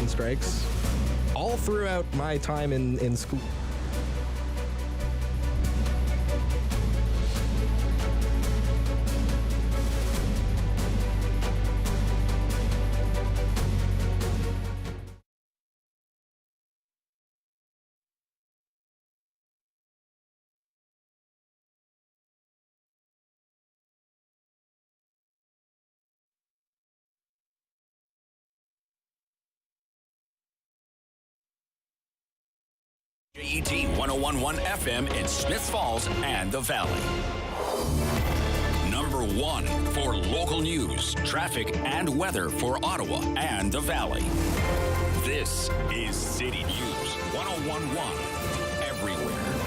on strikes all throughout my time in school. JET 101.1 FM in Smiths Falls and the Valley. Number one for local news, traffic, and weather for Ottawa and the Valley. This is City News 101.1 everywhere.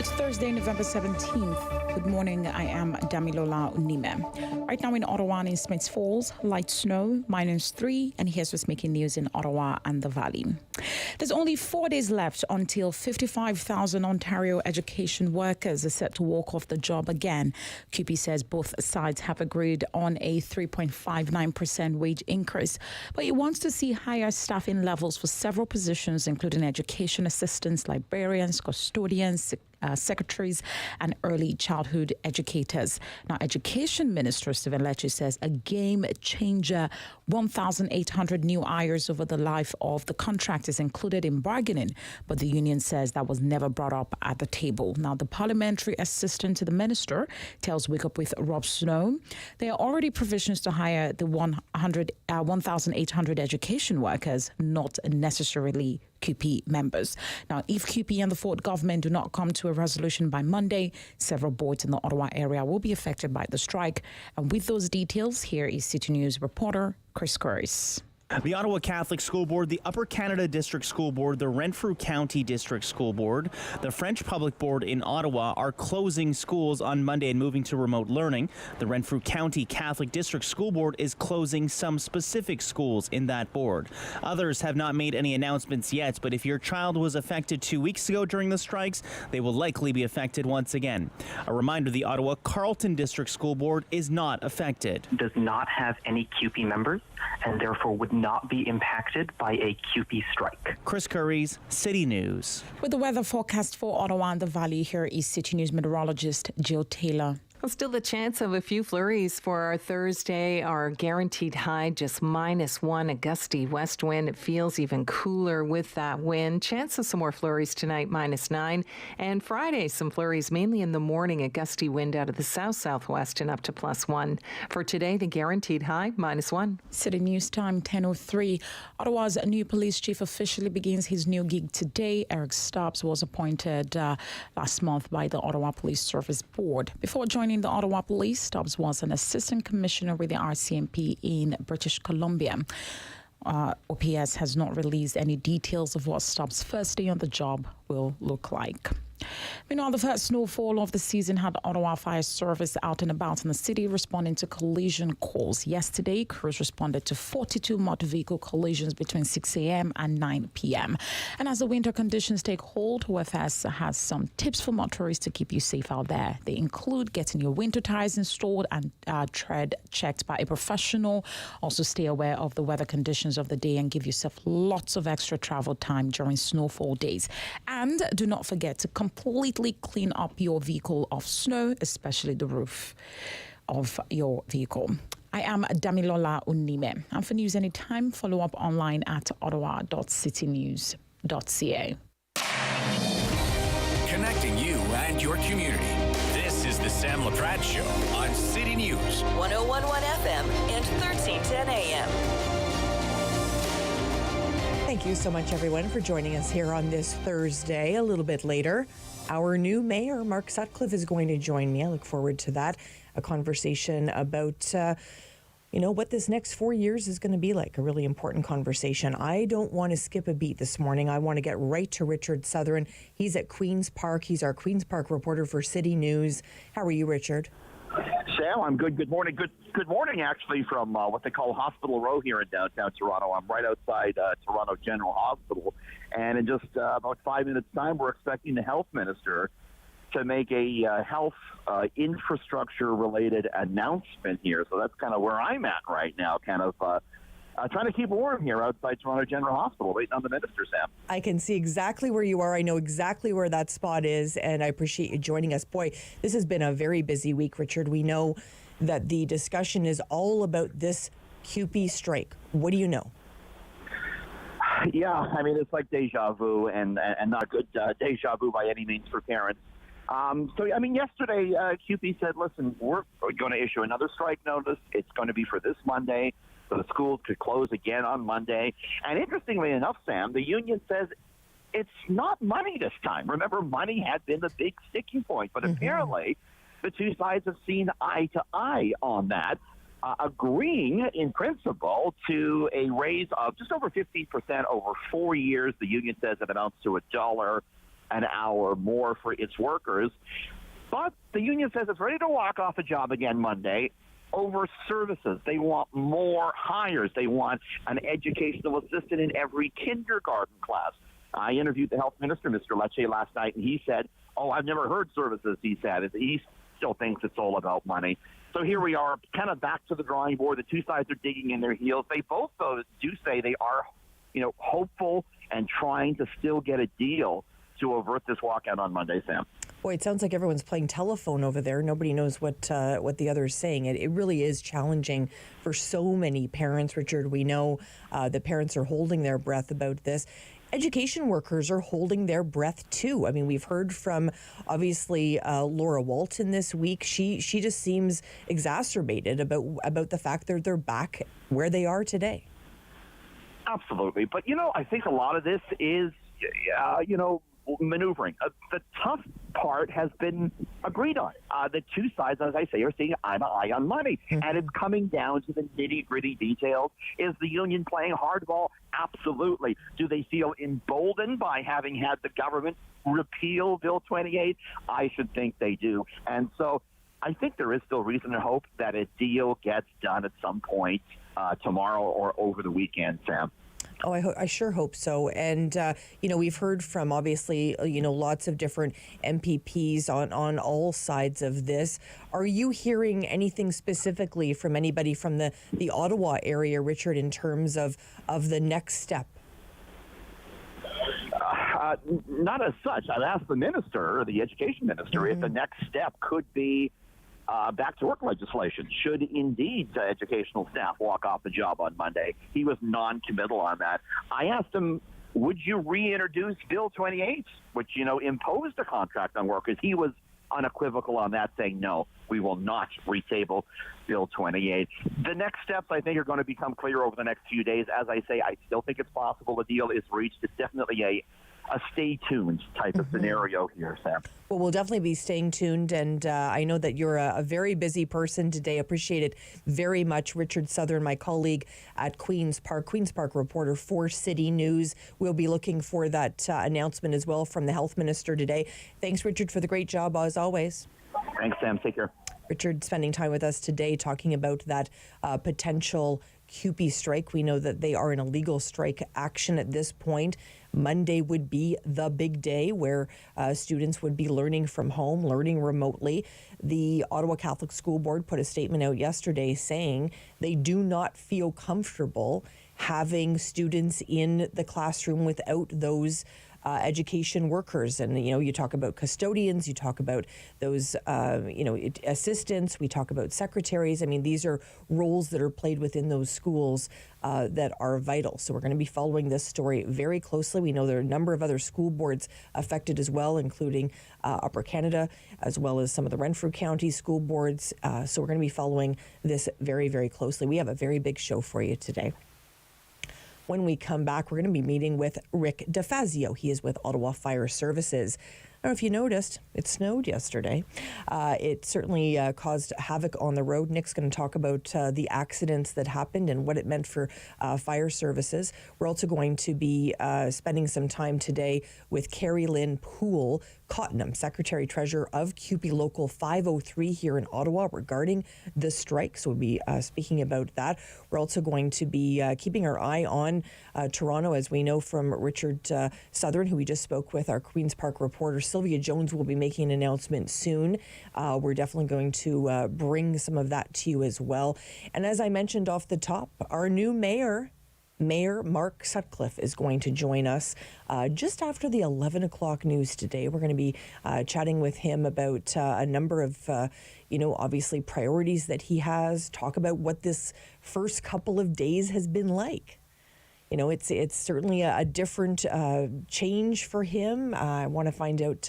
It's Thursday, November 17th. Good morning. I am Damilola Unime. Right now in Ottawa and in Smiths Falls, light snow, -3, and here's what's making news in Ottawa and the Valley. There's only 4 days left until 55,000 Ontario education workers are set to walk off the job again. QP says both sides have agreed on a 3.59% wage increase, but it wants to see higher staffing levels for several positions, including education assistants, librarians, custodians, secretaries, and early childhood educators. Now, Education Minister Stephen Lecce says a game changer, 1,800 new hires over the life of the contract is included in bargaining, but the union says that was never brought up at the table. Now, the parliamentary assistant to the minister tells Wake Up with Rob Snow there are already provisions to hire the 1,800 education workers, not necessarily QP members. Now, if QP and the Ford government do not come to a resolution by Monday, several boards in the Ottawa area will be affected by the strike. And with those details, here is City News reporter Chris Curris. The Ottawa Catholic School Board, the Upper Canada District School Board, the Renfrew County District School Board, the French Public Board in Ottawa are closing schools on Monday and moving to remote learning. The Renfrew County Catholic District School Board is closing some specific schools in that board. Others have not made any announcements yet, but if your child was affected 2 weeks ago during the strikes, they will likely be affected once again. A reminder, the Ottawa Carleton District School Board is not affected. Does not have any QP members and therefore would not be impacted by a QP strike. Chris Curry's City News. With the weather forecast for Ottawa and the Valley, here is City News meteorologist Jill Taylor. Well, still the chance of a few flurries for our Thursday. Our guaranteed high just -1, a gusty west wind. It feels even cooler with that wind. Chance of some more flurries tonight, -9. And Friday, some flurries mainly in the morning, a gusty wind out of the south-southwest and up to +1. For today, the guaranteed high, -1. City News time, 10:03. Ottawa's new police chief officially begins his new gig today. Eric Stubbs was appointed last month by the Ottawa Police Service Board. Before joining the Ottawa Police, Stubbs was an assistant commissioner with the RCMP in British Columbia. OPS has not released any details of what Stubbs' first day on the job will look like. Meanwhile, the first snowfall of the season had Ottawa Fire Service out and about in the city responding to collision calls. Yesterday, crews responded to 42 motor vehicle collisions between 6 a.m. and 9 p.m. And as the winter conditions take hold, OFS has some tips for motorists to keep you safe out there. They include getting your winter tires installed and tread checked by a professional. Also, stay aware of the weather conditions of the day and give yourself lots of extra travel time during snowfall days. And do not forget to completely clean up your vehicle of snow, especially the roof of your vehicle. I am Damilola Unime. And for news anytime, follow up online at ottawa.citynews.ca. Connecting you and your community. This is the Sam Laprade Show on City News 101.1 FM and 1310 AM. Thank you so much, everyone, for joining us here on this Thursday. A little bit later, our new mayor, Mark Sutcliffe, is going to join me. I look forward to that. A conversation about, what this next 4 years is going to be like. A really important conversation. I don't want to skip a beat this morning. I want to get right to Richard Southern. He's at Queen's Park. He's our Queen's Park reporter for City News. How are you, Richard? Sam, I'm good. Good morning. Good morning, actually, from what they call Hospital Row here in downtown Toronto. I'm right outside Toronto General Hospital. And in just about 5 minutes' time, we're expecting the health minister to make a health infrastructure-related announcement here. So that's kind of where I'm at right now, kind of trying to keep warm here outside Toronto General Hospital, waiting on the minister, Sam. I can see exactly where you are. I know exactly where that spot is, and I appreciate you joining us. Boy, this has been a very busy week, Richard. We know that the discussion is all about this CUPE strike. What do you know? Yeah, I mean, it's like deja vu, and not good deja vu by any means for parents. Yesterday, CUPE said, listen, we're going to issue another strike notice. It's going to be for this Monday, so the schools could close again on Monday. And interestingly enough, Sam, the union says it's not money this time. Remember, money had been the big sticking point, but apparently the two sides have seen eye to eye on that, agreeing in principle to a raise of just over 15% over 4 years. The union says it amounts to $1 an hour more for its workers. But the union says it's ready to walk off a job again Monday over services. They want more hires. They want an educational assistant in every kindergarten class. I interviewed the health minister, Mr. Laprade, last night, and he said, I've never heard services, he said. He still thinks it's all about money. So here we are, kind of back to the drawing board. The two sides are digging in their heels. They both, though, do say they are, hopeful and trying to still get a deal to avert this walkout on Monday, Sam. Boy, it sounds like everyone's playing telephone over there. Nobody knows what the other is saying. It really is challenging for so many parents, Richard. We know the parents are holding their breath about this. Education workers are holding their breath too. I mean, we've heard from, obviously, Laura Walton this week. She just seems exacerbated about the fact that they're back where they are today. Absolutely. But, I think a lot of this is, maneuvering. The tough part has been agreed on. The two sides, as I say, are seeing eye to eye on money. And it's coming down to the nitty-gritty details. Is the union playing hardball? Absolutely. Do they feel emboldened by having had the government repeal Bill 28? I should think they do. And so I think there is still reason to hope that a deal gets done at some point tomorrow or over the weekend, Sam. Oh, I sure hope so. And, we've heard from, obviously, lots of different MPPs on all sides of this. Are you hearing anything specifically from anybody from the Ottawa area, Richard, in terms of the next step? Not as such. I've asked the minister, the education minister, if the next step could be back to work legislation. Should indeed educational staff walk off the job on Monday? He was non-committal on that. I asked him, would you reintroduce Bill 28, which, imposed a contract on workers? He was unequivocal on that, saying, no, we will not retable Bill 28. The next steps, I think, are going to become clear over the next few days. As I say, I still think it's possible a deal is reached. It's definitely a stay tuned type of scenario here, Sam. Well, we'll definitely be staying tuned, and I know that you're a very busy person today. Appreciate it very much. Richard Southern, my colleague at Queen's Park reporter for City News. We'll be looking for that announcement as well from the health minister today. Thanks, Richard, for the great job as always. Thanks, Sam. Take care. Richard spending time with us today talking about that potential CUPE strike. We know that they are in a legal strike action at this point. Monday would be the big day where students would be learning from home, learning remotely. The Ottawa Catholic School Board put a statement out yesterday saying they do not feel comfortable having students in the classroom without those education workers. And, you talk about custodians, you talk about those, assistants, we talk about secretaries. I mean, these are roles that are played within those schools that are vital. So we're going to be following this story very closely. We know there are a number of other school boards affected as well, including Upper Canada, as well as some of the Renfrew County school boards. So we're going to be following this very, very closely. We have a very big show for you today. When we come back, we're going to be meeting with Rick DeFazio. He is with Ottawa Fire Services. I don't know if you noticed, it snowed yesterday. It certainly caused havoc on the road. Nick's going to talk about the accidents that happened and what it meant for fire services. We're also going to be spending some time today with Carrie Lynn Poole Cottenham, Secretary Treasurer of CUPE Local 503 here in Ottawa regarding the strike. So we'll be speaking about that. We're also going to be keeping our eye on Toronto, as we know from Richard Southern, who we just spoke with, our Queen's Park reporter. Sylvia Jones will be making an announcement soon. We're definitely going to bring some of that to you as well. And as I mentioned off the top, our new mayor Mayor Mark Sutcliffe is going to join us just after the 11 o'clock news today. We're going to be chatting with him about a number of, obviously priorities that he has, talk about what this first couple of days has been like. It's certainly a different change for him. I want to find out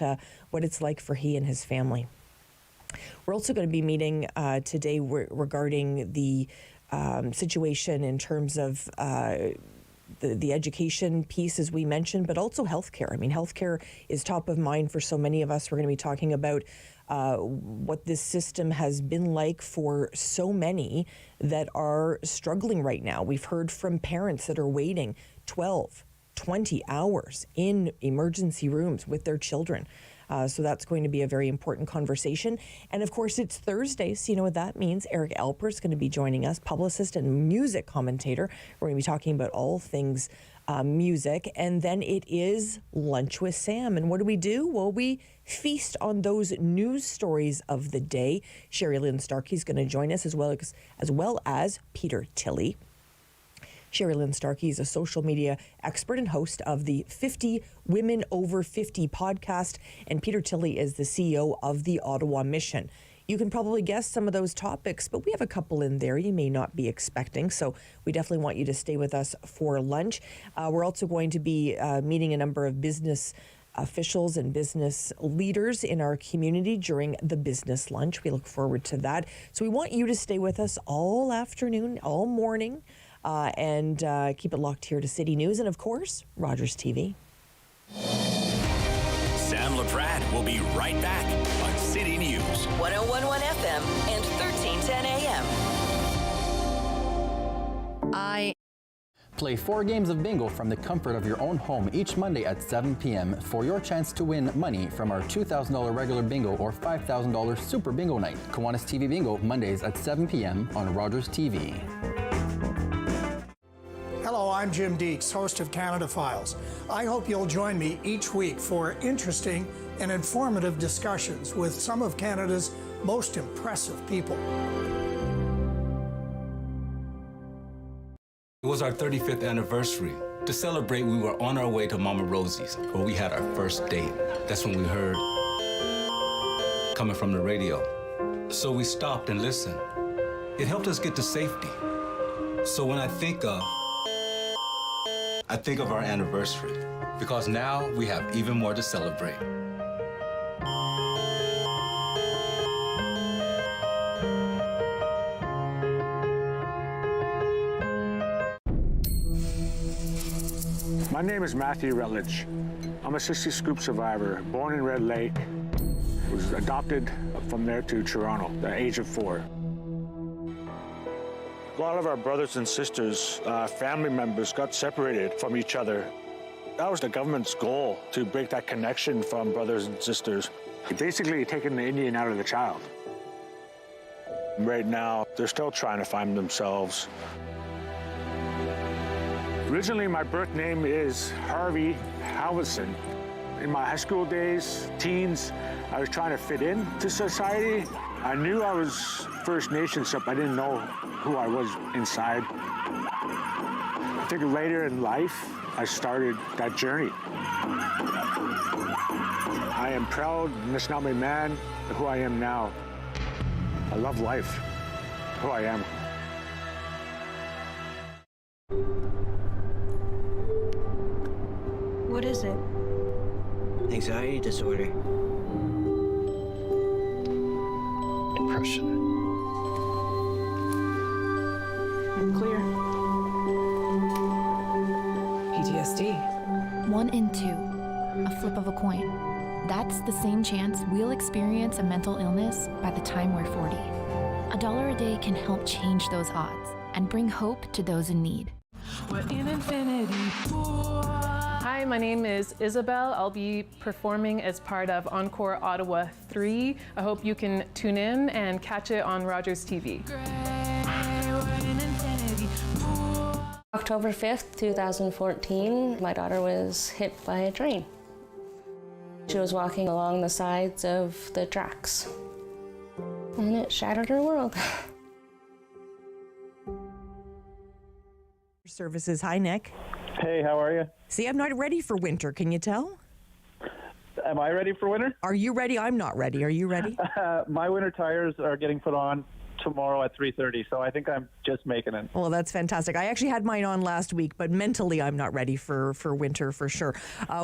what it's like for he and his family. We're also going to be meeting today regarding the situation in terms of the education piece, as we mentioned, but also healthcare. I mean, healthcare is top of mind for so many of us. We're going to be talking about what this system has been like for so many that are struggling right now. We've heard from parents that are waiting 12, 20 hours in emergency rooms with their children. So that's going to be a very important conversation. And of course, it's Thursday, so you know what that means. Eric Alper is going to be joining us, publicist and music commentator. We're going to be talking about all things music. And then it is Lunch with Sam. And what do? Well, we feast on those news stories of the day. Sherry Lynn Starkey is going to join us, as well as Peter Tilley. Sherry Lynn Starkey is a social media expert and host of the 50 Women Over 50 podcast, and Peter Tilley is the CEO of the Ottawa Mission. You can probably guess some of those topics, but we have a couple in there you may not be expecting, so we definitely want you to stay with us for lunch. We're also going to be meeting a number of business officials and business leaders in our community during the business lunch. We look forward to that. So we want you to stay with us all afternoon, all morning, and keep it locked here to City News and, of course, Rogers TV. Sam Laprade will be right back on City News. 101.1 FM and 1310 AM. Play 4 games of bingo from the comfort of your own home each Monday at 7 p.m. for your chance to win money from our $2,000 regular bingo or $5,000 super bingo night. Kiwanis TV Bingo, Mondays at 7 p.m. on Rogers TV. Hello, I'm Jim Deeks, host of Canada Files. I hope you'll join me each week for interesting and informative discussions with some of Canada's most impressive people. It was our 35th anniversary. To celebrate, we were on our way to Mama Rosie's, where we had our first date. That's when we heard coming from the radio. So we stopped and listened. It helped us get to safety. So when I think of our anniversary, because now we have even more to celebrate. My name is Matthew Rutledge. I'm a 60 scoop survivor, born in Red Lake. Was adopted from there to Toronto at the age of 4. A lot of our brothers and sisters, family members got separated from each other. That was the government's goal, to break that connection from brothers and sisters. Basically taking the Indian out of the child. Right now, they're still trying to find themselves. Originally, my birth name is Harvey Halverson. In my high school days, teens, I was trying to fit into society. I knew I was First Nations, but I didn't know who I was inside. I think later in life, I started that journey. I am proud, Anishinaabe man, who I am now. I love life, who I am. What is it? Anxiety disorder. Depression. Clear. PTSD. 1 in 2. A flip of a coin. That's the same chance we'll experience a mental illness by the time we're 40. $1 a day can help change those odds and bring hope to those in need. We're in infinity pool. Hi, my name is Isabel. I'll be performing as part of Encore Ottawa 3. I hope you can tune in and catch it on Rogers TV. October 5th, 2014, my daughter was hit by a train. She was walking along the sides of the tracks, and it shattered her world. Services. Hi, Nick. Hey, how are you? See, I'm not ready for winter. Can you tell? Am I ready for winter? Are you ready? I'm not ready. Are you ready? My winter tires are getting put on tomorrow at 3:30, so I think I'm just making it. Well, that's fantastic. I actually had mine on last week, but mentally I'm not ready for winter for sure.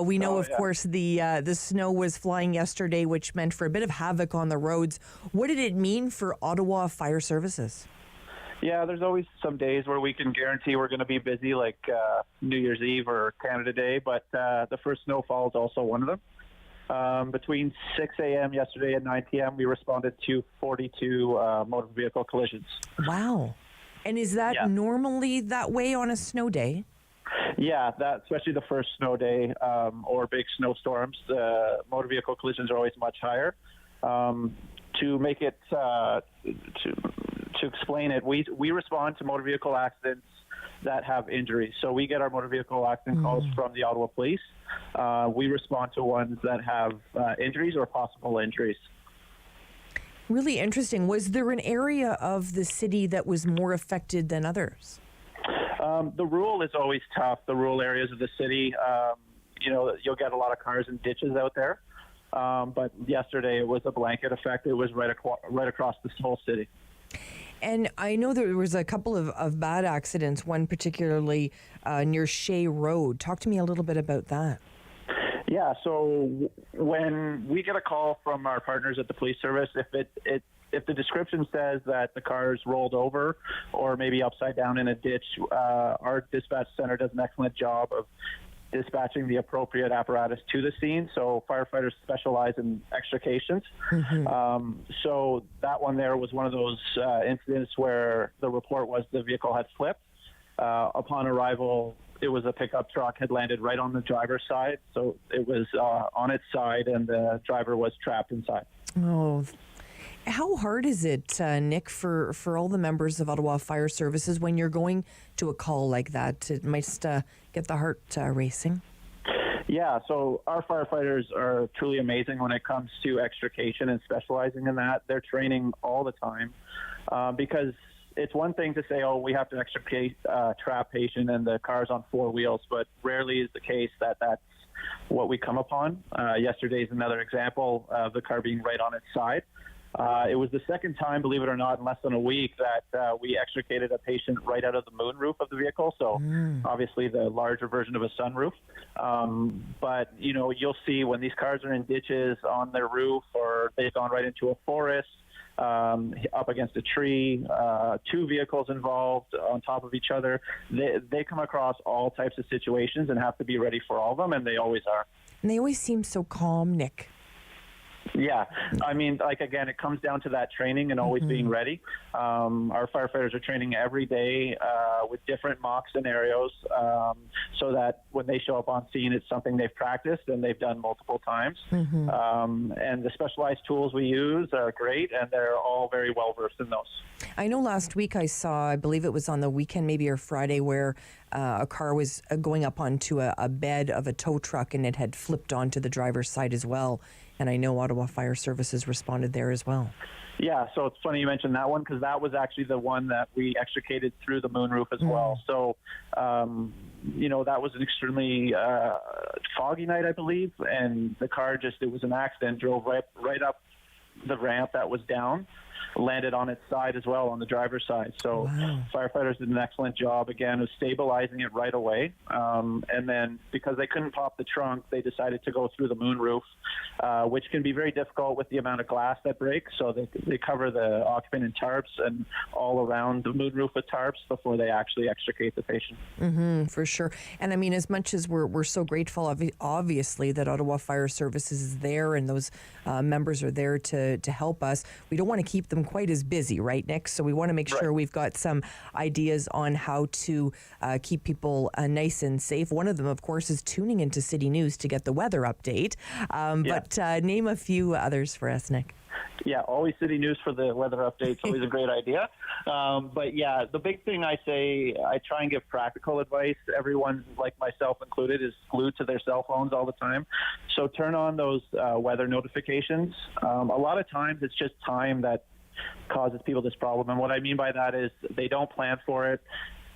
We know, of course, the snow was flying yesterday, which meant for a bit of havoc on the roads. What did it mean for Ottawa Fire Services? Yeah, there's always some days where we can guarantee we're going to be busy, like New Year's Eve or Canada Day, but the first snowfall is also one of them. Between 6 a.m. yesterday and 9 p.m., we responded to 42 motor vehicle collisions. Wow. And is that normally that way on a snow day? Yeah, that especially the first snow day or big snowstorms, the motor vehicle collisions are always much higher. To make it to explain it, we respond to motor vehicle accidents that have injuries. So we get our motor vehicle accident calls from the Ottawa Police. We respond to ones that have injuries or possible injuries. Really interesting. Was there an area of the city that was more affected than others? The rural is always tough. The rural areas of the city, you'll get a lot of cars and ditches out there. But yesterday it was a blanket effect. It was right across the whole city. And I know there was a couple of bad accidents, one particularly near Shea Road. Talk to me a little bit about that. Yeah, so when we get a call from our partners at the police service, if the description says that the car's rolled over or maybe upside down in a ditch, our dispatch center does an excellent job of dispatching the appropriate apparatus to the scene. So firefighters specialize in extrications. So that one there was one of those incidents where the report was the vehicle had slipped. Upon arrival, it was a pickup truck had landed right on the driver's side. So it was on its side and the driver was trapped inside. Oh, how hard is it, Nick, for all the members of Ottawa Fire Services when you're going to a call like that? It might get the heart racing. Yeah, so our firefighters are truly amazing when it comes to extrication and specializing in that. They're training all the time because it's one thing to say, oh, we have to extricate a trap patient and the car's on four wheels, but rarely is the case that that's what we come upon. Yesterday's another example of the car being right on its side. It was the second time, believe it or not, in less than a week that we extricated a patient right out of the moonroof of the vehicle. So obviously the larger version of a sunroof. But, you'll see when these cars are in ditches on their roof or they've gone right into a forest, up against a tree, two vehicles involved on top of each other. They come across all types of situations and have to be ready for all of them, and they always are. And they always seem so calm, Nick. Yeah, I mean, again, it comes down to that training and always being ready. Our firefighters are training every day with different mock scenarios so that when they show up on scene, it's something they've practiced and they've done multiple times. And the specialized tools we use are great, and they're all very well versed in those. I know last week I saw, I believe it was on the weekend, maybe or Friday, where a car was going up onto a bed of a tow truck and it had flipped onto the driver's side as well. And I know Ottawa Fire Services responded there as well. Yeah, so it's funny you mentioned that one because that was actually the one that we extricated through the moonroof as well. So, that was an extremely foggy night, I believe, and the car it was an accident, drove right up the ramp that was down, landed on its side as well, on the driver's side. So firefighters did an excellent job, again, of stabilizing it right away. And then because they couldn't pop the trunk, they decided to go through the moonroof, which can be very difficult with the amount of glass that breaks. So they cover the occupant in tarps and all around the moonroof with tarps before they actually extricate the patient. For sure. And I mean, as much as we're so grateful, obviously, that Ottawa Fire Services is there and those members are there to help us, we don't want to keep them quite as busy, right, Nick? So we want to make sure we've got some ideas on how to keep people nice and safe. One of them, of course, is tuning into City News to get the weather update. But name a few others for us, Nick. Yeah, always City News for the weather updates. Always a great idea. But yeah, the big thing I try and give practical advice. Everyone, like myself included, is glued to their cell phones all the time. So turn on those weather notifications. A lot of times it's just time that causes people this problem. And what I mean by that is they don't plan for it.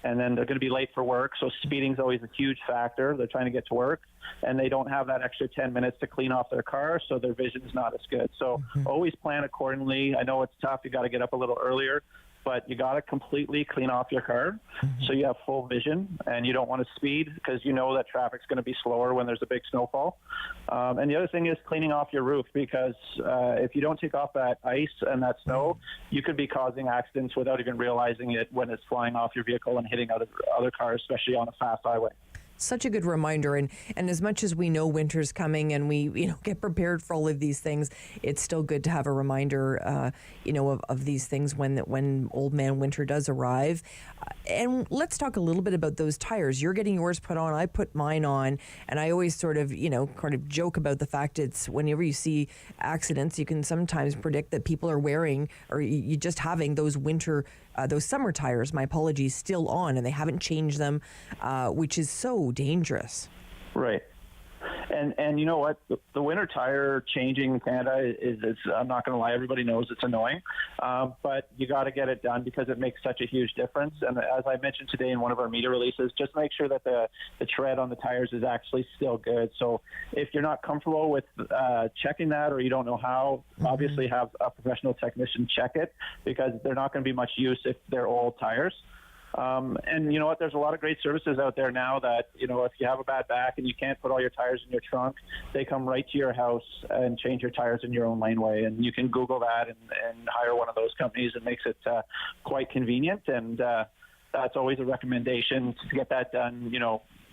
and then they're going to be late for work. So speeding is always a huge factor. They're trying to get to work, and they don't have that extra 10 minutes to clean off their car, so their vision is not as good. So always plan accordingly. I know it's tough. You got to get up a little earlier, but you got to completely clean off your car so you have full vision, and you don't want to speed because you know that traffic's going to be slower when there's a big snowfall. And the other thing is cleaning off your roof, because if you don't take off that ice and that snow, you could be causing accidents without even realizing it when it's flying off your vehicle and hitting other cars, especially on a fast highway. Such a good reminder, and as much as we know winter's coming and we get prepared for all of these things, it's still good to have a reminder of these things when old man winter does arrive. And let's talk a little bit about those tires. You're getting yours put on, I put mine on, and I always sort of joke about the fact it's whenever you see accidents, you can sometimes predict that people are wearing, or you just having those summer tires, my apologies, still on, and they haven't changed them, which is so dangerous. Right. And you know what? The winter tire changing in Canada is I'm not going to lie, everybody knows it's annoying, but you got to get it done because it makes such a huge difference. And as I mentioned today in one of our media releases, just make sure that the tread on the tires is actually still good. So if you're not comfortable with checking that, or you don't know how, obviously have a professional technician check it, because they're not going to be much use if they're old tires. And you know what, there's a lot of great services out there now that, if you have a bad back and you can't put all your tires in your trunk, they come right to your house and change your tires in your own laneway. And you can Google that and hire one of those companies. It makes it quite convenient. And that's always a recommendation to get that done,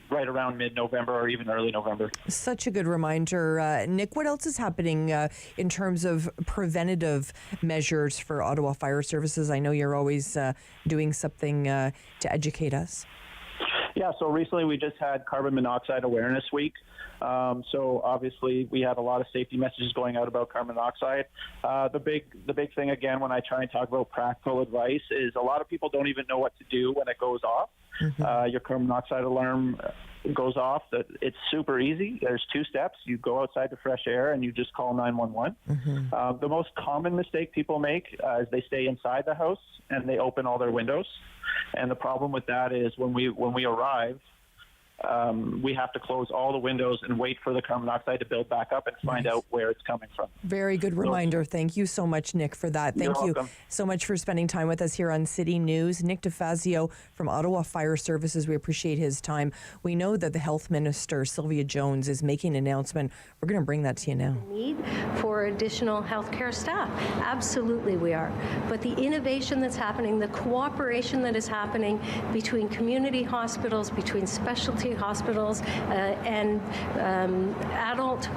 right around mid-November or even early November. Such a good reminder. Nick, what else is happening in terms of preventative measures for Ottawa Fire Services? I know you're always doing something to educate us. Yeah, so recently we just had Carbon Monoxide Awareness Week. So obviously we had a lot of safety messages going out about carbon monoxide. The big thing, again, when I try and talk about practical advice, is a lot of people don't even know what to do when it goes off. Your carbon monoxide alarm goes off. It's super easy. There's 2 steps. You go outside to fresh air and you just call 911. The most common mistake people make is they stay inside the house and they open all their windows. And the problem with that is when we arrive, we have to close all the windows and wait for the carbon monoxide to build back up and find out where it's coming from. Very good reminder. Thank you so much, Nick, for that. Thank you so much for spending time with us here on City News. Nick DeFazio from Ottawa Fire Services. We appreciate his time. We know that the Health Minister, Sylvia Jones, is making an announcement. We're going to bring that to you now. Need for additional healthcare staff. Absolutely we are. But the innovation that's happening, the cooperation that is happening between community hospitals, between specialty hospitals and adult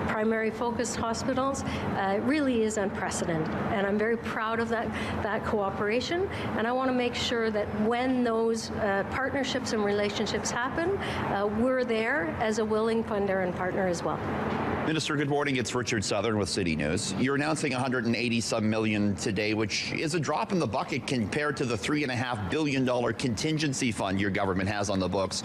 primary focused hospitals really is unprecedented, and I'm very proud of that cooperation, and I want to make sure that when those partnerships and relationships happen, we're there as a willing funder and partner as well. Minister, good morning. It's Richard Southern with City News. You're announcing $180-some million today, which is a drop in the bucket compared to the $3.5 billion contingency fund your government has on the books.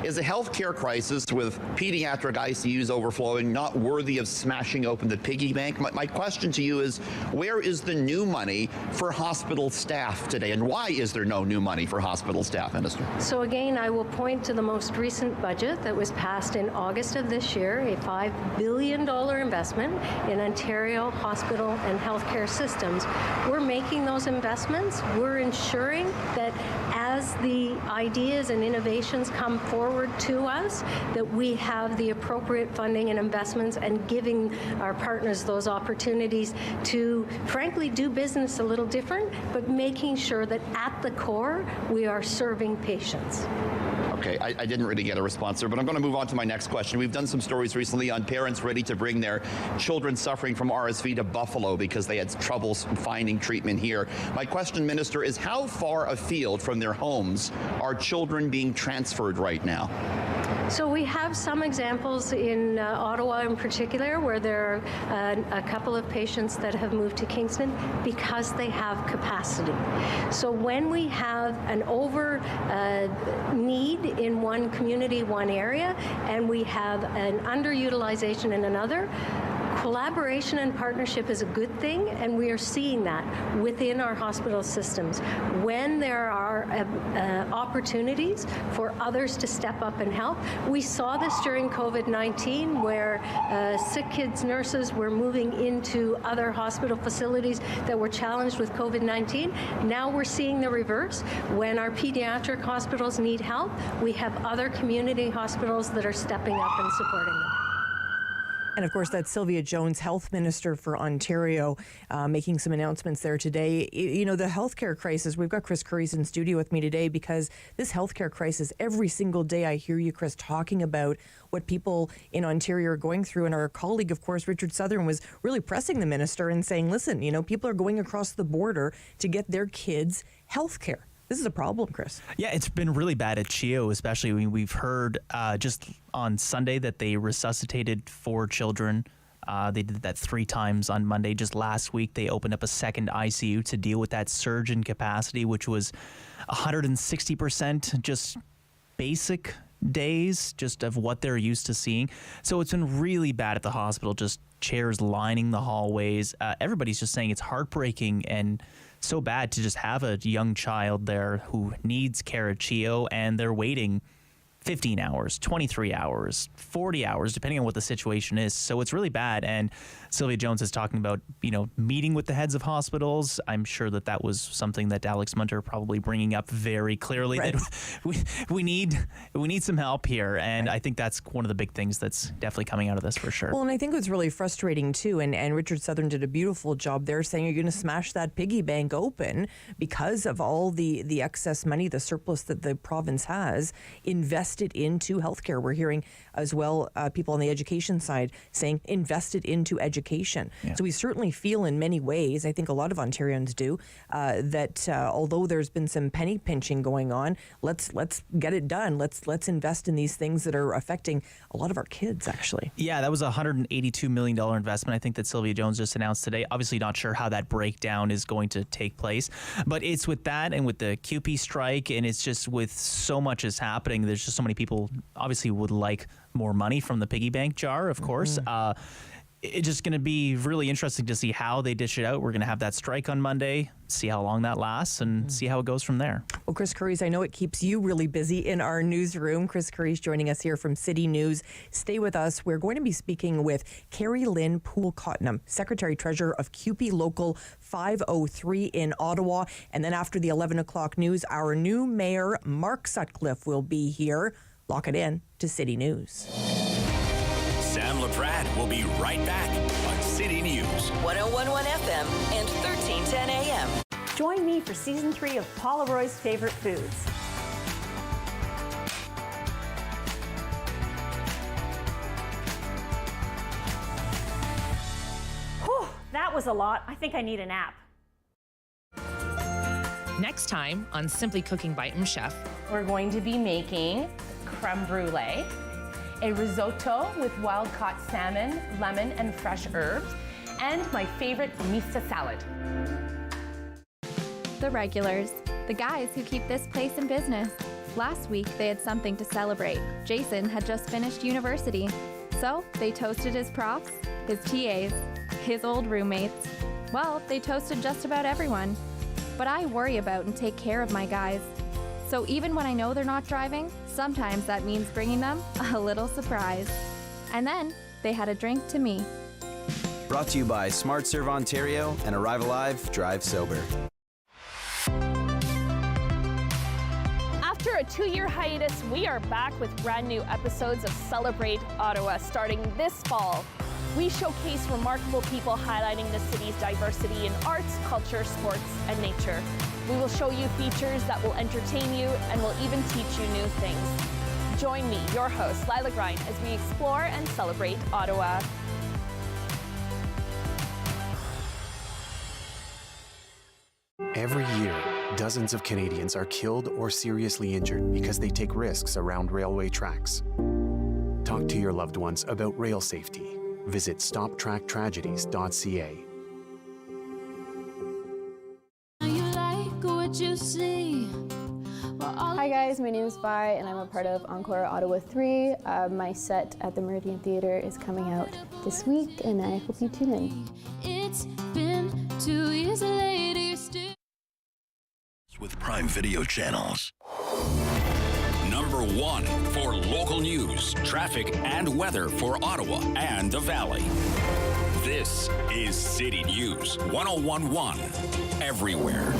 Is a healthcare crisis with pediatric ICUs overflowing not worthy of smashing open the piggy bank? My question to you is, where is the new money for hospital staff today, and why is there no new money for hospital staff, Minister? So again, I will point to the most recent budget that was passed in August of this year, a $5 billion investment in Ontario hospital and healthcare systems. We're making those investments. We're ensuring that as the ideas and innovations come forward to us, that we have the appropriate funding and investments, and giving our partners those opportunities to, frankly, do business a little different, but making sure that at the core, we are serving patients. Okay, I didn't really get a response there, but I'm going to move on to my next question. We've done some stories recently on parents ready to bring their children suffering from RSV to Buffalo because they had troubles finding treatment here. My question, Minister, is how far afield from their homes are children being transferred right now? So we have some examples in Ottawa in particular where there are a couple of patients that have moved to Kingston because they have capacity. So when we have an over need in one community, one area, and we have an underutilization in another, Collaboration and partnership is a good thing, and we are seeing that within our hospital systems. When there are opportunities for others to step up and help, we saw this during COVID-19 where sick kids nurses were moving into other hospital facilities that were challenged with COVID-19. Now we're seeing the reverse. When our pediatric hospitals need help, we have other community hospitals that are stepping up and supporting them. And of course, that's Sylvia Jones, Health Minister for Ontario, making some announcements there today. You know, the healthcare crisis, we've got Chris Curry's in studio with me today because this healthcare crisis, every single day I hear you, Chris, talking about what people in Ontario are going through. And our colleague, of course, Richard Southern, was really pressing the minister and saying, listen, you know, people are going across the border to get their kids healthcare. This is a problem, Chris. Yeah, it's been really bad at CHEO, especially. I mean, we've heard just on Sunday that they resuscitated 4 children. They did that 3 times on Monday. Just last week, they opened up a second ICU to deal with that surge in capacity, which was 160%, just basic days just of what they're used to seeing. So it's been really bad at the hospital, just chairs lining the hallways. Everybody's just saying it's heartbreaking and so bad to just have a young child there who needs care at CHEO, and they're waiting 15 hours, 23 hours, 40 hours, depending on what the situation is. So it's really bad. And Sylvia Jones is talking about, you know, meeting with the heads of hospitals. I'm sure that that was something that Alex Munter probably bringing up very clearly, right, that we need some help here. And right. I think that's one of the big things that's definitely coming out of this for sure. Well, and I think what's really frustrating too, and Richard Southern did a beautiful job there saying you're going to smash that piggy bank open because of all the excess money, the surplus that the province has invested into healthcare. We're hearing as well people on the education side saying invested into education. Yeah. So we certainly feel in many ways, I think a lot of Ontarians do, that although there's been some penny pinching going on, let's get it done. Let's invest in these things that are affecting a lot of our kids, actually. Yeah, that was a $182 million investment, I think, that Sylvia Jones just announced today. Obviously not sure how that breakdown is going to take place, but it's with that and with the QP strike, and it's just with so much is happening. There's just so many people obviously would like more money from the piggy bank jar, of course. It's just going to be really interesting to see how they dish it out. We're going to have that strike on Monday, see how long that lasts, and see how it goes from there. Well, Chris Curry's, I know it keeps you really busy in our newsroom. Chris Curry's joining us here from City News. Stay with us. We're going to be speaking with Carrie Lynn Poole-Cottenham, Secretary-Treasurer of CUPE Local 503 in Ottawa. And then after the 11 o'clock news, our new mayor, Mark Sutcliffe, will be here. Lock it in to City News. Sam Laprade will be right back on City News. 101.1 FM and 1310 AM. Join me for Season 3 of Paula Roy's Favorite Foods. Whew, that was a lot. I think I need a nap. Next time on Simply Cooking by Chef, we're going to be making creme brulee, a risotto with wild-caught salmon, lemon, and fresh herbs, and my favorite mista salad. The regulars, the guys who keep this place in business. Last week, they had something to celebrate. Jason had just finished university, so they toasted his profs, his TAs, his old roommates. Well, they toasted just about everyone. But I worry about and take care of my guys. So even when I know they're not driving, sometimes that means bringing them a little surprise. And then they had a drink to me. Brought to you by Smart Serve Ontario and Arrive Alive, Drive Sober. After a 2-year hiatus, we are back with brand new episodes of Celebrate Ottawa starting this fall. We showcase remarkable people highlighting the city's diversity in arts, culture, sports, and nature. We will show you features that will entertain you and will even teach you new things. Join me, your host, Lila Grind, as we explore and celebrate Ottawa. Every year, dozens of Canadians are killed or seriously injured because they take risks around railway tracks. Talk to your loved ones about rail safety. Visit stoptracktragedies.ca. You like what you see. Well, Hi guys, my name is Vi and I'm a part of Encore Ottawa 3. My set at the Meridian Theatre is coming out this week and I hope you tune in. It's been 2 years later, still with Prime Video channels. Number 1 for local news, traffic, and weather for Ottawa and the Valley. This is City News 101.1 everywhere.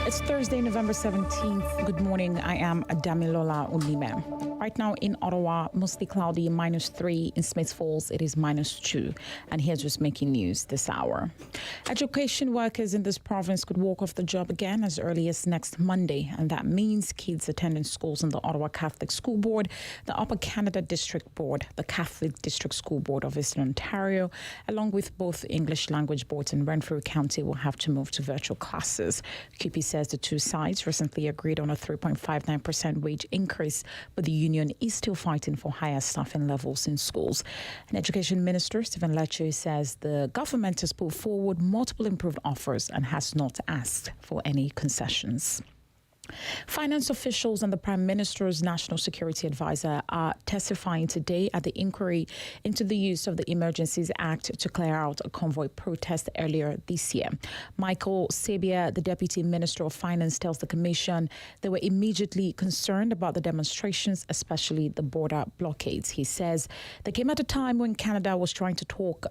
It's Thursday, November 17th. Good morning. I am Damilola Unime. Right now in Ottawa, mostly cloudy, -3. In Smith Falls, it is -2. And here's what's making news this hour. Education workers in this province could walk off the job again as early as next Monday. And that means kids attending schools in the Ottawa Catholic School Board, the Upper Canada District Board, the Catholic District School Board of Eastern Ontario, along with both English language boards in Renfrew County will have to move to virtual classes. QP says the two sides recently agreed on a 3.59% wage increase, but the union is still fighting for higher staffing levels in schools. And Education Minister Stephen Lecce says the government has put forward multiple improved offers and has not asked for any concessions. Finance officials and the Prime Minister's National Security Advisor are testifying today at the inquiry into the use of the Emergencies Act to clear out a convoy protest earlier this year. Michael Sabia, the Deputy Minister of Finance, tells the Commission they were immediately concerned about the demonstrations, especially the border blockades. He says they came at a time when Canada was trying to talk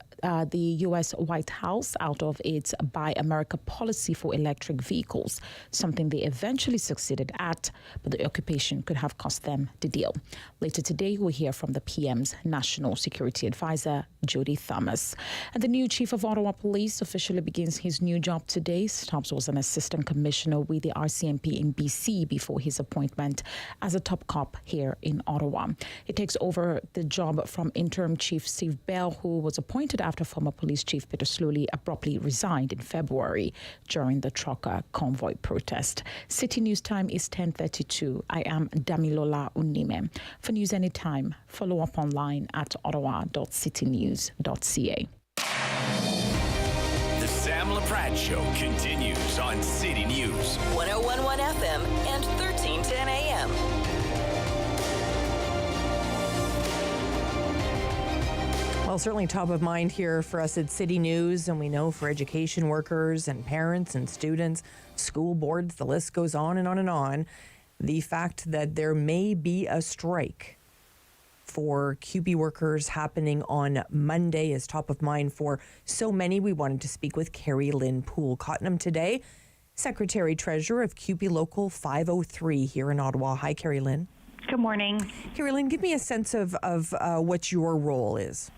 the U.S. White House out of its Buy America policy for electric vehicles, something they eventually succeeded at, but the occupation could have cost them the deal. Later today, we'll hear from the PM's National Security Advisor, Jody Thomas. And the new Chief of Ottawa Police officially begins his new job today. Stubbs was an assistant commissioner with the RCMP in BC before his appointment as a top cop here in Ottawa. He takes over the job from interim Chief Steve Bell, who was appointed after former Police Chief Peter Slowly abruptly resigned in February during the trucker convoy protest. City News time is 10:32. I am Damilola Unime. For news anytime, follow up online at ottawa.citynews.ca. The Sam Laprade Show continues on City News 101.1 FM and 1310 AM. Well, certainly top of mind here for us at City News, and we know for education workers and parents and students, school boards, the list goes on and on and on. The fact that there may be a strike for QB workers happening on Monday is top of mind for so many. We wanted to speak with Carrie Lynn Poole-Cottenham today, Secretary Treasurer of QB Local 503 here in Ottawa. Hi, Carrie Lynn. Good morning. Carrie Lynn, give me a sense of what your role is.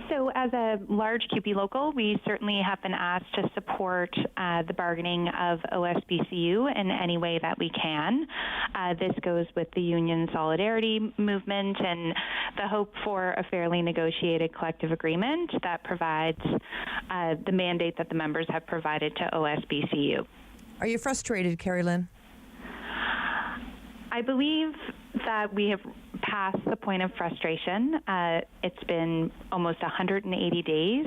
So as a large QP local, we certainly have been asked to support the bargaining of OSBCU in any way that we can. This goes with the union solidarity movement and the hope for a fairly negotiated collective agreement that provides the mandate that the members have provided to OSBCU. Are you frustrated, Carrie Lynn? I believe that we have passed the point of frustration. It's been almost 180 days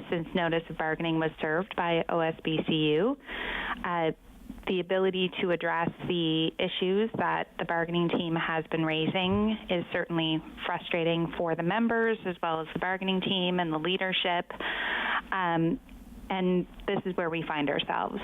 since notice of bargaining was served by OSBCU. The ability to address the issues that the bargaining team has been raising is certainly frustrating for the members as well as the bargaining team and the leadership. And this is where we find ourselves.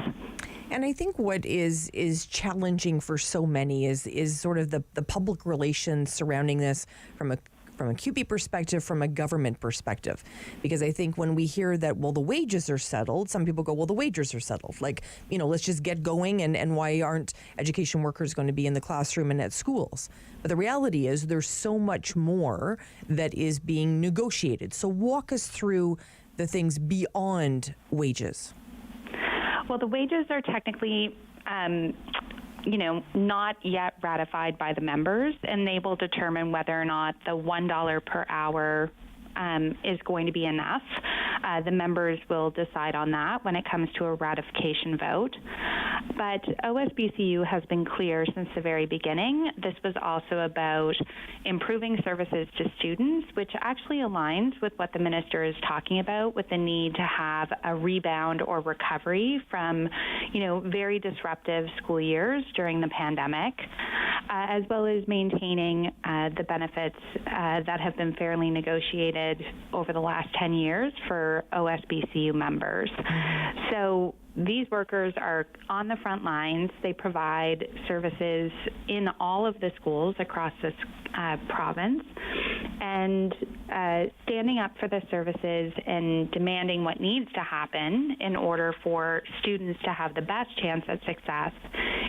And I think what is challenging for so many is sort of the public relations surrounding this from a QB perspective, from a government perspective. Because I think when we hear that, well, the wages are settled, some people go, well, the wages are settled. Like, let's just get going, and why aren't education workers going to be in the classroom and at schools? But the reality is there's so much more that is being negotiated. So walk us through the things beyond wages. Well, the wages are technically, not yet ratified by the members, and they will determine whether or not the $1 per hour is going to be enough. The members will decide on that when it comes to a ratification vote. But OSBCU has been clear since the very beginning. This was also about improving services to students, which actually aligns with what the minister is talking about, with the need to have a rebound or recovery from, very disruptive school years during the pandemic, as well as maintaining the benefits that have been fairly negotiated over the last 10 years for OSBCU members. So these workers are on the front lines. They provide services in all of the schools across this province, and standing up for the services and demanding what needs to happen in order for students to have the best chance at success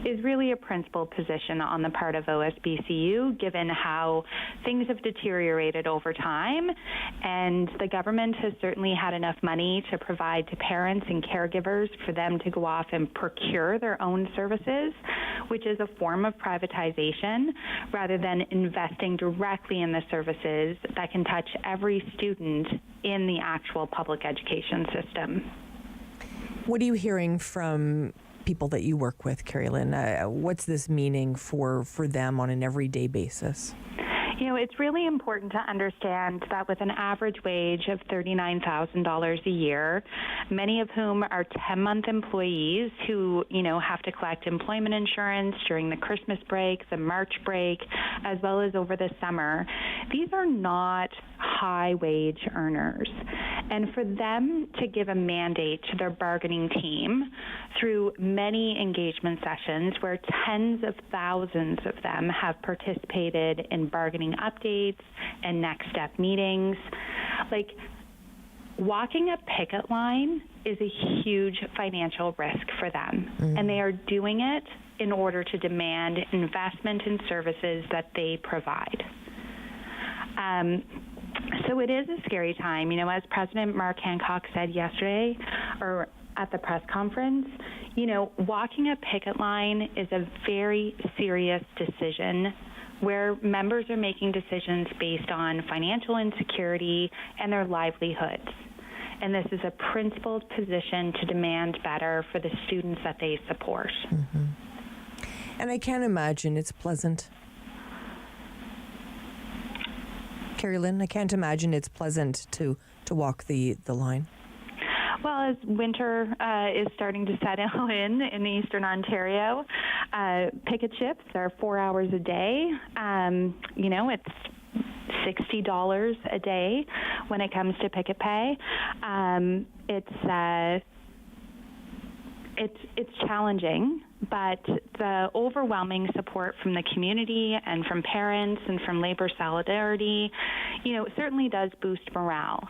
is really a principled position on the part of OSBCU, given how things have deteriorated over time. And the government has certainly had enough money to provide to parents and caregivers for them to go off and procure their own services, which is a form of privatization, rather than investing directly in the services that can touch every student in the actual public education system. What are you hearing from people that you work with, Carrie Lynn? What's this meaning for them on an everyday basis? It's really important to understand that with an average wage of $39,000 a year, many of whom are 10-month employees who, have to collect employment insurance during the Christmas break, the March break, as well as over the summer, these are not high wage earners. And for them to give a mandate to their bargaining team through many engagement sessions where tens of thousands of them have participated in bargaining updates and next step meetings, walking a picket line is a huge financial risk for them. And they are doing it in order to demand investment in services that they provide. So it is a scary time. As President Mark Hancock said yesterday, or at the press conference, walking a picket line is a very serious decision where members are making decisions based on financial insecurity and their livelihoods. And this is a principled position to demand better for the students that they support. And I can't imagine it's pleasant. Carrie Lynn, I can't imagine it's pleasant to walk the line. Well, as winter is starting to settle in Eastern Ontario, picket shifts are 4 hours a day. It's $60 a day when it comes to picket pay. It's challenging, but the overwhelming support from the community and from parents and from labor solidarity, certainly does boost morale.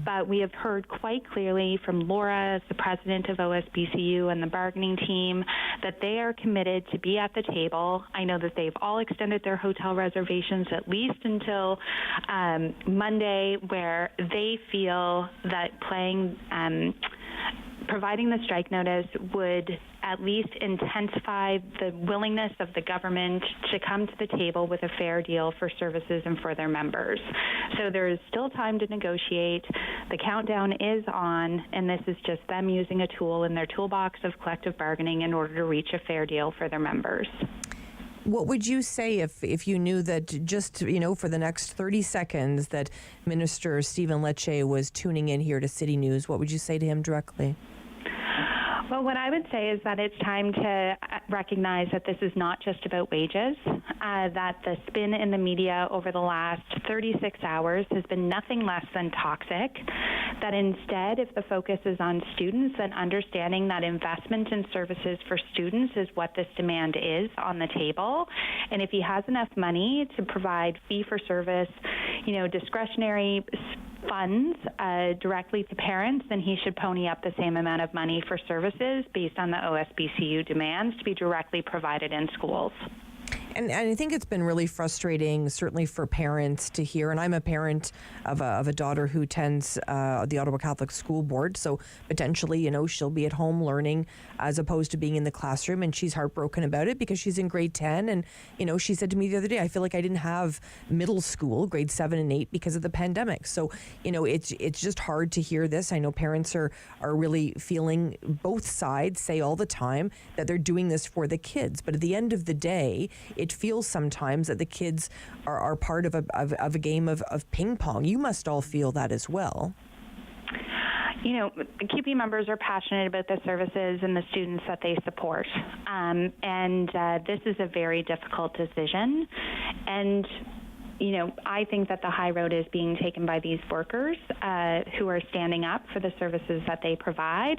But we have heard quite clearly from Laura, as the president of OSBCU, and the bargaining team, that they are committed to be at the table. I know that they've all extended their hotel reservations at least until Monday, where they feel that providing the strike notice would at least intensify the willingness of the government to come to the table with a fair deal for services and for their members. So there is still time to negotiate. The countdown is on, and this is just them using a tool in their toolbox of collective bargaining in order to reach a fair deal for their members. What would you say if you knew that just, for the next 30 seconds that Minister Stephen Lecce was tuning in here to City News? What would you say to him directly? Well, what I would say is that it's time to recognize that this is not just about wages, that the spin in the media over the last 36 hours has been nothing less than toxic, that instead, if the focus is on students, then understanding that investment in services for students is what this demand is on the table. And if he has enough money to provide fee-for-service, discretionary funds directly to parents, then he should pony up the same amount of money for services based on the OSBCU demands to be directly provided in schools. And I think it's been really frustrating, certainly for parents to hear. And I'm a parent of a daughter who attends the Ottawa Catholic School Board. So potentially, she'll be at home learning as opposed to being in the classroom. And she's heartbroken about it because she's in grade 10. And, she said to me the other day, I feel like I didn't have middle school, grade 7 and 8, because of the pandemic. So, it's just hard to hear this. I know parents are really feeling, both sides say all the time that they're doing this for the kids. But at the end of the day, it feels sometimes that the kids are part of a game of ping pong. You must all feel that as well. CUPE members are passionate about the services and the students that they support. This is a very difficult decision. And I think that the high road is being taken by these workers who are standing up for the services that they provide.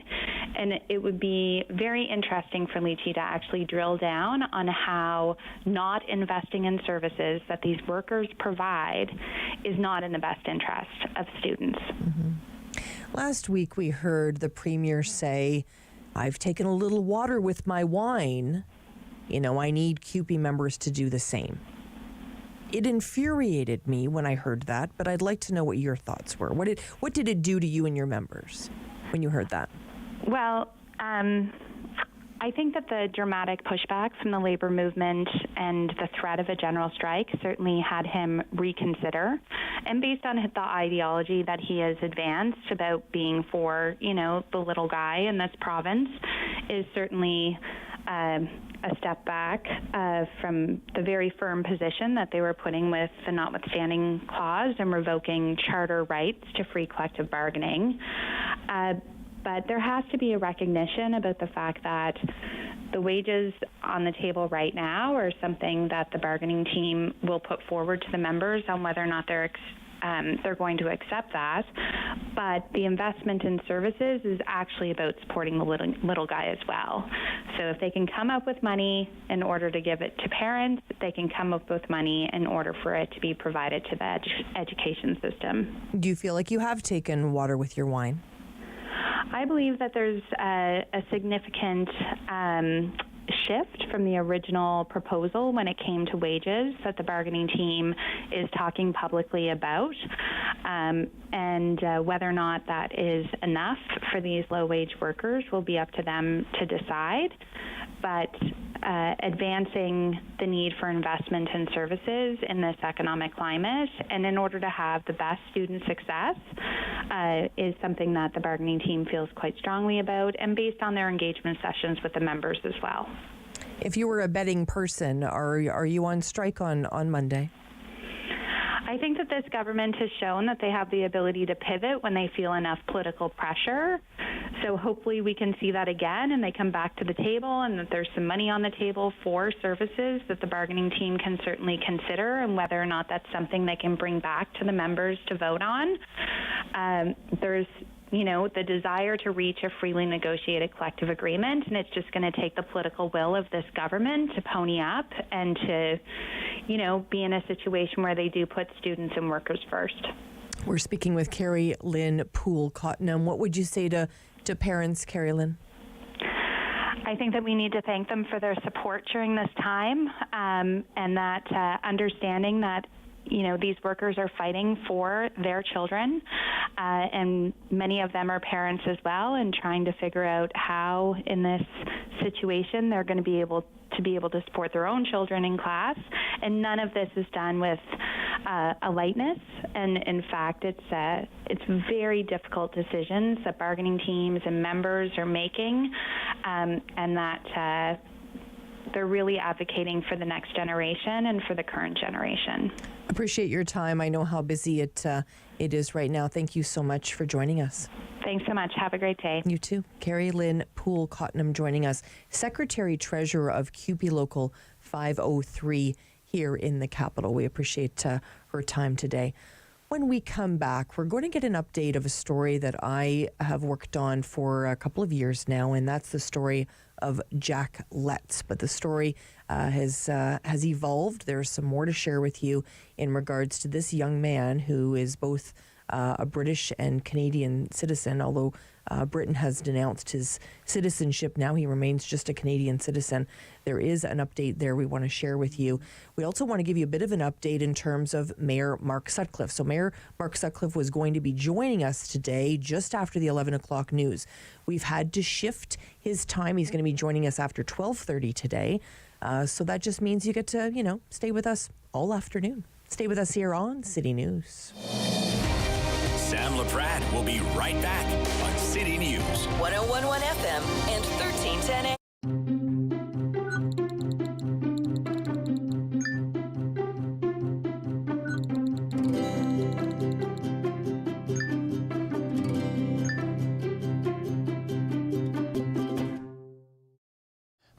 And it would be very interesting for Lychee to actually drill down on how not investing in services that these workers provide is not in the best interest of students. Mm-hmm. Last week we heard the Premier say, I've taken a little water with my wine. I need CUPE members to do the same. It infuriated me when I heard that, but I'd like to know what your thoughts were. What did it do to you and your members when you heard that? Well, I think that the dramatic pushback from the labor movement and the threat of a general strike certainly had him reconsider. And based on the ideology that he has advanced about being for, the little guy in this province is certainly a step back from the very firm position that they were putting with the notwithstanding clause and revoking charter rights to free collective bargaining. But there has to be a recognition about the fact that the wages on the table right now are something that the bargaining team will put forward to the members on whether or not they're going to accept that. But the investment in services is actually about supporting the little guy as well. So if they can come up with money in order to give it to parents, they can come up with money in order for it to be provided to the education system. Do you feel like you have taken water with your wine? I believe that there's a significant shift from the original proposal when it came to wages that the bargaining team is talking publicly about, and whether or not that is enough for these low-wage workers will be up to them to decide. But advancing the need for investment in services in this economic climate and in order to have the best student success is something that the bargaining team feels quite strongly about, and based on their engagement sessions with the members as well. If you were a betting person, are you on strike on Monday? I think that this government has shown that they have the ability to pivot when they feel enough political pressure. So hopefully we can see that again and they come back to the table and that there's some money on the table for services that the bargaining team can certainly consider, and whether or not that's something they can bring back to the members to vote on. There's the desire to reach a freely negotiated collective agreement, and it's just going to take the political will of this government to pony up and to, be in a situation where they do put students and workers first. We're speaking with Carrie Lynn Poole-Cottenham. What would you say to parents, Carrie Lynn? I think that we need to thank them for their support during this time, and that understanding that these workers are fighting for their children, and many of them are parents as well, and trying to figure out how in this situation they're going to be able to support their own children in class. And none of this is done with a lightness, and in fact it's very difficult decisions that bargaining teams and members are making, and that they're really advocating for the next generation and for the current generation. Appreciate your time. I know how busy it is right now. Thank you so much for joining us. Thanks so much. Have a great day. You too. Carrie Lynn Poole-Cottenham joining us, Secretary Treasurer of CUPE Local 503 here in the capital. We appreciate her time today. When we come back, we're going to get an update of a story that I have worked on for a couple of years now, and that's the story of Jack Letts. But the story has evolved. There's some more to share with you in regards to this young man who is both a British and Canadian citizen, although Britain has denounced his citizenship. Now he remains just a Canadian citizen. There is an update there we want to share with you. We also want to give you a bit of an update in terms of Mayor Mark Sutcliffe. So Mayor Mark Sutcliffe was going to be joining us today just after the 11 o'clock news. We've had to shift his time. He's going to be joining us after 12:30 today. So that just means you get to, stay with us all afternoon. Stay with us here on City News. Sam Laprade will be right back on City News. 101.1 FM and 1310 AM.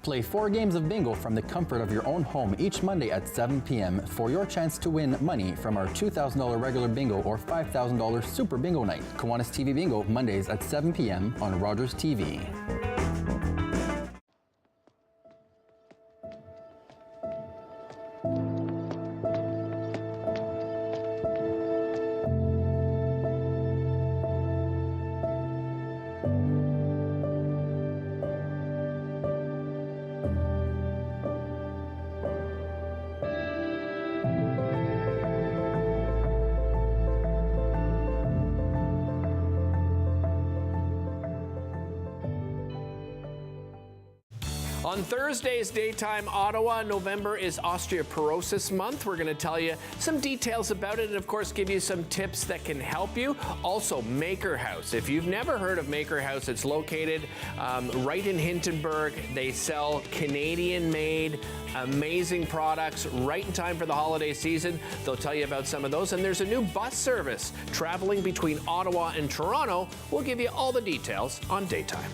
Play 4 games of bingo from the comfort of your own home each Monday at 7 p.m. for your chance to win money from our $2,000 regular bingo or $5,000 super bingo night. Kiwanis TV Bingo, Mondays at 7 p.m. on Rogers TV. On Thursday's Daytime Ottawa, November is Osteoporosis Month. We're going to tell you some details about it and, of course, give you some tips that can help you. Also, Maker House. If you've never heard of Maker House, it's located right in Hintonburg. They sell Canadian-made, amazing products right in time for the holiday season. They'll tell you about some of those. And there's a new bus service traveling between Ottawa and Toronto. We'll give you all the details on Daytime.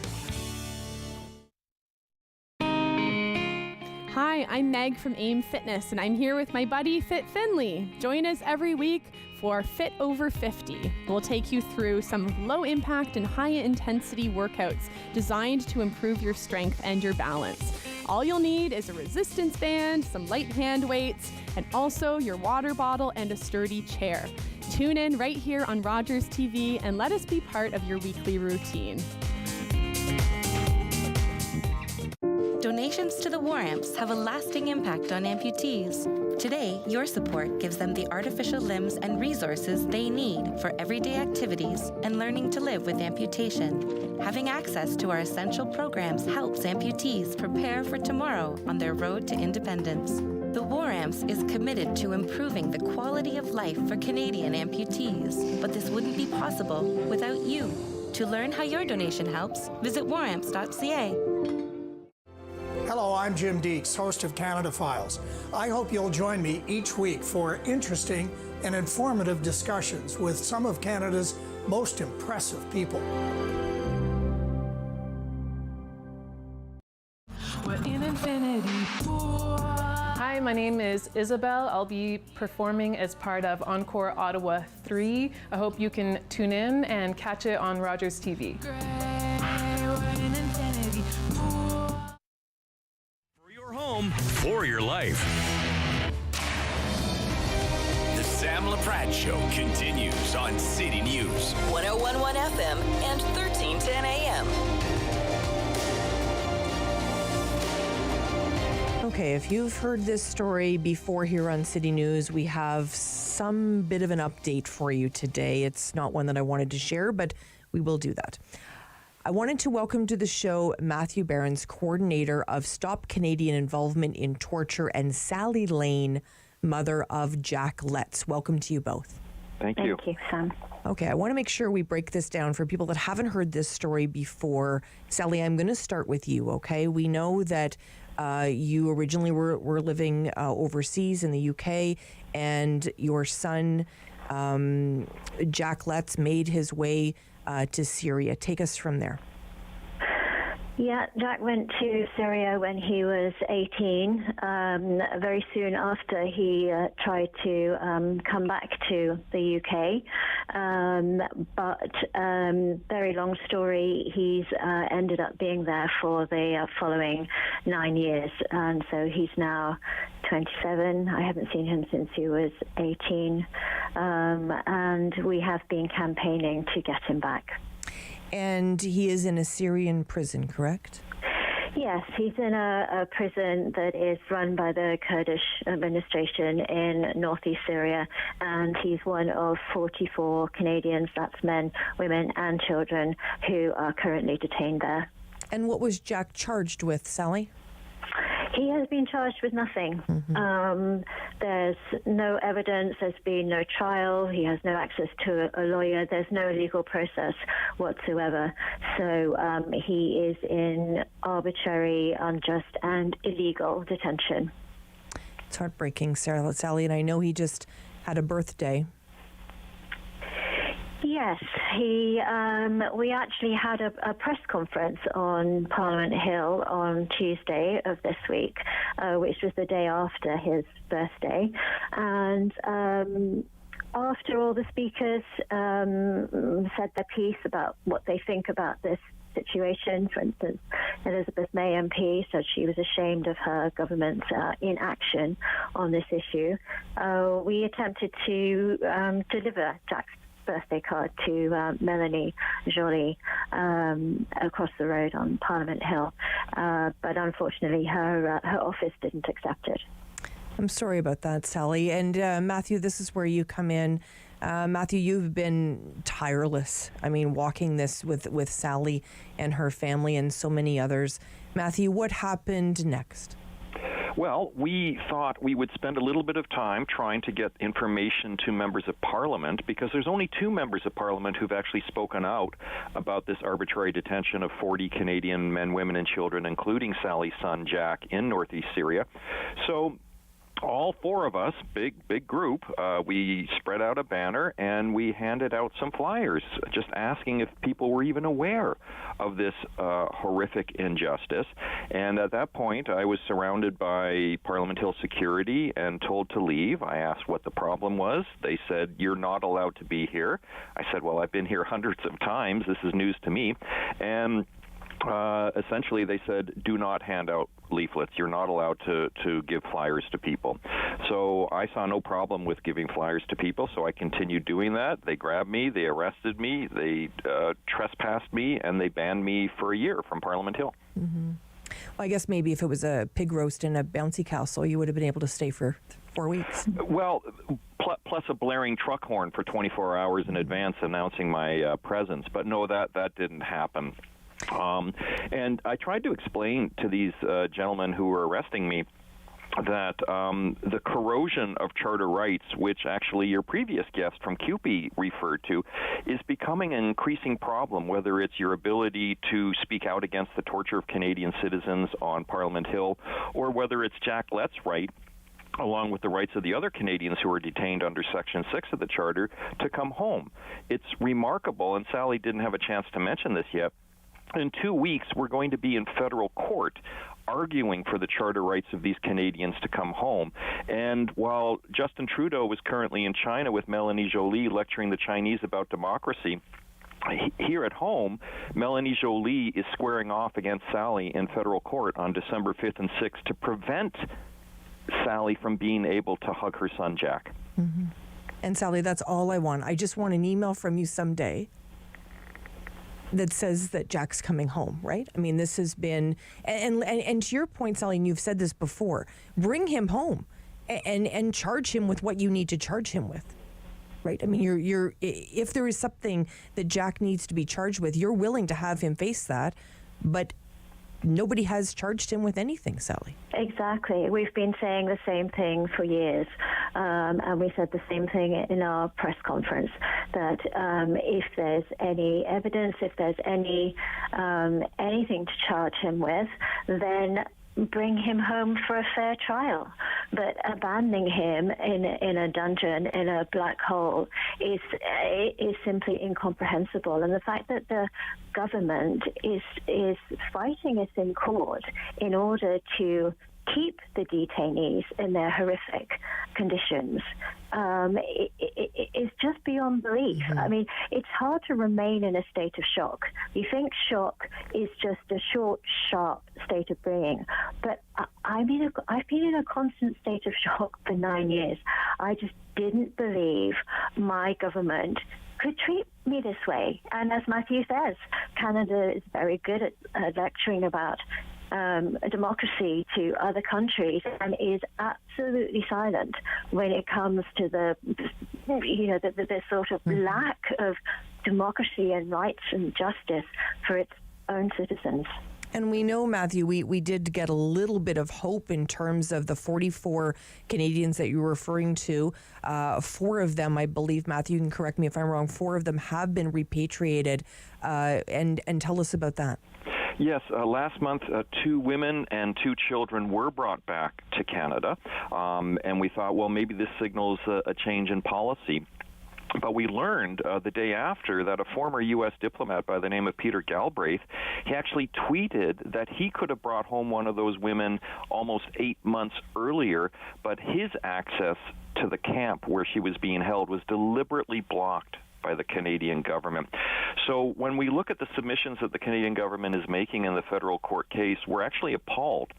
Hi, I'm Meg from AIM Fitness, and I'm here with my buddy Fit Finley. Join us every week for Fit Over 50. We'll take you through some low-impact and high-intensity workouts designed to improve your strength and your balance. All you'll need is a resistance band, some light hand weights, and also your water bottle and a sturdy chair. Tune in right here on Rogers TV and let us be part of your weekly routine. Donations to the War Amps have a lasting impact on amputees. Today, your support gives them the artificial limbs and resources they need for everyday activities and learning to live with amputation. Having access to our essential programs helps amputees prepare for tomorrow on their road to independence. The War Amps is committed to improving the quality of life for Canadian amputees, but this wouldn't be possible without you. To learn how your donation helps, visit waramps.ca. Hello, I'm Jim Deeks, host of Canada Files. I hope you'll join me each week for interesting and informative discussions with some of Canada's most impressive people. We're in Infinity Pool. Hi, my name is Isabel. I'll be performing as part of Encore Ottawa 3. I hope you can tune in and catch it on Rogers TV. Home for your life. The Sam Laprade Show continues on City News. 101.1 FM and 1310 AM. Okay, if you've heard this story before here on City News, we have some bit of an update for you today. It's not one that I wanted to share, but we will do that. I wanted to welcome to the show Matthew Behrens, coordinator of Stop Canadian Involvement in Torture, and Sally Lane, mother of Jack Letts. Welcome to you both. Thank you. Thank you, Sam. Okay, I want to make sure we break this down for people that haven't heard this story before. Sally, I'm going to start with you, okay? We know that you originally were living overseas in the UK, and your son, Jack Letts, made his way to Syria. Take us from there. Yeah, Jack went to Syria when he was 18. Very soon after, he tried to come back to the UK. But very long story, he's ended up being there for the following 9 years. And so he's now 27. I haven't seen him since he was 18. And we have been campaigning to get him back. And he is in a Syrian prison, correct? Yes, he's in a prison that is run by the Kurdish administration in northeast Syria, and he's one of 44 Canadians, that's men, women and children, who are currently detained there. And what was Jack charged with, Sally? He has been charged with nothing. There's no evidence, there's been no trial, he has no access to a lawyer, there's no legal process whatsoever. So he is in arbitrary, unjust and illegal detention. It's heartbreaking, Sally, and I know he just had a birthday. Yes, we actually had a press conference on Parliament Hill on Tuesday of this week, which was the day after his birthday. And after all the speakers said their piece about what they think about this situation, for instance, Elizabeth May MP said she was ashamed of her government's inaction on this issue. We attempted to deliver Jack's birthday card to Melanie Joly across the road on Parliament Hill, but unfortunately her office didn't accept it. I'm sorry about that, Sally. And Matthew, this is where you come in. Matthew, you've been tireless. I mean, walking this with Sally and her family and so many others. Matthew, what happened next? Well, we thought we would spend a little bit of time trying to get information to members of Parliament, because there's only 2 members of Parliament who've actually spoken out about this arbitrary detention of 40 Canadian men, women, and children, including Sally's son, Jack, in northeast Syria. So all 4 of us, big group, we spread out a banner and we handed out some flyers just asking if people were even aware of this horrific injustice. And at that point, I was surrounded by Parliament Hill security and told to leave. I asked what the problem was. They said, "You're not allowed to be here." I said, "Well, I've been here hundreds of times. This is news to me." And essentially they said, "Do not hand out leaflets. You're not allowed to give flyers to people." So I saw no problem with giving flyers to people, so I continued doing that. They grabbed me, they arrested me, they trespassed me, and they banned me for a year from Parliament Hill. Mm-hmm. Well, I guess maybe if it was a pig roast and a bouncy castle, you would have been able to stay for 4 weeks. Well, plus a blaring truck horn for 24 hours in advance announcing my presence. But no, that didn't happen. And I tried to explain to these gentlemen who were arresting me that the corrosion of charter rights, which actually your previous guest from CUPE referred to, is becoming an increasing problem, whether it's your ability to speak out against the torture of Canadian citizens on Parliament Hill, or whether it's Jack Lett's right, along with the rights of the other Canadians who are detained under Section 6 of the Charter, to come home. It's remarkable, and Sally didn't have a chance to mention this yet. In 2 weeks, we're going to be in federal court arguing for the charter rights of these Canadians to come home. And while Justin Trudeau was currently in China with Melanie Joly lecturing the Chinese about democracy, here at home, Melanie Joly is squaring off against Sally in federal court on December 5th and 6th to prevent Sally from being able to hug her son, Jack. Mm-hmm. And Sally, that's all I want. I just want an email from you someday that says that Jack's coming home, right? I mean, this has been, and to your point, Sally, and you've said this before, bring him home and charge him with what you need to charge him with, right? I mean, you're if there is something that Jack needs to be charged with, you're willing to have him face that, but nobody has charged him with anything, Sally. Exactly. We've been saying the same thing for years. And we said the same thing in our press conference, that if there's any evidence, if there's anything to charge him with, then bring him home for a fair trial. But abandoning him in a dungeon, in a black hole, is simply incomprehensible. And the fact that the government is fighting us in court in order to keep the detainees in their horrific conditions is just beyond belief. I mean, it's hard to remain in a state of shock. You think shock is just a short, sharp state of being, but I've been in a constant state of shock for 9 years. I just didn't believe my government could treat me this way. And as Matthew says, Canada is very good at lecturing about democracy to other countries, and is absolutely silent when it comes to the sort of lack of democracy and rights and justice for its own citizens. And we know, Matthew, we did get a little bit of hope in terms of the 44 Canadians that you were referring to. 4 of them, I believe, Matthew, you can correct me if I'm wrong, 4 of them have been repatriated. And tell us about that. Yes, last month, 2 women and 2 children were brought back to Canada, and we thought, well, maybe this signals a change in policy. But we learned the day after that a former U.S. diplomat by the name of Peter Galbraith, he actually tweeted that he could have brought home one of those women almost 8 months earlier, but his access to the camp where she was being held was deliberately blocked by the Canadian government. So when we look at the submissions that the Canadian government is making in the federal court case, we're actually appalled.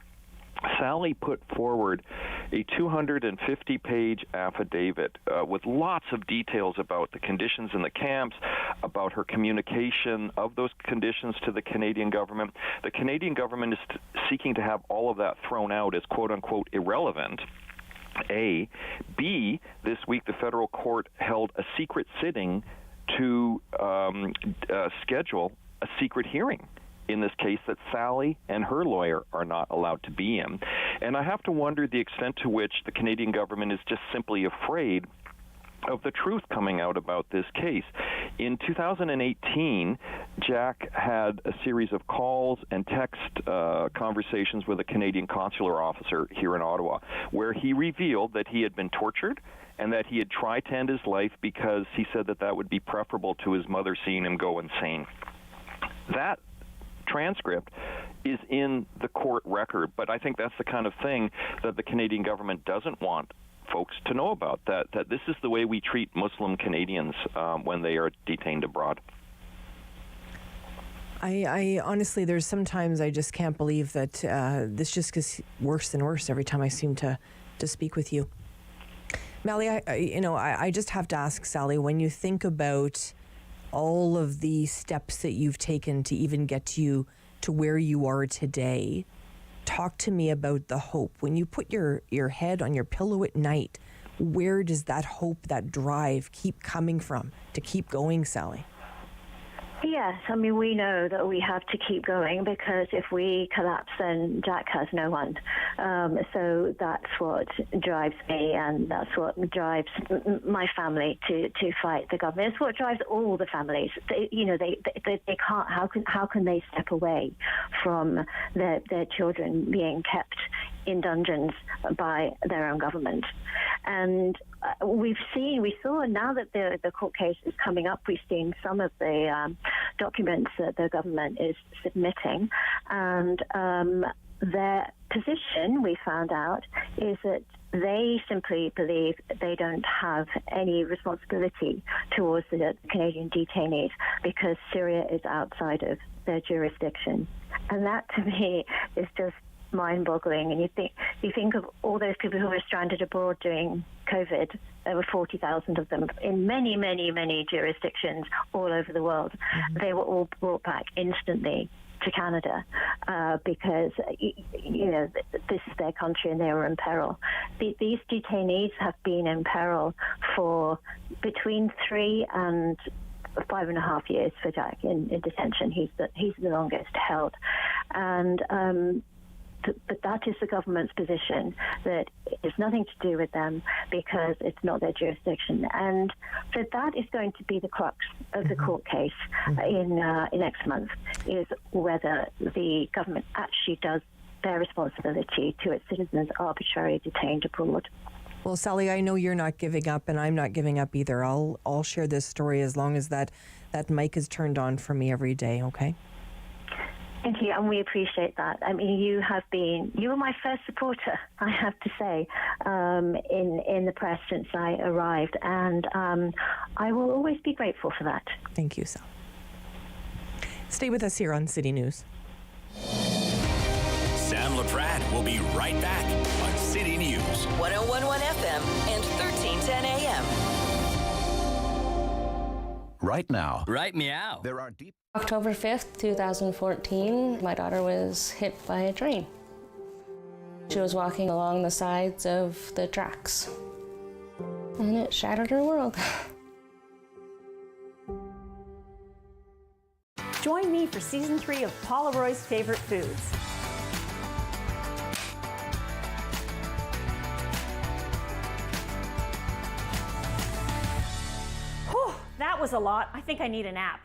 Sally put forward a 250-page affidavit with lots of details about the conditions in the camps, about her communication of those conditions to the Canadian government. The Canadian government is seeking to have all of that thrown out as quote-unquote irrelevant. A. B, this week the federal court held a secret sitting to schedule a secret hearing in this case that Sally and her lawyer are not allowed to be in. And I have to wonder the extent to which the Canadian government is just simply afraid of the truth coming out about this case. In 2018, Jack had a series of calls and text conversations with a Canadian consular officer here in Ottawa, where he revealed that he had been tortured and that he had tried to end his life because he said that that would be preferable to his mother seeing him go insane. That transcript is in the court record, but I think that's the kind of thing that the Canadian government doesn't want folks to know about, that this is the way we treat Muslim Canadians when they are detained abroad. I honestly, there's sometimes I just can't believe that this just gets worse and worse every time I seem to speak with you. Mally, I just have to ask, Sally, when you think about all of the steps that you've taken to even get you to where you are today, talk to me about the hope. When you put your head on your pillow at night, where does that hope, that drive keep coming from to keep going, Sally? Yes, I mean, we know that we have to keep going because if we collapse, then Jack has no one. So that's what drives me, and that's what drives my family to fight the government. It's what drives all the families. They can't. How can they step away from their children being kept in dungeons by their own government? And we saw now that the court case is coming up, we've seen some of the documents that the government is submitting, and their position, we found out, is that they simply believe they don't have any responsibility towards the Canadian detainees because Syria is outside of their jurisdiction. And that, to me, is just mind-boggling. And you think of all those people who were stranded abroad during COVID. There were 40,000 of them in many, many, many jurisdictions all over the world. Mm-hmm. They were all brought back instantly to Canada because this is their country and they were in peril. These detainees have been in peril for between 3 and 5.5 years for Jack in detention. He's the longest held, and but that is the government's position, that it's nothing to do with them because it's not their jurisdiction. And so that is going to be the crux of the court case in next month, is whether the government actually does their responsibility to its citizens arbitrarily detained abroad. Well, Sally, I know you're not giving up, and I'm not giving up either. I'll share this story as long as that mic is turned on for me every day, okay? Thank you, and we appreciate that. I mean, you were my first supporter, I have to say, in the press since I arrived, and I will always be grateful for that. Thank you, Sally. Stay with us here on City News. Sam Laprade will be right back on City News. 101.1 FM and 1310 AM. Right now. Right meow. There are deep. October 5th, 2014, my daughter was hit by a train. She was walking along the sides of the tracks, and it shattered her world. Join me for Season 3 of Paula Roy's Favorite Foods. Whew, that was a lot. I think I need a nap.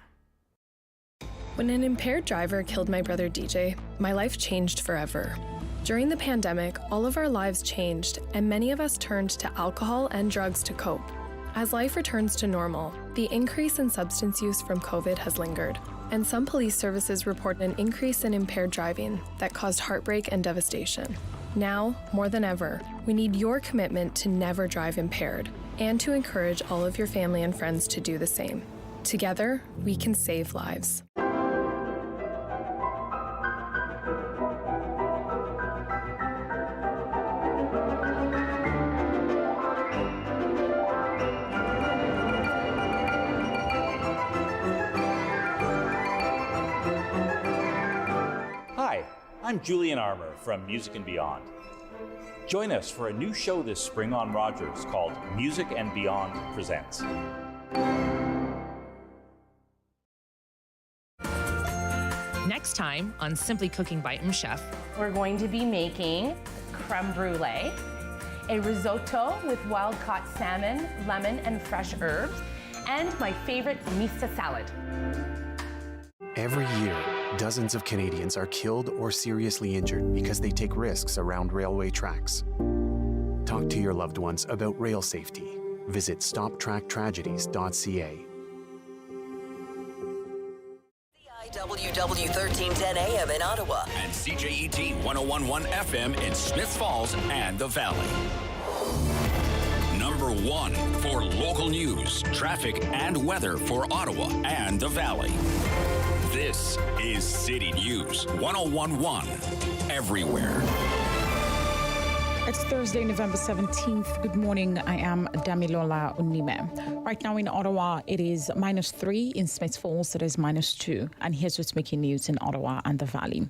When an impaired driver killed my brother DJ, my life changed forever. During the pandemic, all of our lives changed, and many of us turned to alcohol and drugs to cope. As life returns to normal, the increase in substance use from COVID has lingered, and some police services report an increase in impaired driving that caused heartbreak and devastation. Now, more than ever, we need your commitment to never drive impaired, and to encourage all of your family and friends to do the same. Together, we can save lives. Hi, I'm Julian Armour from Music and Beyond. Join us for a new show this spring on Rogers called Music and Beyond Presents. Next time on Simply Cooking by Chef, we're going to be making creme brulee, a risotto with wild-caught salmon, lemon, and fresh herbs, and my favorite mista salad. Every year, dozens of Canadians are killed or seriously injured because they take risks around railway tracks. Talk to your loved ones about rail safety. Visit stoptracktragedies.ca. WW 1310 AM in Ottawa. And CJET 101.1 FM in Smiths Falls and the Valley. Number 1 for local news, traffic, and weather for Ottawa and the Valley. This is City News 101.1 everywhere. It's Thursday, November 17th. Good morning. I am Damilola Unime. Right now in Ottawa, it is -3. In Smiths Falls, it is -2. And here's what's making news in Ottawa and the Valley.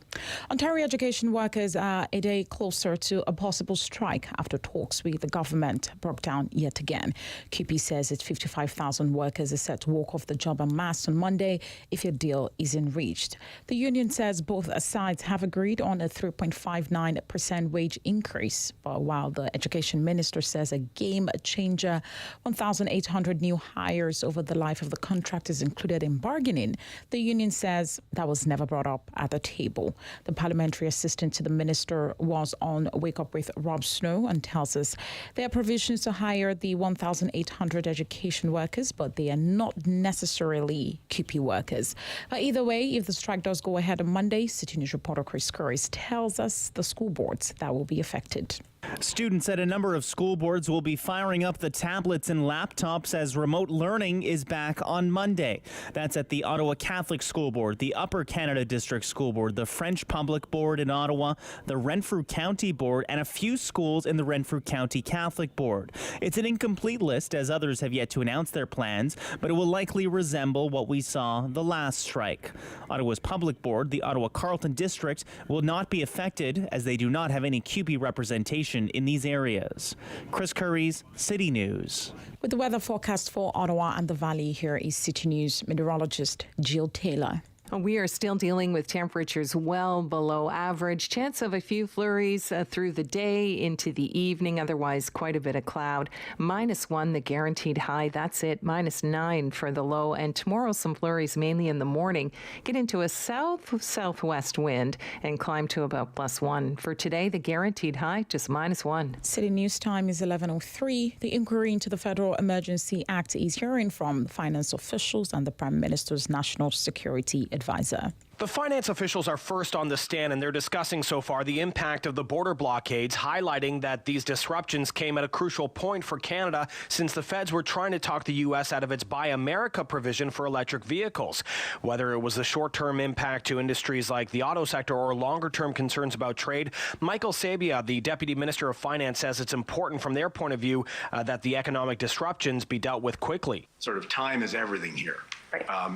Ontario education workers are a day closer to a possible strike after talks with the government broke down yet again. QP says its 55,000 workers are set to walk off the job en masse on Monday if a deal isn't reached. The union says both sides have agreed on a 3.59% wage increase. But while the education minister says a game changer, 1,800 new hires over the life of the contract is included in bargaining, the union says that was never brought up at the table. The parliamentary assistant to the minister was on Wake Up with Rob Snow and tells us there are provisions to hire the 1,800 education workers, but they are not necessarily QP workers. Either way, if the strike does go ahead on Monday, City News reporter Chris Curris tells us the school boards that will be affected. Students at a number of school boards will be firing up the tablets and laptops as remote learning is back on Monday. That's at the Ottawa Catholic School Board, the Upper Canada District School Board, the French Public Board in Ottawa, the Renfrew County Board, and a few schools in the Renfrew County Catholic Board. It's an incomplete list as others have yet to announce their plans, but it will likely resemble what we saw the last strike. Ottawa's Public Board, the Ottawa Carleton District, will not be affected as they do not have any QP representation in these areas. Chris Curry's City News. With the weather forecast for Ottawa and the Valley, here is City News meteorologist Jill Taylor. We are still dealing with temperatures well below average. Chance of a few flurries through the day into the evening. Otherwise, quite a bit of cloud. -1, the guaranteed high. That's it. -9 for the low. And tomorrow, some flurries mainly in the morning. Get into a southwest wind and climb to about +1. For today, the guaranteed high just -1. City News time is 11:03. The inquiry into the Federal Emergency Act is hearing from finance officials and the Prime Minister's National Security Advisor. The finance officials are first on the stand, and they're discussing so far the impact of the border blockades, highlighting that these disruptions came at a crucial point for Canada since the feds were trying to talk the U.S. out of its Buy America provision for electric vehicles. Whether it was the short-term impact to industries like the auto sector or longer-term concerns about trade, Michael Sabia, the Deputy Minister of Finance, says it's important from their point of view that the economic disruptions be dealt with quickly. Sort of time is everything here.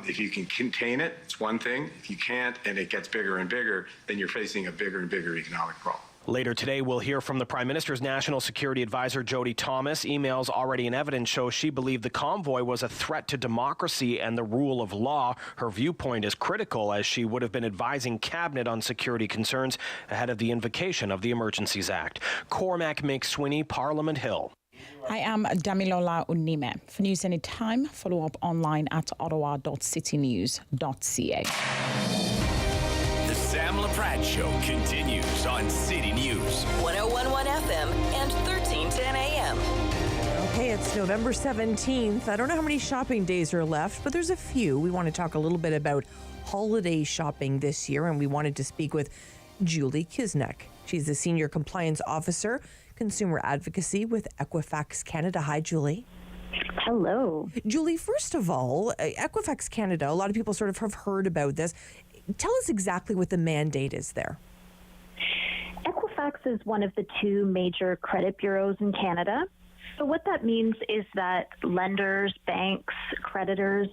If you can contain it, it's one thing. If you can't and it gets bigger and bigger, then you're facing a bigger and bigger economic problem. Later today, we'll hear from the Prime Minister's National Security Advisor, Jody Thomas. Emails already in evidence show she believed the convoy was a threat to democracy and the rule of law. Her viewpoint is critical, as she would have been advising Cabinet on security concerns ahead of the invocation of the Emergencies Act. Cormac McSweeney, Parliament Hill. I am Damilola Unime. For news anytime, follow up online at ottawa.citynews.ca. The Sam Laprade Show continues on City News. 101.1 FM and 1310 AM. Okay, it's November 17th. I don't know how many shopping days are left, but there's a few. We want to talk a little bit about holiday shopping this year, and we wanted to speak with Julie Kisnek. She's the Senior Compliance Officer, Consumer Advocacy with Equifax Canada. Hi, Julie. Hello. Julie, first of all, Equifax Canada, a lot of people sort of have heard about this. Tell us exactly what the mandate is there. Equifax is one of the two major credit bureaus in Canada. So what that means is that lenders, banks, creditors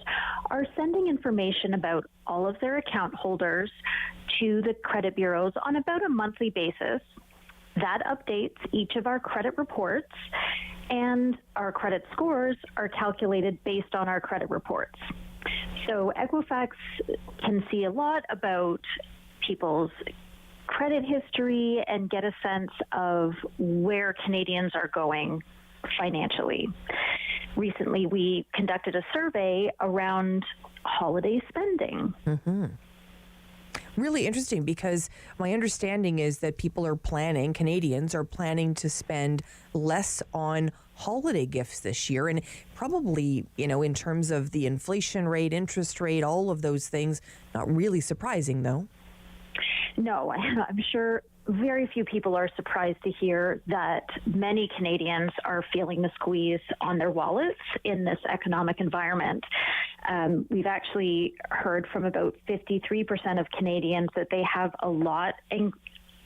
are sending information about all of their account holders to the credit bureaus on about a monthly basis. That updates each of our credit reports, and our credit scores are calculated based on our credit reports. So Equifax can see a lot about people's credit history and get a sense of where Canadians are going financially. Recently, we conducted a survey around holiday spending. Mm-hmm. Really interesting, because my understanding is that Canadians are planning to spend less on holiday gifts this year. And probably, in terms of the inflation rate, interest rate, all of those things, not really surprising, though. No, I'm sure very few people are surprised to hear that many Canadians are feeling the squeeze on their wallets in this economic environment. We've actually heard from about 53% of Canadians that they have a lot of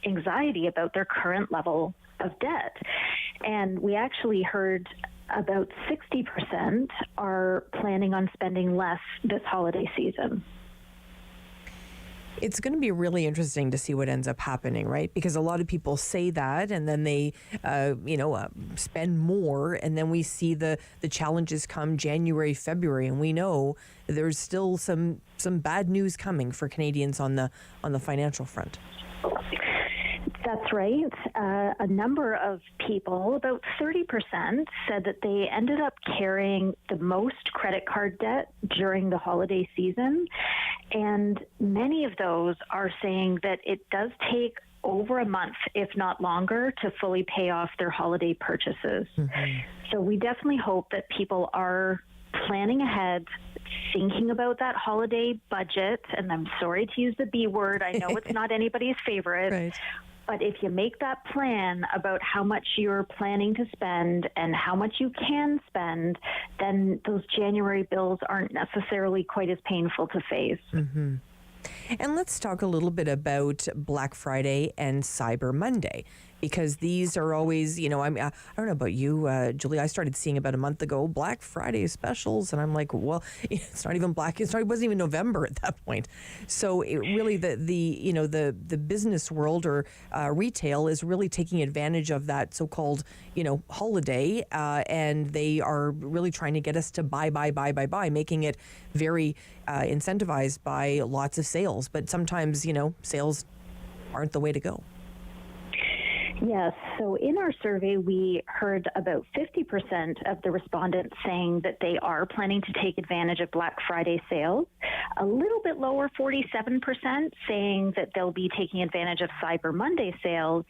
anxiety about their current level of debt. And we actually heard about 60% are planning on spending less this holiday season. It's going to be really interesting to see what ends up happening, right? Because a lot of people say that, and then they, spend more, and then we see the challenges come January, February, and we know there's still some bad news coming for Canadians on the financial front. That's right. A number of people, about 30%, said that they ended up carrying the most credit card debt during the holiday season. And many of those are saying that it does take over a month, if not longer, to fully pay off their holiday purchases. Mm-hmm. So we definitely hope that people are planning ahead, thinking about that holiday budget. And I'm sorry to use the B word. I know it's not anybody's favorite. Right. But if you make that plan about how much you're planning to spend and how much you can spend, then those January bills aren't necessarily quite as painful to face. Mm-hmm. And let's talk a little bit about Black Friday and Cyber Monday, because these are always, I don't know about you, Julie, I started seeing about a month ago Black Friday specials, and I'm like, well, it's not even Black, it wasn't even November at that point. So it really, the business world or retail is really taking advantage of that so-called, holiday, and they are really trying to get us to buy, making it very incentivized by lots of sales. But sometimes, sales aren't the way to go. Yes. So in our survey, we heard about 50% of the respondents saying that they are planning to take advantage of Black Friday sales. A little bit lower, 47%, saying that they'll be taking advantage of Cyber Monday sales,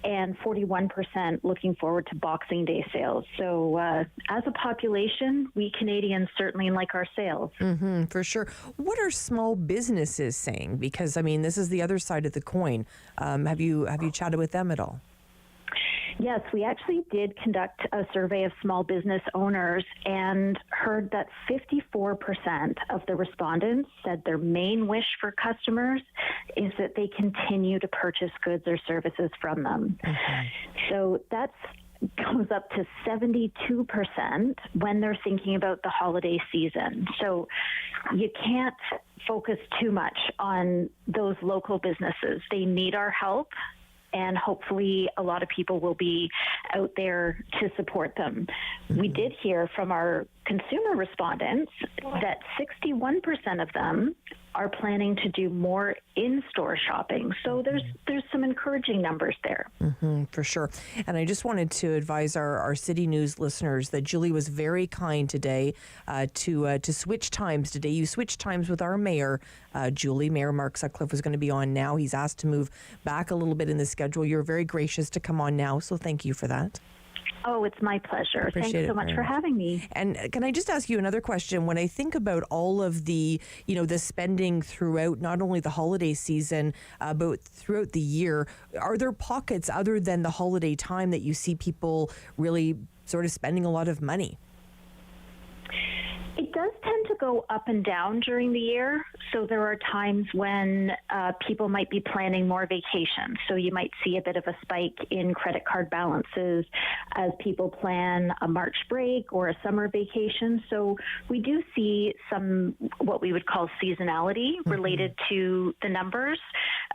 and 41% looking forward to Boxing Day sales. So as a population, we Canadians certainly like our sales. Mm-hmm, for sure. What are small businesses saying? Because, this is the other side of the coin. Have you chatted with them at all? Yes, we actually did conduct a survey of small business owners and heard that 54% of the respondents said their main wish for customers is that they continue to purchase goods or services from them. Mm-hmm. So that goes up to 72% when they're thinking about the holiday season. So you can't focus too much on those local businesses. They need our help. And hopefully a lot of people will be out there to support them. Mm-hmm. We did hear from our consumer respondents that 61% of them are planning to do more in-store shopping. So there's some encouraging numbers there. Mm-hmm, for sure. And I just wanted to advise our City News listeners that Julie was very kind today to switch times today. You switched times with our mayor, Julie. Mayor Mark Sutcliffe was going to be on now. He's asked to move back a little bit in the schedule. You're very gracious to come on now, so thank you for that. Oh, it's my pleasure. Thanks so much for having me. And can I just ask you another question? When I think about all of the, the spending throughout not only the holiday season, but throughout the year, are there pockets other than the holiday time that you see people really sort of spending a lot of money? It does tend to go up and down during the year. So there are times when people might be planning more vacations. So you might see a bit of a spike in credit card balances as people plan a March break or a summer vacation. So we do see some what we would call seasonality related to the numbers.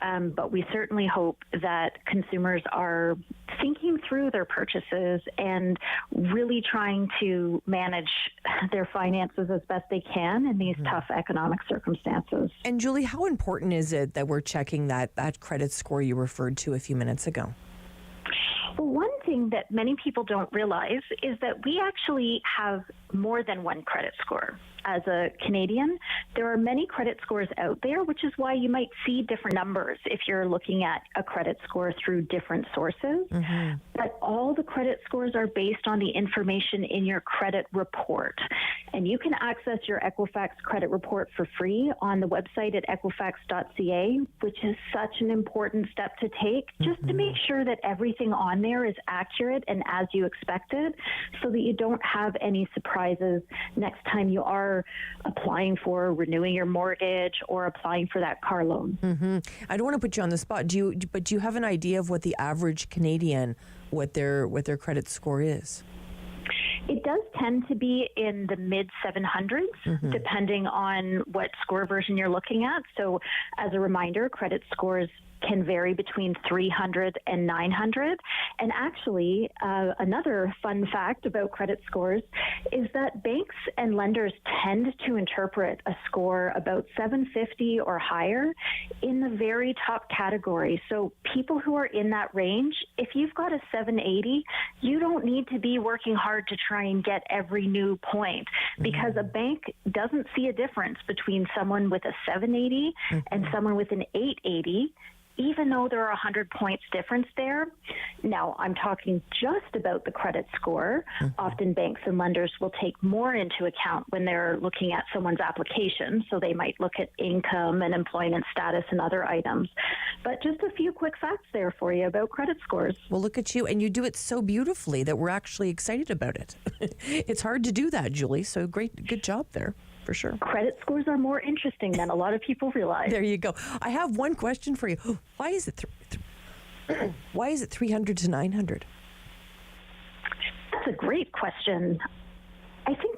But we certainly hope that consumers are thinking through their purchases and really trying to manage their finances as best they can in these tough economic circumstances. And Julie, how important is it that we're checking that credit score you referred to a few minutes ago? Well, one thing that many people don't realize is that we actually have more than one credit score. As a Canadian, there are many credit scores out there, which is why you might see different numbers if you're looking at a credit score through different sources. Mm-hmm. But all the credit scores are based on the information in your credit report. And you can access your Equifax credit report for free on the website at equifax.ca, which is such an important step to take just to make sure that everything on there is accurate and as you expected, so that you don't have any surprises next time you are applying for renewing your mortgage or applying for that car loan. Mm-hmm. I don't want to put you on the spot. Do you have an idea of what the average Canadian, what their credit score is? It does tend to be in the mid 700s, depending on what score version you're looking at. So as a reminder, credit scores can vary between 300 and 900. And actually, another fun fact about credit scores is that banks and lenders tend to interpret a score about 750 or higher in the very top category. So people who are in that range, if you've got a 780, you don't need to be working hard to try and get every new point, because a bank doesn't see a difference between someone with a 780 and someone with an 880, even though there are 100 points difference there. Now, I'm talking just about the credit score. Often banks and lenders will take more into account when they're looking at someone's application. So they might look at income and employment status and other items. But just a few quick facts there for you about credit scores. Well, look at you. And you do it so beautifully that we're actually excited about it. It's hard to do that, Julie. So good job there. For sure. Credit scores are more interesting than a lot of people realize. There you go. I have one question for you. Why is it Why is it 300 to 900? That's a great question. I think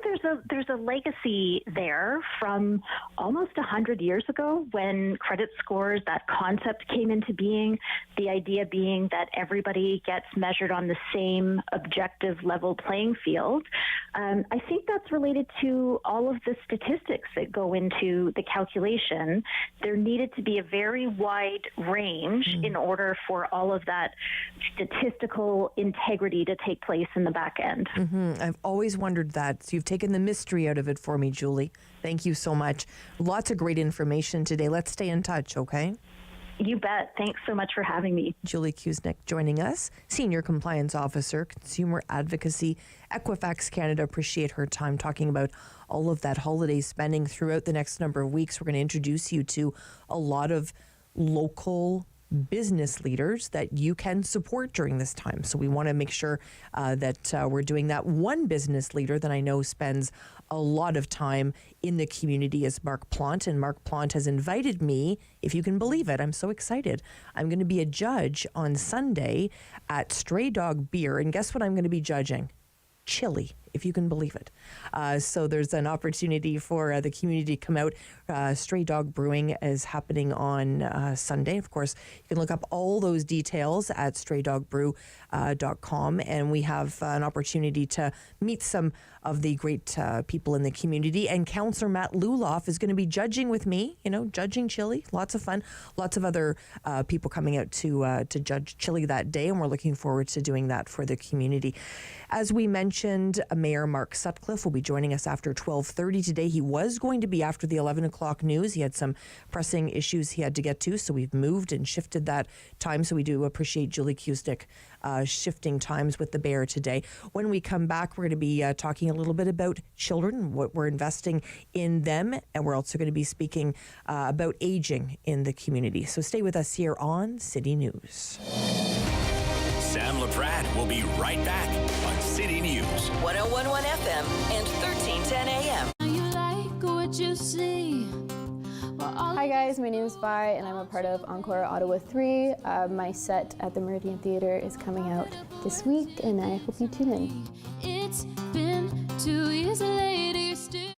there's a legacy there from almost 100 years ago when credit scores, that concept came into being, the idea being that everybody gets measured on the same objective level playing field. I think that's related to all of the statistics that go into the calculation. There needed to be a very wide range in order for all of that statistical integrity to take place in the back end. I've always wondered that. So you've taken the mystery out of it for me, Julie. Thank you so much. Lots of great information today. Let's stay in touch, okay? You bet. Thanks so much for having me. Julie Kuznick joining us, Senior Compliance Officer, Consumer Advocacy, Equifax Canada. Appreciate her time talking about all of that holiday spending throughout the next number of weeks. We're going to introduce you to a lot of local business leaders that you can support during this time. So we want to make sure that we're doing that. One business leader that I know spends a lot of time in the community is Mark Plant, and Mark Plant has invited me, if you can believe it, I'm so excited. I'm going to be a judge on Sunday at Stray Dog Beer, and guess what I'm going to be judging? Chili, if you can believe it. So there's an opportunity for the community to come out. Stray Dog Brewing is happening on Sunday. Of course, you can look up all those details at straydogbrew.com. And we have an opportunity to meet some of the great people in the community. And Councillor Matt Luloff is going to be judging with me, judging chili. Lots of fun. Lots of other people coming out to judge chili that day. And we're looking forward to doing that for the community. As we mentioned, Mayor Mark Sutcliffe will be joining us after 12:30 today. He was going to be after the 11 o'clock news. He had some pressing issues he had to get to, so we've moved and shifted that time. So we do appreciate Julie Kuznick shifting times with the Bear today. When we come back, we're going to be talking a little bit about children, what we're investing in them, and we're also going to be speaking about aging in the community. So stay with us here on City News. Sam Laprade will be right back on City News. 101.1 FM and 1310 AM. You like what you see. Hi guys, my name is Vi and I'm a part of Encore Ottawa 3. My set at the Meridian Theatre is coming out this week and I hope you tune in. It's been 2 years later, you're still...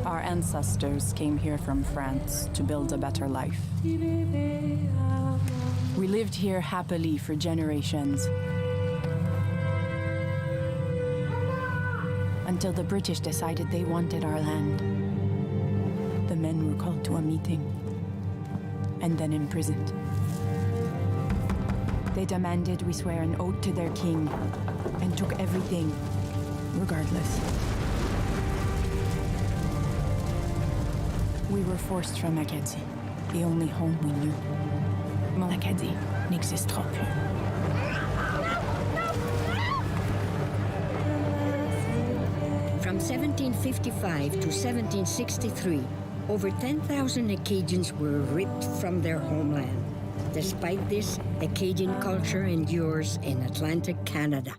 Our ancestors came here from France to build a better life. We lived here happily for generations. Until the British decided they wanted our land. The men were called to a meeting and then imprisoned. They demanded we swear an oath to their king and took everything, regardless. We were forced from Acadie, the only home we knew. Mon Acadie n'existera plus. From 1755 to 1763, over 10,000 Acadians were ripped from their homeland. Despite this, Acadian culture endures in Atlantic Canada.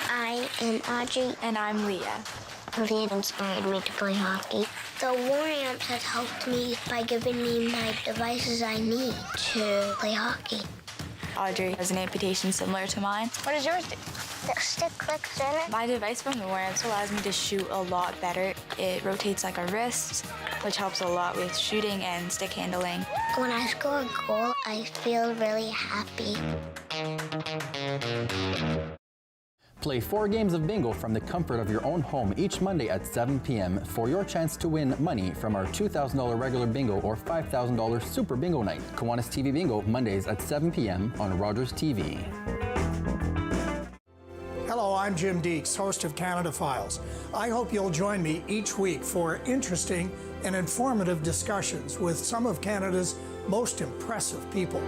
I am Audrey. And I'm Leah. Leah inspired me to play hockey. The War Amps has helped me by giving me my devices I need to play hockey. Audrey has an amputation similar to mine. What does yours do? The stick clicks in it. My device from the War Amps allows me to shoot a lot better. It rotates like a wrist, which helps a lot with shooting and stick handling. When I score a goal, I feel really happy. Play 4 games of bingo from the comfort of your own home each Monday at 7 p.m. for your chance to win money from our $2,000 regular bingo or $5,000 super bingo night. Kiwanis TV Bingo, Mondays at 7 p.m. on Rogers TV. Hello, I'm Jim Deeks, host of Canada Files. I hope you'll join me each week for interesting and informative discussions with some of Canada's most impressive people.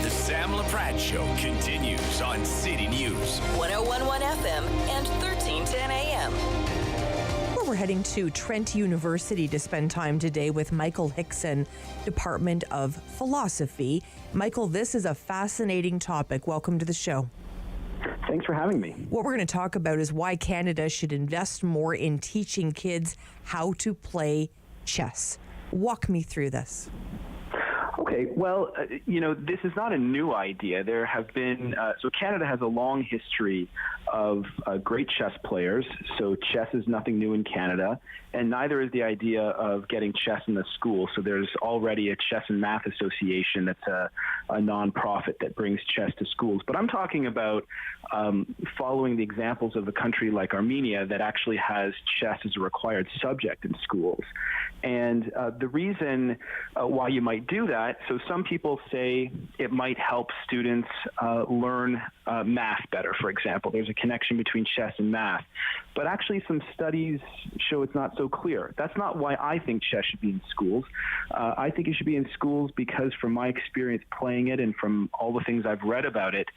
The Sam Laprade Show continues on City News. 101.1 FM and 1310 AM. We're heading to Trent University to spend time today with Michael Hickson, Department of Philosophy. Michael, this is a fascinating topic. Welcome to the show. Thanks for having me. What we're going to talk about is why Canada should invest more in teaching kids how to play chess. Walk me through this. Okay, well, this is not a new idea. There have been, so Canada has a long history of great chess players, so chess is nothing new in Canada, and neither is the idea of getting chess in the school. So there's already a Chess and Math Association that's a nonprofit that brings chess to schools. But I'm talking about following the examples of a country like Armenia that actually has chess as a required subject in schools. And the reason why you might do that, so some people say it might help students learn math better, for example. There's a connection between chess and math. But actually some studies show it's not so clear. That's not why I think chess should be in schools. I think it should be in schools because from my experience playing it and from all the things I've read about it,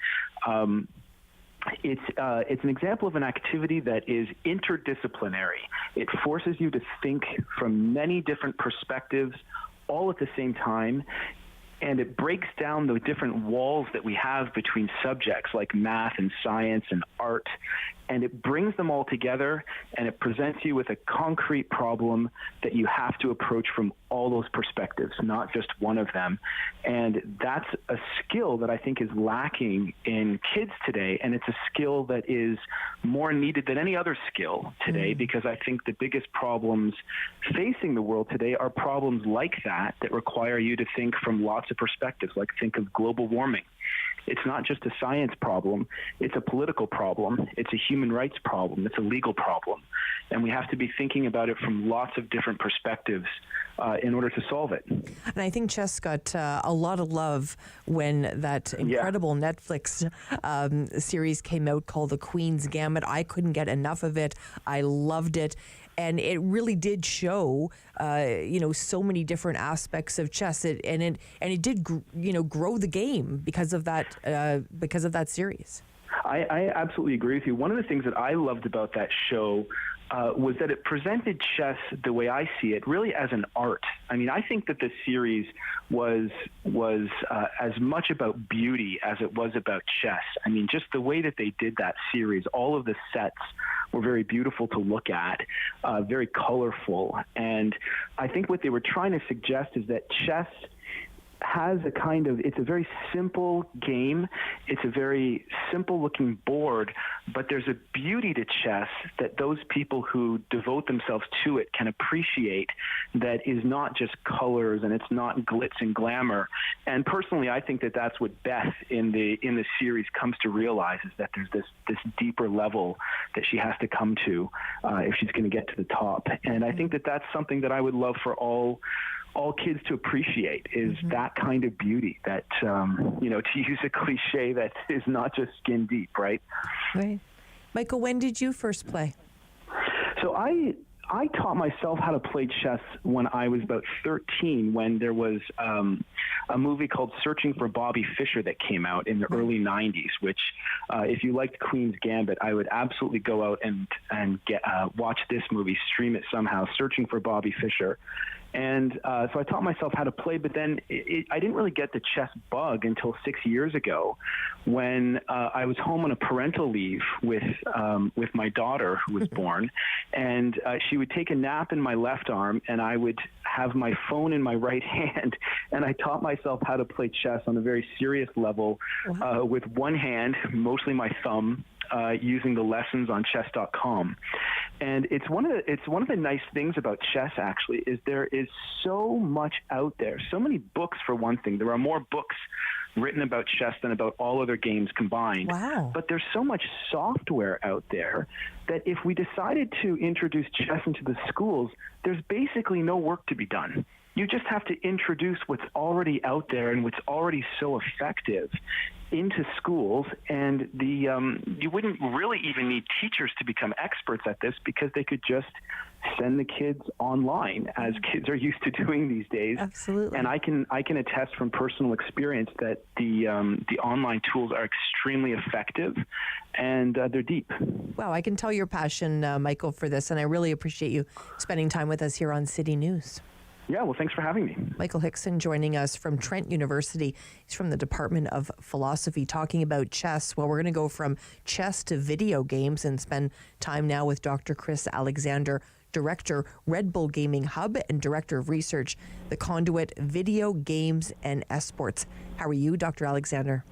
it's an example of an activity that is interdisciplinary. It forces you to think from many different perspectives all at the same time, and it breaks down the different walls that we have between subjects like math and science and art, and it brings them all together, and it presents you with a concrete problem that you have to approach from all those perspectives, not just one of them. And that's a skill that I think is lacking in kids today, and it's a skill that is more needed than any other skill today, because I think the biggest problems facing the world today are problems like that require you to think from lots of perspectives, like think of global warming. It's not just a science problem, it's a political problem, it's a human rights problem, it's a legal problem. And we have to be thinking about it from lots of different perspectives in order to solve it. And I think chess got a lot of love when that incredible Netflix series came out called The Queen's Gambit. I couldn't get enough of it. I loved it. And it really did show, so many different aspects of chess. It did, grow the game because of that series. I absolutely agree with you. One of the things that I loved about that show was that it presented chess the way I see it, really as an art. I mean, I think that the series was as much about beauty as it was about chess. I mean, just the way that they did that series, all of the sets were very beautiful to look at, very colorful. And I think what they were trying to suggest is that chess has it's a very simple game. It's a very simple looking board, but there's a beauty to chess that those people who devote themselves to it can appreciate, that is not just colors and it's not glitz and glamour. And personally, I think that that's what Beth in the series comes to realize, is that there's this deeper level that she has to come to if she's going to get to the top. And I think that that's something that I would love for all kids to appreciate, is that kind of beauty, that, to use a cliche, that is not just skin deep, right? Right. Michael, when did you first play? So I taught myself how to play chess when I was about 13, when there was a movie called Searching for Bobby Fischer that came out in the early 90s, which if you liked Queen's Gambit, I would absolutely go out and watch this movie, stream it somehow, Searching for Bobby Fischer. And so I taught myself how to play, but then I didn't really get the chess bug until 6 years ago, when I was home on a parental leave with my daughter, who was born, and she would take a nap in my left arm, and I would have my phone in my right hand, and I taught myself how to play chess on a very serious level with one hand, mostly my thumb, using the lessons on chess.com. And it's one of the nice things about chess, actually, is there is so much out there. So many books, for one thing. There are more books written about chess than about all other games combined. Wow. But there's so much software out there that if we decided to introduce chess into the schools, there's basically no work to be done. You just have to introduce what's already out there and what's already so effective into schools, and you wouldn't really even need teachers to become experts at this, because they could just send the kids online, as kids are used to doing these days. Absolutely. And I can attest from personal experience that the online tools are extremely effective, and they're deep. Wow, I can tell your passion, Michael, for this, and I really appreciate you spending time with us here on City News. Yeah, well, thanks for having me. Michael Hickson joining us from Trent University. He's from the Department of Philosophy, talking about chess. Well, we're going to go from chess to video games and spend time now with Dr. Chris Alexander, Director, Red Bull Gaming Hub, and Director of Research, the Conduit Video Games and Esports. How are you, Dr. Alexander?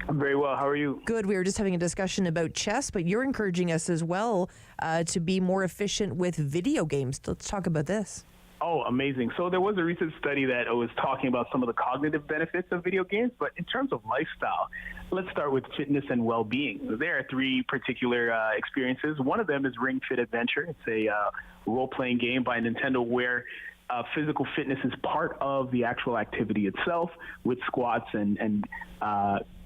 I'm very well. How are you? Good. We were just having a discussion about chess, but you're encouraging us as well to be more efficient with video games. Let's talk about this. Oh, amazing. So there was a recent study that was talking about some of the cognitive benefits of video games, but in terms of lifestyle, let's start with fitness and well-being. There are three particular experiences. One of them is Ring Fit Adventure. It's a role-playing game by Nintendo where physical fitness is part of the actual activity itself, with squats and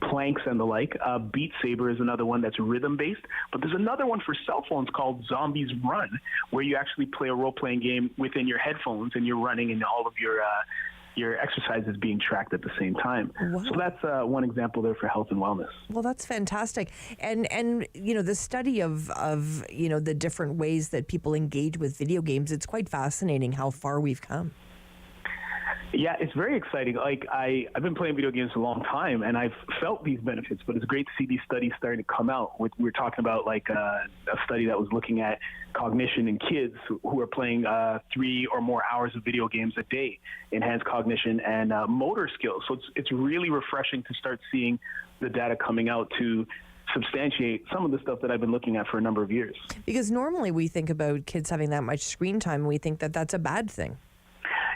planks and the like. Beat Saber is another one that's rhythm-based. But there's another one for cell phones called Zombies Run, where you actually play a role-playing game within your headphones and you're running, and all of your exercise is being tracked at the same time. Wow. So that's one example there for health and wellness. Well, that's fantastic. And you know, the study of you know, the different ways that people engage with video games, it's quite fascinating how far we've come. Yeah, it's very exciting. Like I've been playing video games for a long time, and I've felt these benefits, but it's great to see these studies starting to come out. We're talking about like a study that was looking at cognition in kids who are playing 3 or more hours of video games a day, enhanced cognition and motor skills. So it's really refreshing to start seeing the data coming out to substantiate some of the stuff that I've been looking at for a number of years. Because normally we think about kids having that much screen time, and we think that that's a bad thing.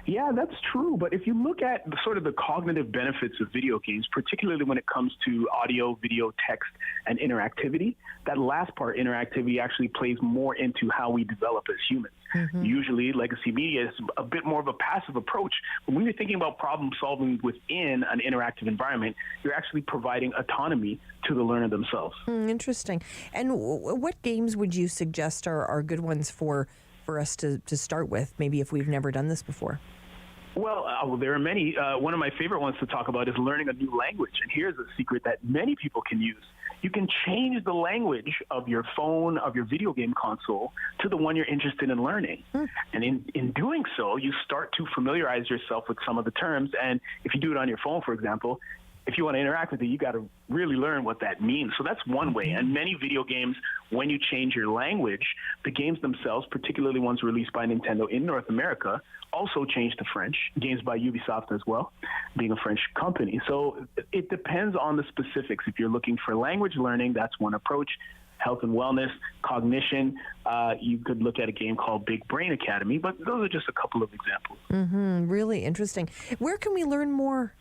Yeah, that's true. But if you look at sort of the cognitive benefits of video games, particularly when it comes to audio, video, text, and interactivity, that last part, interactivity, actually plays more into how we develop as humans. Mm-hmm. Usually, legacy media is a bit more of a passive approach. But when you're thinking about problem solving within an interactive environment, you're actually providing autonomy to the learner themselves. Interesting. And what games would you suggest are good ones for us to start with, maybe if we've never done this before? Well, there are many. One of my favorite ones to talk about is learning a new language. And here's a secret that many people can use. You can change the language of your phone, of your video game console, to the one you're interested in learning. And in doing so, you start to familiarize yourself with some of the terms. And if you do it on your phone, for example, if you want to interact with it, you got to really learn what that means. So that's one way. And many video games, when you change your language, the games themselves, particularly ones released by Nintendo in North America, also change to French. Games by Ubisoft as well, being a French company. So it depends on the specifics. If you're looking for language learning, that's one approach. Health and wellness, cognition, you could look at a game called Big Brain Academy, but those are just a couple of examples. Really interesting. Where can we learn more?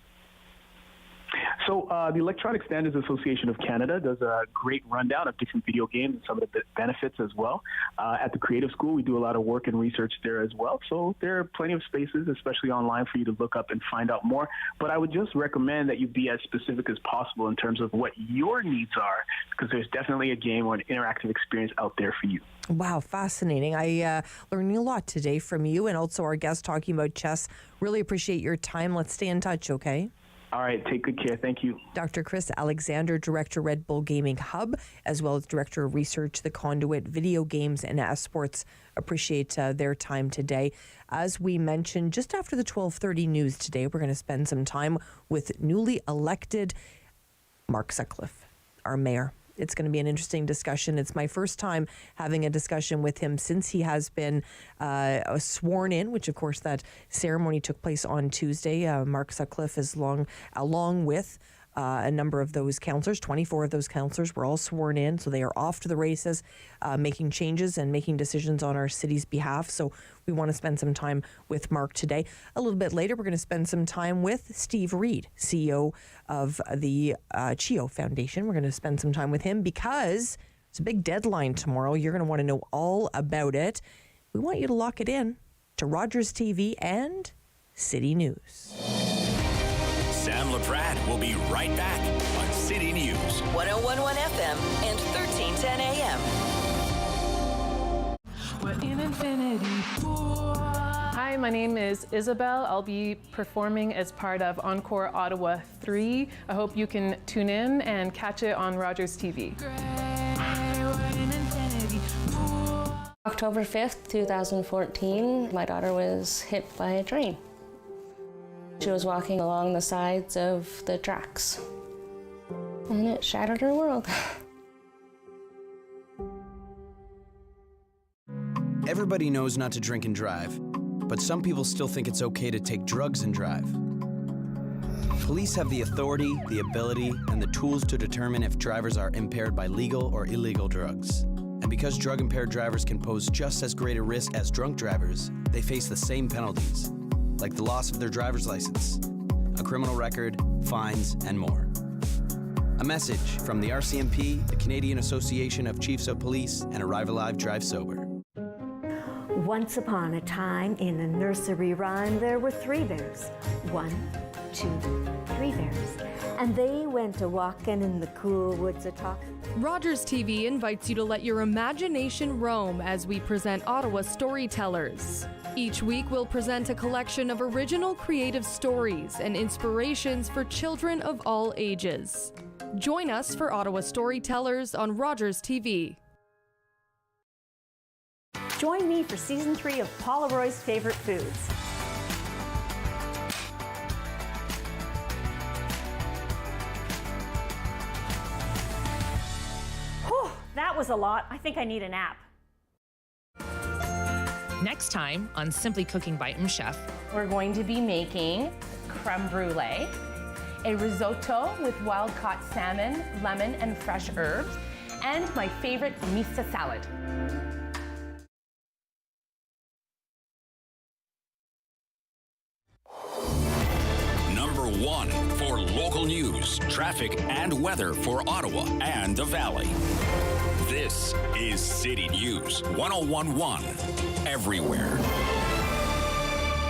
So the Electronic Standards Association of Canada does a great rundown of different video games and some of the benefits as well. At the Creative School, we do a lot of work and research there as well. So there are plenty of spaces, especially online, for you to look up and find out more. But I would just recommend that you be as specific as possible in terms of what your needs are, because there's definitely a game or an interactive experience out there for you. Wow, fascinating. I learned a lot today from you, and also our guest talking about chess. Really appreciate your time. Let's stay in touch, okay? All right, take good care. Thank you. Dr. Chris Alexander, Director, Red Bull Gaming Hub, as well as Director of Research, the Conduit Video Games and Esports. Appreciate their time today. As we mentioned, just after the 12:30 news today, we're going to spend some time with newly elected Mark Sutcliffe, our mayor. It's going to be an interesting discussion. It's my first time having a discussion with him since he has been sworn in, which, of course, that ceremony took place on Tuesday. Mark Sutcliffe is along with A number of those councillors, 24 of those councillors, were all sworn in, so they are off to the races, making changes and making decisions on our city's behalf. So we want to spend some time with Mark today. A little bit later, we're going to spend some time with Steve Reed, CEO of the CHIO Foundation. We're going to spend some time with him because it's a big deadline tomorrow. You're going to want to know all about it. We want you to lock it in to Rogers TV and City News. Sam Laprade will be right back on City News. 101.1 FM and 1310 AM. We're in Infinity Pool. Hi, my name is Isabel. I'll be performing as part of Encore Ottawa 3. I hope you can tune in and catch it on Rogers TV. October 5th, 2014, my daughter was hit by a train. She was walking along the sides of the tracks, and it shattered her world. Everybody knows not to drink and drive, but some people still think it's okay to take drugs and drive. Police have the authority, the ability, and the tools to determine if drivers are impaired by legal or illegal drugs. And because drug-impaired drivers can pose just as great a risk as drunk drivers, they face the same penalties, like the loss of their driver's license, a criminal record, fines, and more. A message from the RCMP, the Canadian Association of Chiefs of Police, and Arrive Alive, Drive Sober. Once upon a time, in a nursery rhyme, there were 3 bears. 1, 2, 3 bears. And they went a-walking in the cool woods a-talking. Rogers TV invites you to let your imagination roam as we present Ottawa storytellers. Each week, we'll present a collection of original creative stories and inspirations for children of all ages. Join us for Ottawa Storytellers on Rogers TV. Join me for Season 3 of Paula Roy's Favorite Foods. Whew, that was a lot. I think I need a nap. Next time on Simply Cooking by Chef, we're going to be making creme brulee, a risotto with wild-caught salmon, lemon, and fresh herbs, and my favorite mista salad. Number 1 for local news, traffic, and weather for Ottawa and the Valley. This is City News 101.1 everywhere.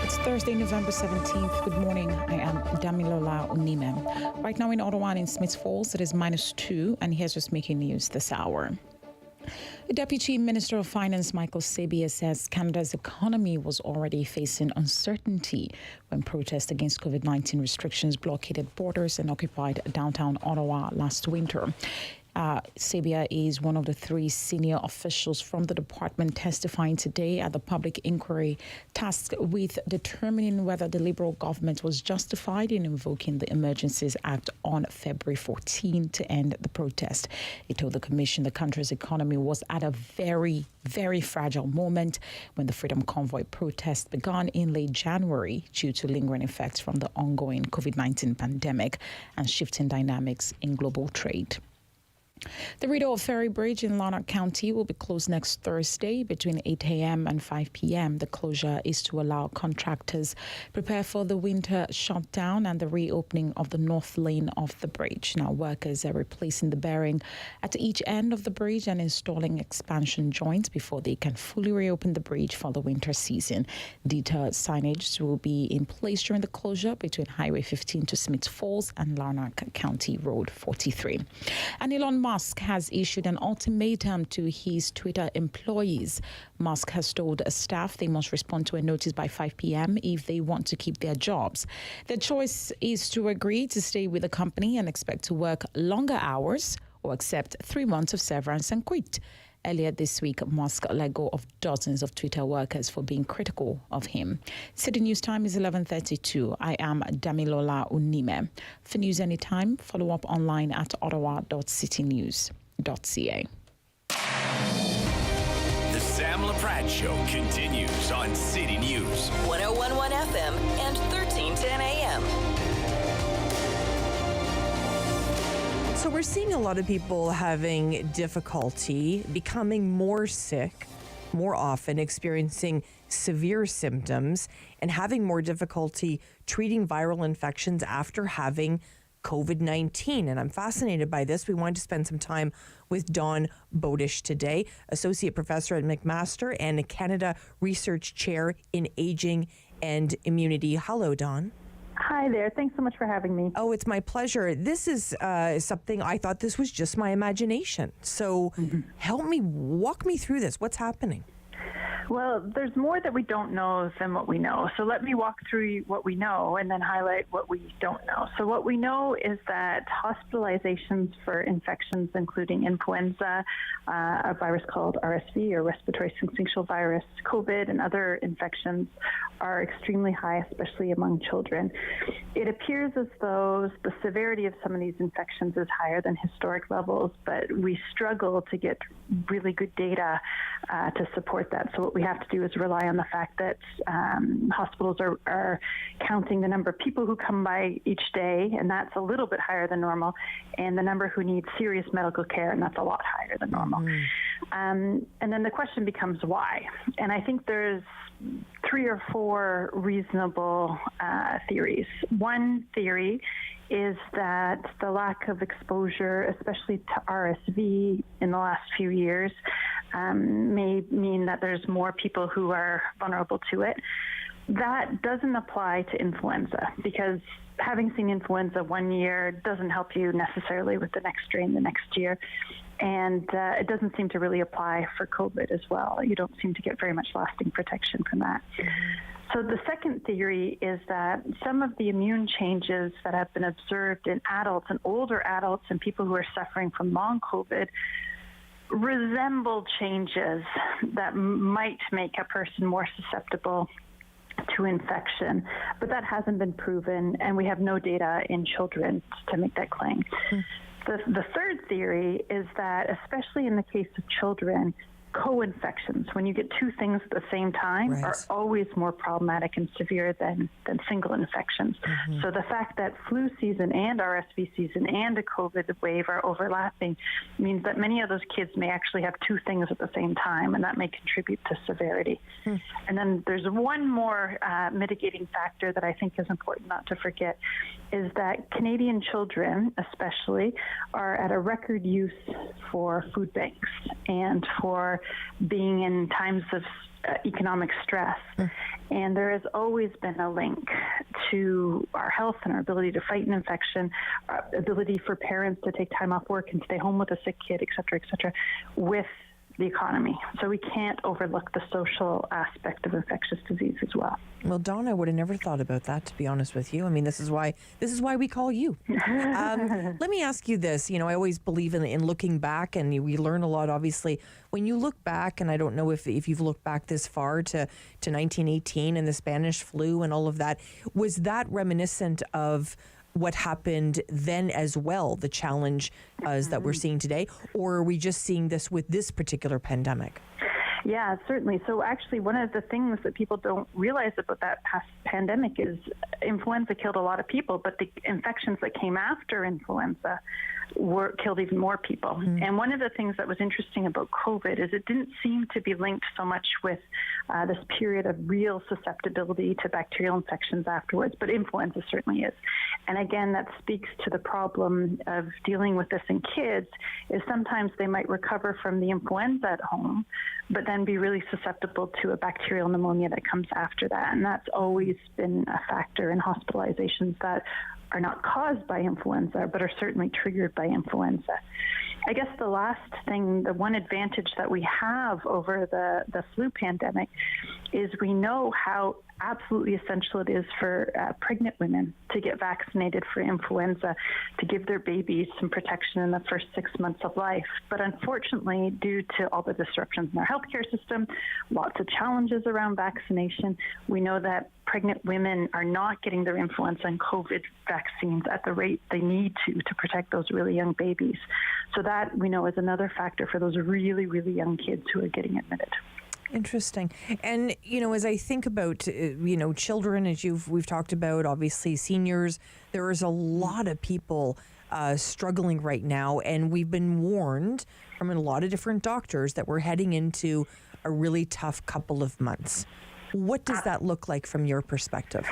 It's Thursday, November 17th. Good morning. I am Damilola Unime. Right now in Ottawa and in Smiths Falls, it is -2, and here's what's making news this hour. The Deputy Minister of Finance, Michael Sabia, says Canada's economy was already facing uncertainty when protests against COVID-19 restrictions blockaded borders and occupied downtown Ottawa last winter. Sabia is one of the 3 senior officials from the department testifying today at the public inquiry tasked with determining whether the Liberal government was justified in invoking the Emergencies Act on February 14 to end the protest. He told the commission the country's economy was at a very, very fragile moment when the Freedom Convoy protest began in late January due to lingering effects from the ongoing COVID-19 pandemic and shifting dynamics in global trade. The Rideau Ferry Bridge in Larnach County will be closed next Thursday between 8 a.m. and 5 p.m. The closure is to allow contractors prepare for the winter shutdown and the reopening of the north lane of the bridge. Now, workers are replacing the bearing at each end of the bridge and installing expansion joints before they can fully reopen the bridge for the winter season. Detailed signage will be in place during the closure between Highway 15 to Smiths Falls and Larnach County Road 43. And Elon Musk has issued an ultimatum to his Twitter employees. Musk has told staff they must respond to a notice by 5 p.m. if they want to keep their jobs. Their choice is to agree to stay with the company and expect to work longer hours or accept 3 months of severance and quit. Earlier this week, Musk let go of dozens of Twitter workers for being critical of him. City News time is 11:32. I am Damilola Unime. For news anytime, follow up online at ottawa.citynews.ca. The Sam Laprade Show continues on City News 101.1 FM and 1310 AM. So we're seeing a lot of people having difficulty becoming more sick, more often experiencing severe symptoms, and having more difficulty treating viral infections after having COVID-19. And I'm fascinated by this. We wanted to spend some time with Dawn Bodish today, Associate Professor at McMaster and a Canada Research Chair in Aging and Immunity. Hello, Dawn. Hi there. Thanks so much for having me. Oh, it's my pleasure. This is something I thought this was just my imagination. So walk me through this. What's happening? Well, there's more that we don't know than what we know. So let me walk through what we know and then highlight what we don't know. So what we know is that hospitalizations for infections, including influenza, a virus called RSV or respiratory syncytial virus, COVID, and other infections are extremely high, especially among children. It appears as though the severity of some of these infections is higher than historic levels, but we struggle to get really good data to support that. So what we have to do is rely on the fact that hospitals are counting the number of people who come by each day, and that's a little bit higher than normal, and the number who need serious medical care, and that's a lot higher than normal. And then the question becomes why? And I think there's 3 or 4 reasonable theories. One theory is that the lack of exposure, especially to RSV in the last few years, may mean that there's more people who are vulnerable to it. That doesn't apply to influenza because having seen influenza one year doesn't help you necessarily with the next strain the next year. And it doesn't seem to really apply for COVID as well. You don't seem to get very much lasting protection from that. So the second theory is that some of the immune changes that have been observed in adults and older adults and people who are suffering from long COVID resemble changes that might make a person more susceptible to infection, but that hasn't been proven, and we have no data in children to make that claim. The third theory is that, especially in the case of children, co-infections, when you get 2 things at the same time, are always more problematic and severe than single infections. So the fact that flu season and RSV season and a COVID wave are overlapping means that many of those kids may actually have 2 things at the same time, and that may contribute to severity. And then there's one more mitigating factor that I think is important not to forget, is that Canadian children especially are at a record use for food banks and for being in times of economic stress. And there has always been a link to our health and our ability to fight an infection, our ability for parents to take time off work and stay home with a sick kid, et cetera, with the economy. So we can't overlook the social aspect of infectious disease as well. Well, Dawn, I would have never thought about that, to be honest with you. I mean, this is why we call you. Let me ask you this. You know, I always believe in looking back, and we learn a lot, obviously. When you look back, and I don't know if you've looked back this far to 1918 and the Spanish flu and all of that, was that reminiscent of what happened then as well, the challenge that we're seeing today? Or are we just seeing this with this particular pandemic? Yeah, certainly. So actually, one of the things that people don't realize about that past pandemic is influenza killed a lot of people, but the infections that came after influenza killed even more people. And one of the things that was interesting about COVID is it didn't seem to be linked so much with this period of real susceptibility to bacterial infections afterwards, but influenza certainly is. And again, that speaks to the problem of dealing with this in kids, is sometimes they might recover from the influenza at home, but then be really susceptible to a bacterial pneumonia that comes after that. And that's always been a factor in hospitalizations that are not caused by influenza, but are certainly triggered by influenza. I guess the last thing, the one advantage that we have over the flu pandemic is we know how absolutely essential it is for pregnant women to get vaccinated for influenza, to give their babies some protection in the first 6 months of life. But unfortunately, due to all the disruptions in our healthcare system, lots of challenges around vaccination, we know that pregnant women are not getting their influenza and COVID vaccines at the rate they need to protect those really young babies. So that, we know, is another factor for those really, really young kids who are getting admitted. Interesting. And, you know, as I think about, children, as we've talked about, obviously seniors, there is a lot of people struggling right now, and we've been warned from a lot of different doctors that we're heading into a really tough couple of months. What does that look like from your perspective?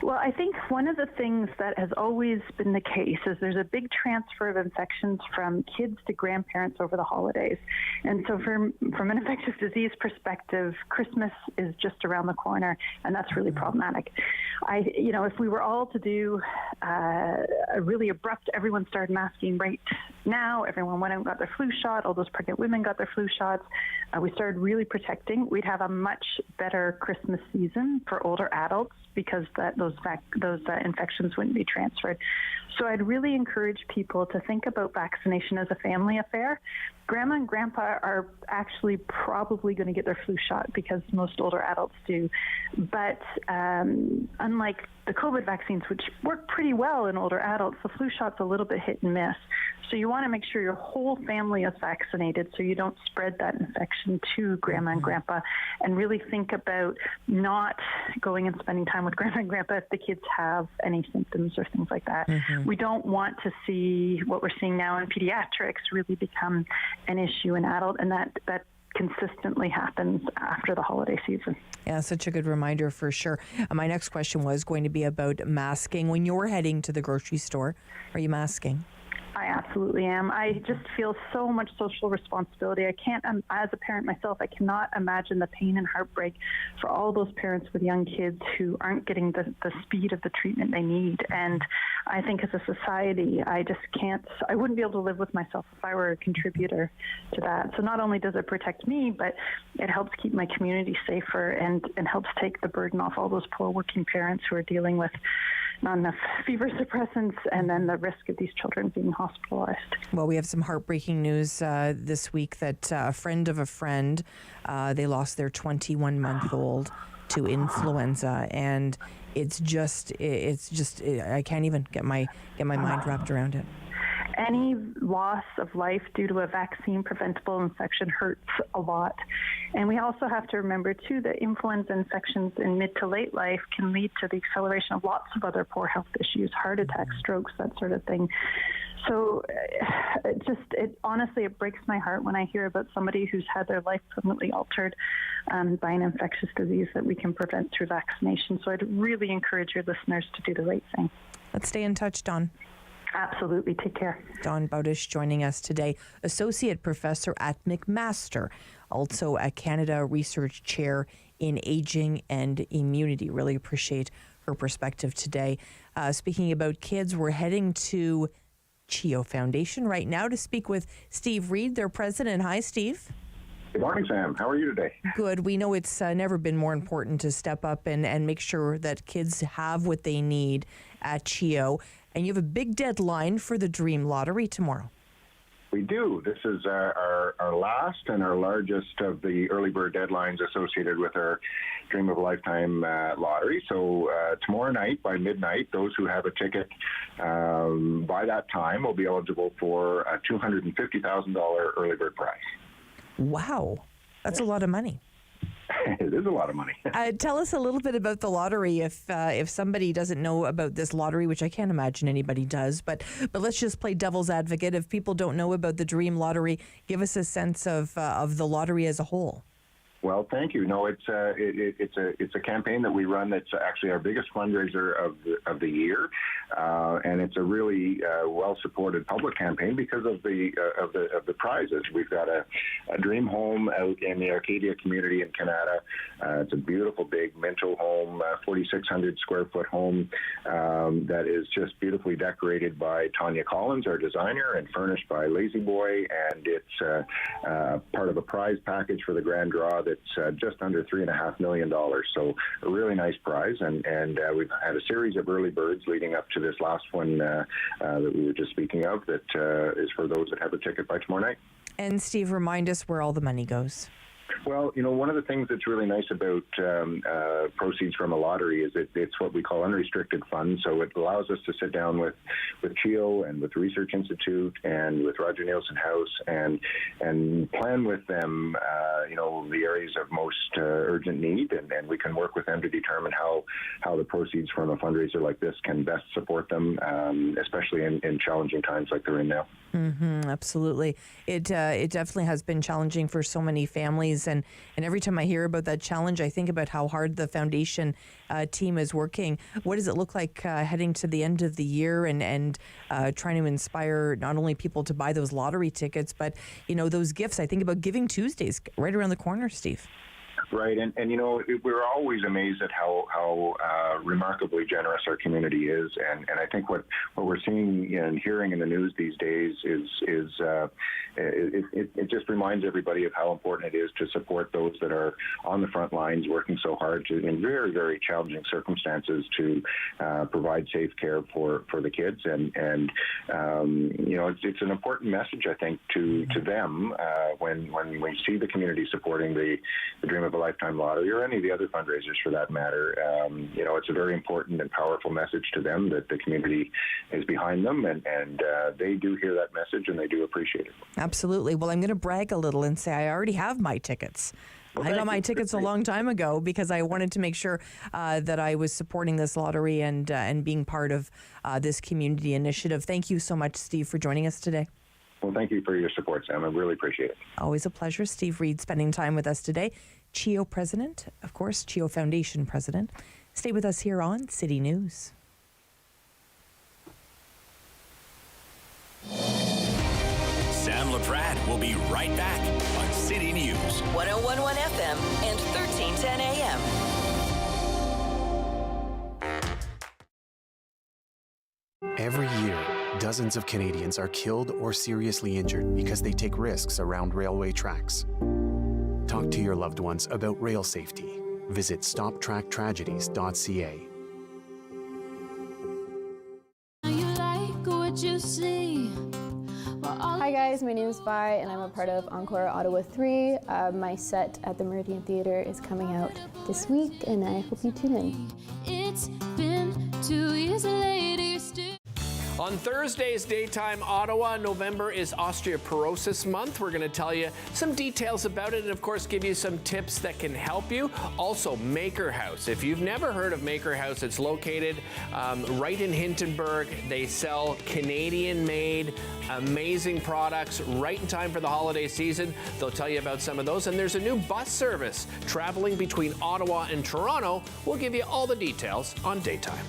Well, I think one of the things that has always been the case is there's a big transfer of infections from kids to grandparents over the holidays. And so from an infectious disease perspective, Christmas is just around the corner, and that's really problematic. If we were all to do a really abrupt, everyone started masking right now, everyone went out and got their flu shot, all those pregnant women got their flu shots, we started really protecting, we'd have a much better Christmas season for older adults because those infections wouldn't be transferred. So I'd really encourage people to think about vaccination as a family affair. Grandma and grandpa are actually probably going to get their flu shot because most older adults do. But unlike the COVID vaccines, which work pretty well in older adults, the flu shot's a little bit hit and miss. So you want to make sure your whole family is vaccinated so you don't spread that infection to grandma and grandpa, and really think about not going and spending time with grandma and grandpa if the kids have any symptoms or things like that. We don't want to see what we're seeing now in pediatrics really become an issue in adult, and that consistently happens after the holiday season. Yeah, such a good reminder for sure. My next question was going to be about masking. When you're heading to the grocery store, are you masking? I absolutely am. I just feel so much social responsibility. I can't, as a parent myself, I cannot imagine the pain and heartbreak for all those parents with young kids who aren't getting the speed of the treatment they need. And I think as a society, I wouldn't be able to live with myself if I were a contributor to that. So not only does it protect me, but it helps keep my community safer and helps take the burden off all those poor working parents who are dealing with not enough fever suppressants and then the risk of these children being hospitalized. Well, we have some heartbreaking news this week that a friend of a friend, they lost their 21-month-old to influenza, and it's just I can't even get my mind wrapped around it. Any loss of life due to a vaccine-preventable infection hurts a lot. And we also have to remember, too, that influenza infections in mid to late life can lead to the acceleration of lots of other poor health issues, heart attacks, strokes, that sort of thing. So honestly, it breaks my heart when I hear about somebody who's had their life permanently altered by an infectious disease that we can prevent through vaccination. So I'd really encourage your listeners to do the right thing. Let's stay in touch, Dawn. Absolutely. Take care. Dawn Bowdish joining us today, Associate Professor at McMaster, also a Canada Research Chair in Aging and Immunity. Really appreciate her perspective today. Speaking about kids, we're heading to CHEO Foundation right now to speak with Steve Reed, their president. Hi, Steve. Good morning, Sam. How are you today? Good. We know it's never been more important to step up and make sure that kids have what they need at CHEO. And you have a big deadline for the Dream Lottery tomorrow. We do. This is our last and our largest of the early bird deadlines associated with our Dream of a Lifetime lottery. So tomorrow night by midnight, those who have a ticket by that time will be eligible for a $250,000 early bird prize. Wow. That's a lot of money. It is a lot of money. Tell us a little bit about the lottery if somebody doesn't know about this lottery, which I can't imagine anybody does, but let's just play devil's advocate. If people don't know about the Dream Lottery, give us a sense of the lottery as a whole. Well, thank you. No, it's a campaign that we run that's actually our biggest fundraiser of the year, and it's a really well supported public campaign because of the prizes. We've got a dream home out in the Arcadia community in Canada. It's a beautiful big Minto home, 4,600 square foot home that is just beautifully decorated by Tanya Collins, our designer, and furnished by Lazy Boy, and it's part of a prize package for the grand draw that's just under $3.5 million. So a really nice prize, and we've had a series of early birds leading up to this last one that we were just speaking of that is for those that have a ticket by tomorrow night. And Steve, remind us where all the money goes. Well, one of the things that's really nice about proceeds from a lottery is it's what we call unrestricted funds. So it allows us to sit down with CHEO and with the Research Institute and with Roger Nielsen House and plan with them, the areas of most urgent need, and we can work with them to determine how the proceeds from a fundraiser like this can best support them, especially in challenging times like they're in now. Absolutely. It definitely has been challenging for so many families, and every time I hear about that challenge, I think about how hard the foundation team is working. What does it look like heading to the end of the year and trying to inspire not only people to buy those lottery tickets, but those gifts? I think about Giving Tuesdays right around the corner, Steve. Right, and we're always amazed at how remarkably generous our community is, and I think what we're seeing and hearing in the news these days is it just reminds everybody of how important it is to support those that are on the front lines working so hard in very, very challenging circumstances to provide safe care for the kids, and it's an important message, I think, to them when we see the community supporting the Dream of a Lifetime Lottery or any of the other fundraisers for that matter. It's a very important and powerful message to them that the community is behind them, and they do hear that message and they do appreciate it. Absolutely. Well, I'm going to brag a little and say I already have my tickets. I got my tickets a long time ago because I wanted to make sure that I was supporting this lottery and being part of this community initiative. Thank you so much, Steve, for joining us today. Well, thank you for your support, Sam. I really appreciate it. Always a pleasure. Steve Reed spending time with us today. CHEO president, of course, CHEO Foundation president. Stay with us here on City News. Sam Laprade will be right back on City News. 101.1 FM and 1310 AM. Every year, dozens of Canadians are killed or seriously injured because they take risks around railway tracks. Talk to your loved ones about rail safety. Visit stoptracktragedies.ca. Hi guys, my name is Vi and I'm a part of Encore Ottawa 3. My set at the Meridian Theatre is coming out this week and I hope you tune in. It's been 2 years later, you're still... On Thursday's Daytime Ottawa, November is Osteoporosis Month. We're going to tell you some details about it and, of course, give you some tips that can help you. Also, Maker House. If you've never heard of Maker House, it's located right in Hintonburg. They sell Canadian-made, amazing products right in time for the holiday season. They'll tell you about some of those. And there's a new bus service traveling between Ottawa and Toronto. We'll give you all the details on Daytime.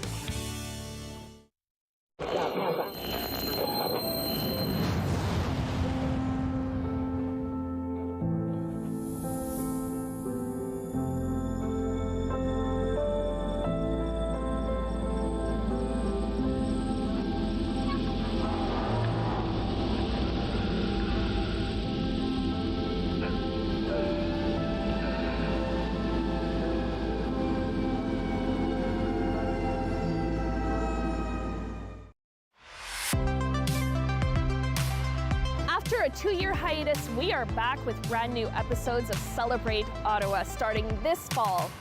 After a 2-year hiatus, we are back with brand new episodes of Celebrate Ottawa starting this fall.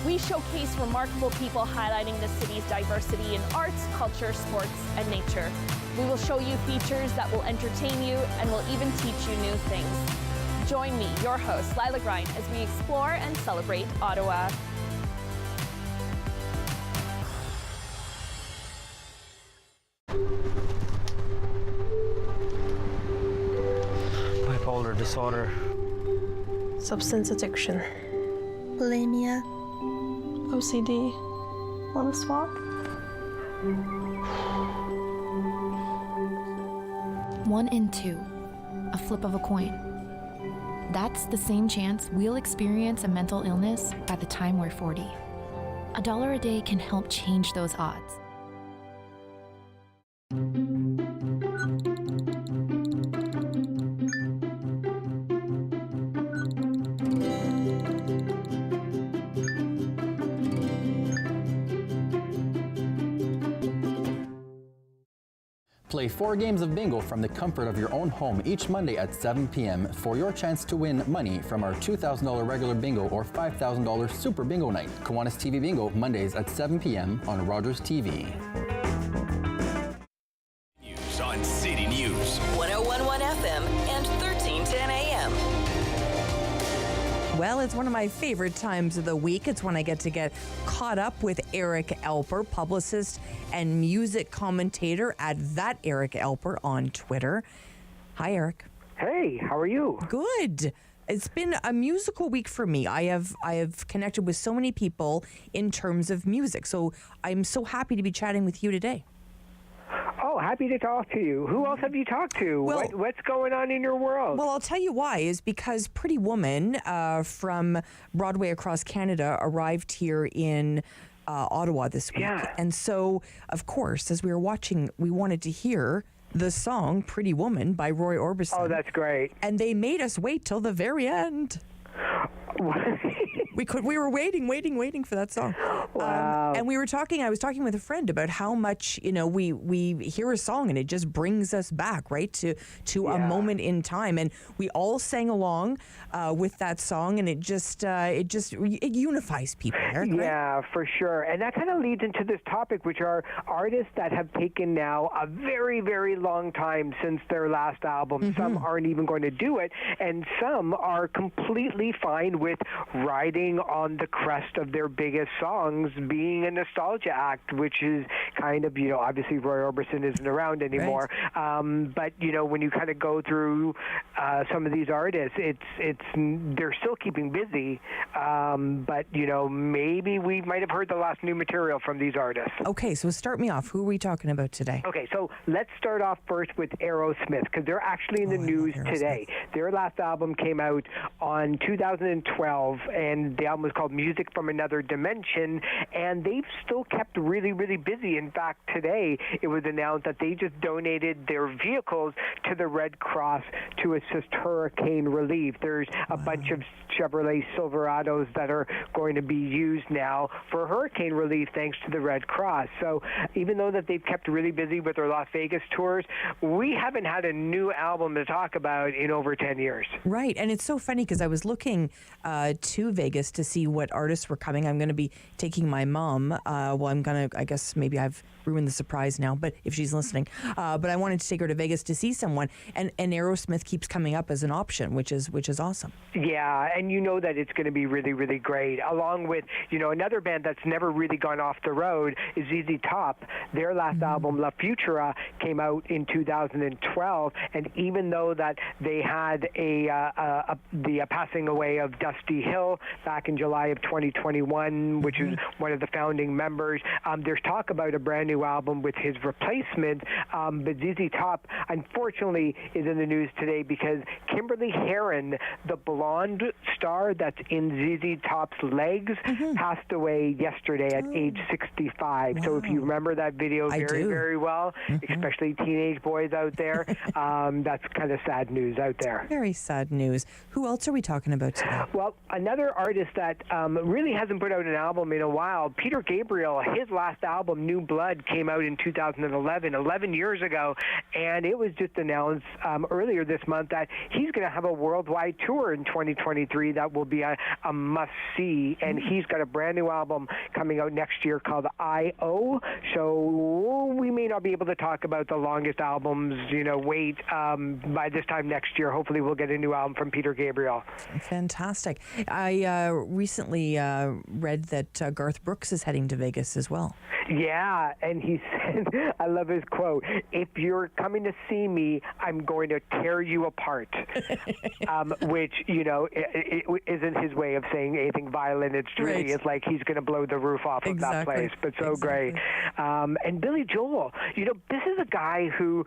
We showcase remarkable people highlighting the city's diversity in arts, culture, sports, and nature. We will show you features that will entertain you and will even teach you new things. Join me, your host, Lila Grind, as we explore and celebrate Ottawa. Bipolar disorder, substance addiction, bulimia, OCD. Want to swap? 1 in 2, a flip of a coin. That's the same chance we'll experience a mental illness by the time we're 40. $1 a day can help change those odds. Play 4 games of bingo from the comfort of your own home each Monday at 7 p.m. for your chance to win money from our $2,000 regular bingo or $5,000 super bingo night. Kiwanis TV Bingo, Mondays at 7 p.m. on Rogers TV. News on City News. 101.1 FM and 1310 AM. Well, it's one of my favorite times of the week. It's when I get caught up with Eric Alper, publicist and music commentator at that Eric Alper on Twitter. Hi, Eric. Hey, how are you? Good. It's been a musical week for me. I have connected with so many people in terms of music. So I'm so happy to be chatting with you today. Oh, happy to talk to you. Who else have you talked to? Well, what's going on in your world? Well, I'll tell you why, is because Pretty Woman from Broadway across Canada arrived here in Ottawa this week. Yeah. And so, of course, as we were watching, we wanted to hear the song Pretty Woman by Roy Orbison. Oh, that's great. And they made us wait till the very end. We were waiting for that song. Wow. And I was talking with a friend about how much, we hear a song and it just brings us back, right, to a moment in time. And we all sang along with that song, and it unifies people. Eric, yeah, right? for sure. And that kind of leads into this topic, which are artists that have taken now a very, very long time since their last album. Mm-hmm. Some aren't even going to do it, and some are completely fine with riding on the crest of their biggest songs, being a nostalgia act, which is kind of, obviously Roy Orbison isn't around anymore. Right. But, when you kind of go through some of these artists, they're still keeping busy. But, maybe we might have heard the last new material from these artists. Okay, so start me off. Who are we talking about today? Okay, so let's start off first with Aerosmith, because they're actually in the news today. Their last album came out on 2012, and the album was called Music from Another Dimension, and they've still kept really, really busy. In fact, today it was announced that they just donated their vehicles to the Red Cross to assist hurricane relief. There's a bunch of Chevrolet Silverados that are going to be used now for hurricane relief thanks to the Red Cross. So even though that they've kept really busy with their Las Vegas tours, we haven't had a new album to talk about in over 10 years. Right, and it's so funny because I was looking to Vegas to see what artists were coming. I'm going to be taking my mom. I'm going to, I guess maybe I've ruined the surprise now, but if she's listening. But I wanted to take her to Vegas to see someone, and Aerosmith keeps coming up as an option, which is awesome. Yeah, and you know that it's going to be really, really great. Along with, another band that's never really gone off the road is ZZ Top. Their last album, La Futura, came out in 2012, and even though that they had the passing away of Dusty Hill back in July of 2021, which is one of the founding members, there's talk about a brand new album with his replacement, but ZZ Top, unfortunately, is in the news today because Kimberly Herron, the blonde star that's in ZZ Top's legs, passed away yesterday at age 65. Wow. So if you remember that video very, very well, especially teenage boys out there, that's kind of sad news out there. Very sad news. Who else are we talking about today? Well, another artist that really hasn't put out an album in a while, Peter Gabriel, his last album, New Blood, came out in 2011, 11 years ago, and it was just announced earlier this month that he's going to have a worldwide tour in 2023 that will be a must-see, and he's got a brand new album coming out next year called I.O., so we may not be able to talk about the longest albums, wait by this time next year. Hopefully we'll get a new album from Peter Gabriel. Fantastic. I recently read that Garth Brooks is heading to Vegas as well. Yeah, and he said, I love his quote, "If you're coming to see me, I'm going to tear you apart," which, it isn't his way of saying anything violent. It's really, it's like he's going to blow the roof off of that place, but so great. And Billy Joel, this is a guy who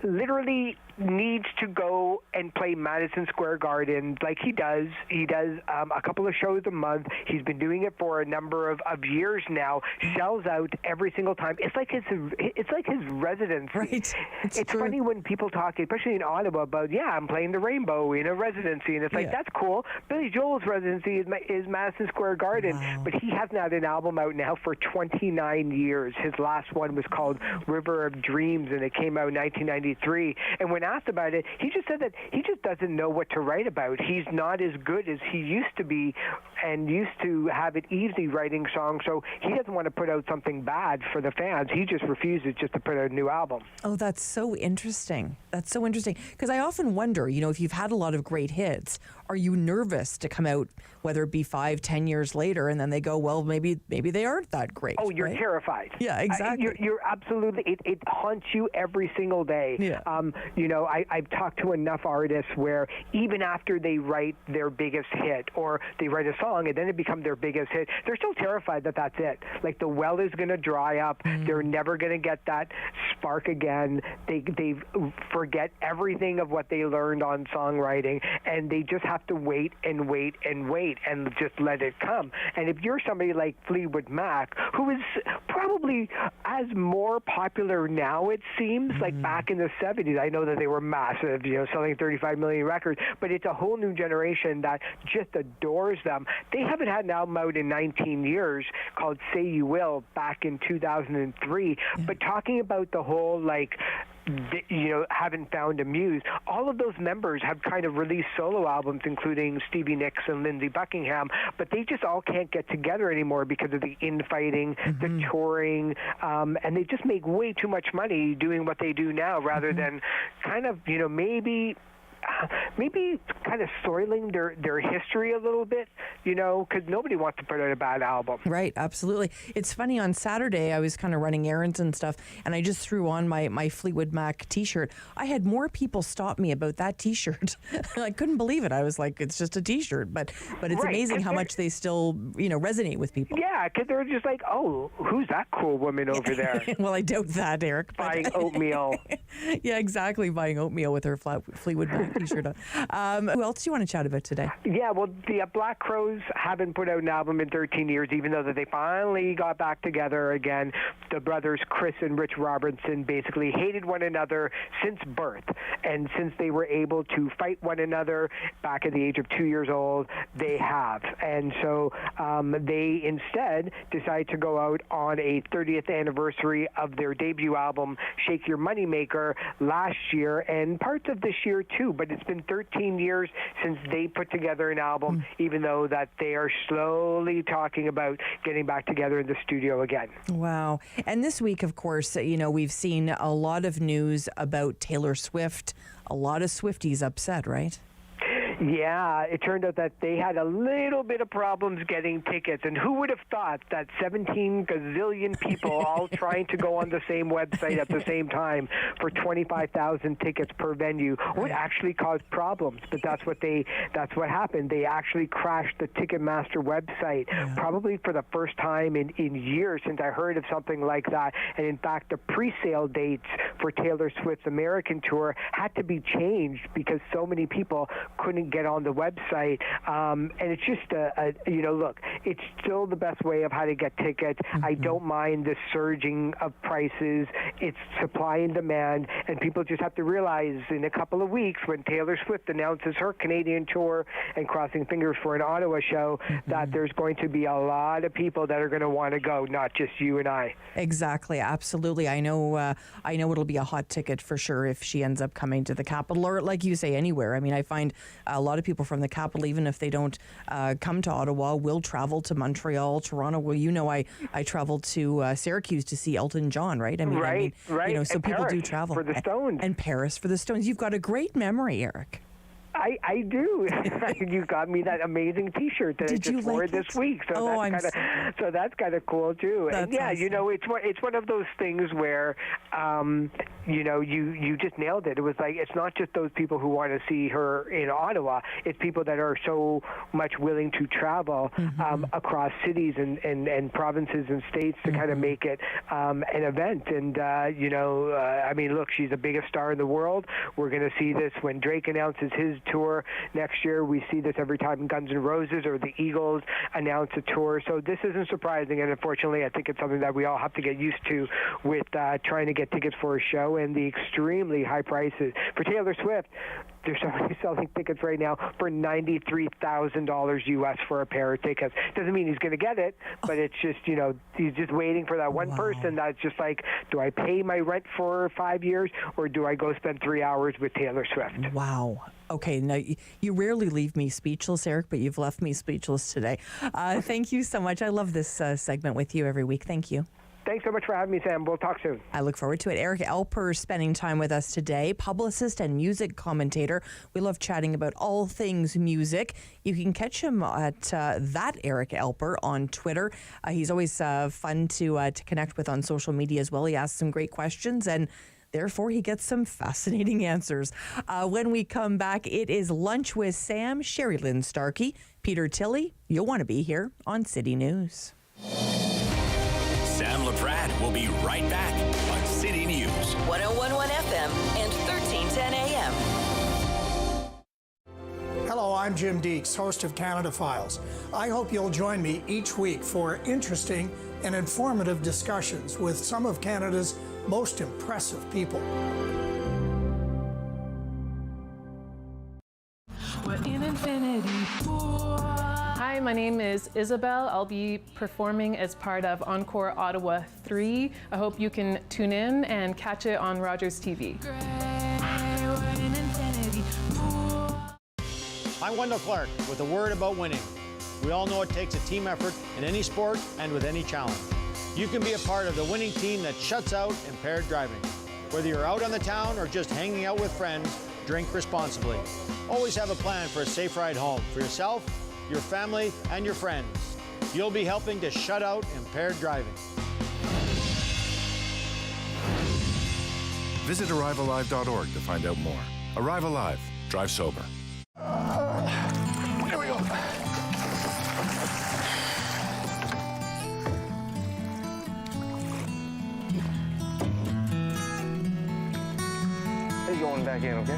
literally needs to go and play Madison Square Garden like he does. He does a couple of shows a month. He's been doing it for a number of years now. shells out every single time. It's like his residency. Right. It's funny when people talk, especially in Ottawa, about I'm playing the Rainbow in a residency, and it's like that's cool. Billy Joel's residency is Madison Square Garden, but he hasn't had an album out now for 29 years. His last one was called River of Dreams, and it came out in 1993. And when asked about it, he just said that he just doesn't know what to write about. He's not as good as he used to be, and used to have it easy writing songs, so he doesn't want to put out something bad for the fans. He just refuses just to put out a new album. Oh, that's so interesting. That's so interesting. Because I often wonder, if you've had a lot of great hits, are you nervous to come out, whether it be 5-10 years later, and then they go, well, maybe they aren't that great? Oh, you're right? terrified. Yeah, exactly. You're absolutely, it haunts you every single day. Yeah. I've talked to enough artists where even after they write their biggest hit, or they write a song and then it becomes their biggest hit, they're still terrified that that's it. Like, the well is going to dry up. They're never going to get that spark again. They forget everything of what they learned on songwriting, and they just have to wait and wait and wait and just let it come. And if you're somebody like Fleetwood Mac, who is probably as more popular now, it seems, like back in the 70s, I know that they were massive, selling 35 million records, but it's a whole new generation that just adores them. They haven't had an album out in 19 years called Say You Will back in 2003, but talking about the whole, haven't found a muse. All of those members have kind of released solo albums, including Stevie Nicks and Lindsey Buckingham, but they just all can't get together anymore because of the infighting, the touring, and they just make way too much money doing what they do now, rather than kind of, maybe kind of soiling their history a little bit, because nobody wants to put out a bad album. Right, absolutely. It's funny, on Saturday I was kind of running errands and stuff, and I just threw on my Fleetwood Mac t-shirt. I had more people stop me about that t-shirt. I couldn't believe it. I was like, it's just a t-shirt, but it's amazing how much they still, resonate with people. Yeah, because they're just like, oh, who's that cool woman over there? Well, I doubt that, Eric. Buying oatmeal. Yeah, exactly, buying oatmeal with her Fleetwood Mac t-shirt on. Who else do you want to chat about today? Yeah, well, the Black Crowes haven't put out an album in 13 years, even though that they finally got back together again. The brothers Chris and Rich Robertson basically hated one another since birth, and since they were able to fight one another back at the age of 2 years old, they have. And so they instead decided to go out on a 30th anniversary of their debut album, Shake Your Moneymaker, last year, and parts of this year too, but it's been 13 years since they put together an album, even though that they are slowly talking about getting back together in the studio again. Wow. And this week, of course, we've seen a lot of news about Taylor Swift. A lot of Swifties upset, right? Yeah, it turned out that they had a little bit of problems getting tickets. And who would have thought that 17 gazillion people all trying to go on the same website at the same time for 25,000 tickets per venue would actually cause problems. But that's what happened. They actually crashed the Ticketmaster website, probably for the first time in years since I heard of something like that. And in fact, the pre-sale dates for Taylor Swift's American tour had to be changed because so many people couldn't get on the website, and it's just look, it's still the best way of how to get tickets. I don't mind the surging of prices. It's supply and demand, and people just have to realize in a couple of weeks when Taylor Swift announces her Canadian tour, and crossing fingers for an Ottawa show, that there's going to be a lot of people that are going to want to go, not just you and I. Exactly, absolutely. I know it'll be a hot ticket for sure if she ends up coming to the capital, or like you say, anywhere. I mean, I find a lot of people from the capital, even if they don't come to Ottawa, will travel to Montreal, Toronto. Well, I traveled to Syracuse to see Elton John, right? Right. So and people Paris do travel for the Stones, and Paris for the Stones. You've got a great memory, Eric. I do. You got me that amazing T-shirt that I just wore this week. So that's kind of cool too. That's and yeah, awesome. it's one of those things where you just nailed it. It was like, it's not just those people who want to see her in Ottawa. It's people that are so much willing to travel across cities and provinces and states to kind of make it an event. And look, she's the biggest star in the world. We're going to see this when Drake announces his tour next year. We see this every time Guns N' Roses or the Eagles announce a tour. So this isn't surprising, and unfortunately, I think it's something that we all have to get used to with trying to get tickets for a show and the extremely high prices. For Taylor Swift, there's somebody selling tickets right now for $93,000 US for a pair of tickets. Doesn't mean he's going to get it, but it's just, he's just waiting for that one person that's just like, do I pay my rent for 5 years or do I go spend 3 hours with Taylor Swift? Wow. Okay, now you rarely leave me speechless, Eric, but you've left me speechless today. Thank you so much. I love this segment with you every week. Thank you. Thanks so much for having me, Sam. We'll talk soon. I look forward to it. Eric Alper spending time with us today, publicist and music commentator. We love chatting about all things music. You can catch him at that Eric Alper on Twitter. He's always fun to connect with on social media as well. He asks some great questions and therefore he gets some fascinating answers. When we come back, it is Lunch with Sam, Sherry Lynn Starkey, Peter Tilley. You'll want to be here on City News. Sam Laprade will be right back on City News. 101.1 FM and 1310 AM. Hello, I'm Jim Deeks, host of Canada Files. I hope you'll join me each week for interesting and informative discussions with some of Canada's most impressive people. We're in infinity. Hi, my name is Isabel. I'll be performing as part of Encore Ottawa 3. I hope you can tune in and catch it on Rogers TV. I'm Wendell Clark with a word about winning. We all know it takes a team effort in any sport and with any challenge. You can be a part of the winning team that shuts out impaired driving. Whether you're out on the town or just hanging out with friends, drink responsibly. Always have a plan for a safe ride home for yourself, your family, and your friends. You'll be helping to shut out impaired driving. Visit ArriveAlive.org to find out more. Arrive Alive. Drive sober. Here we go. He's going back in, okay?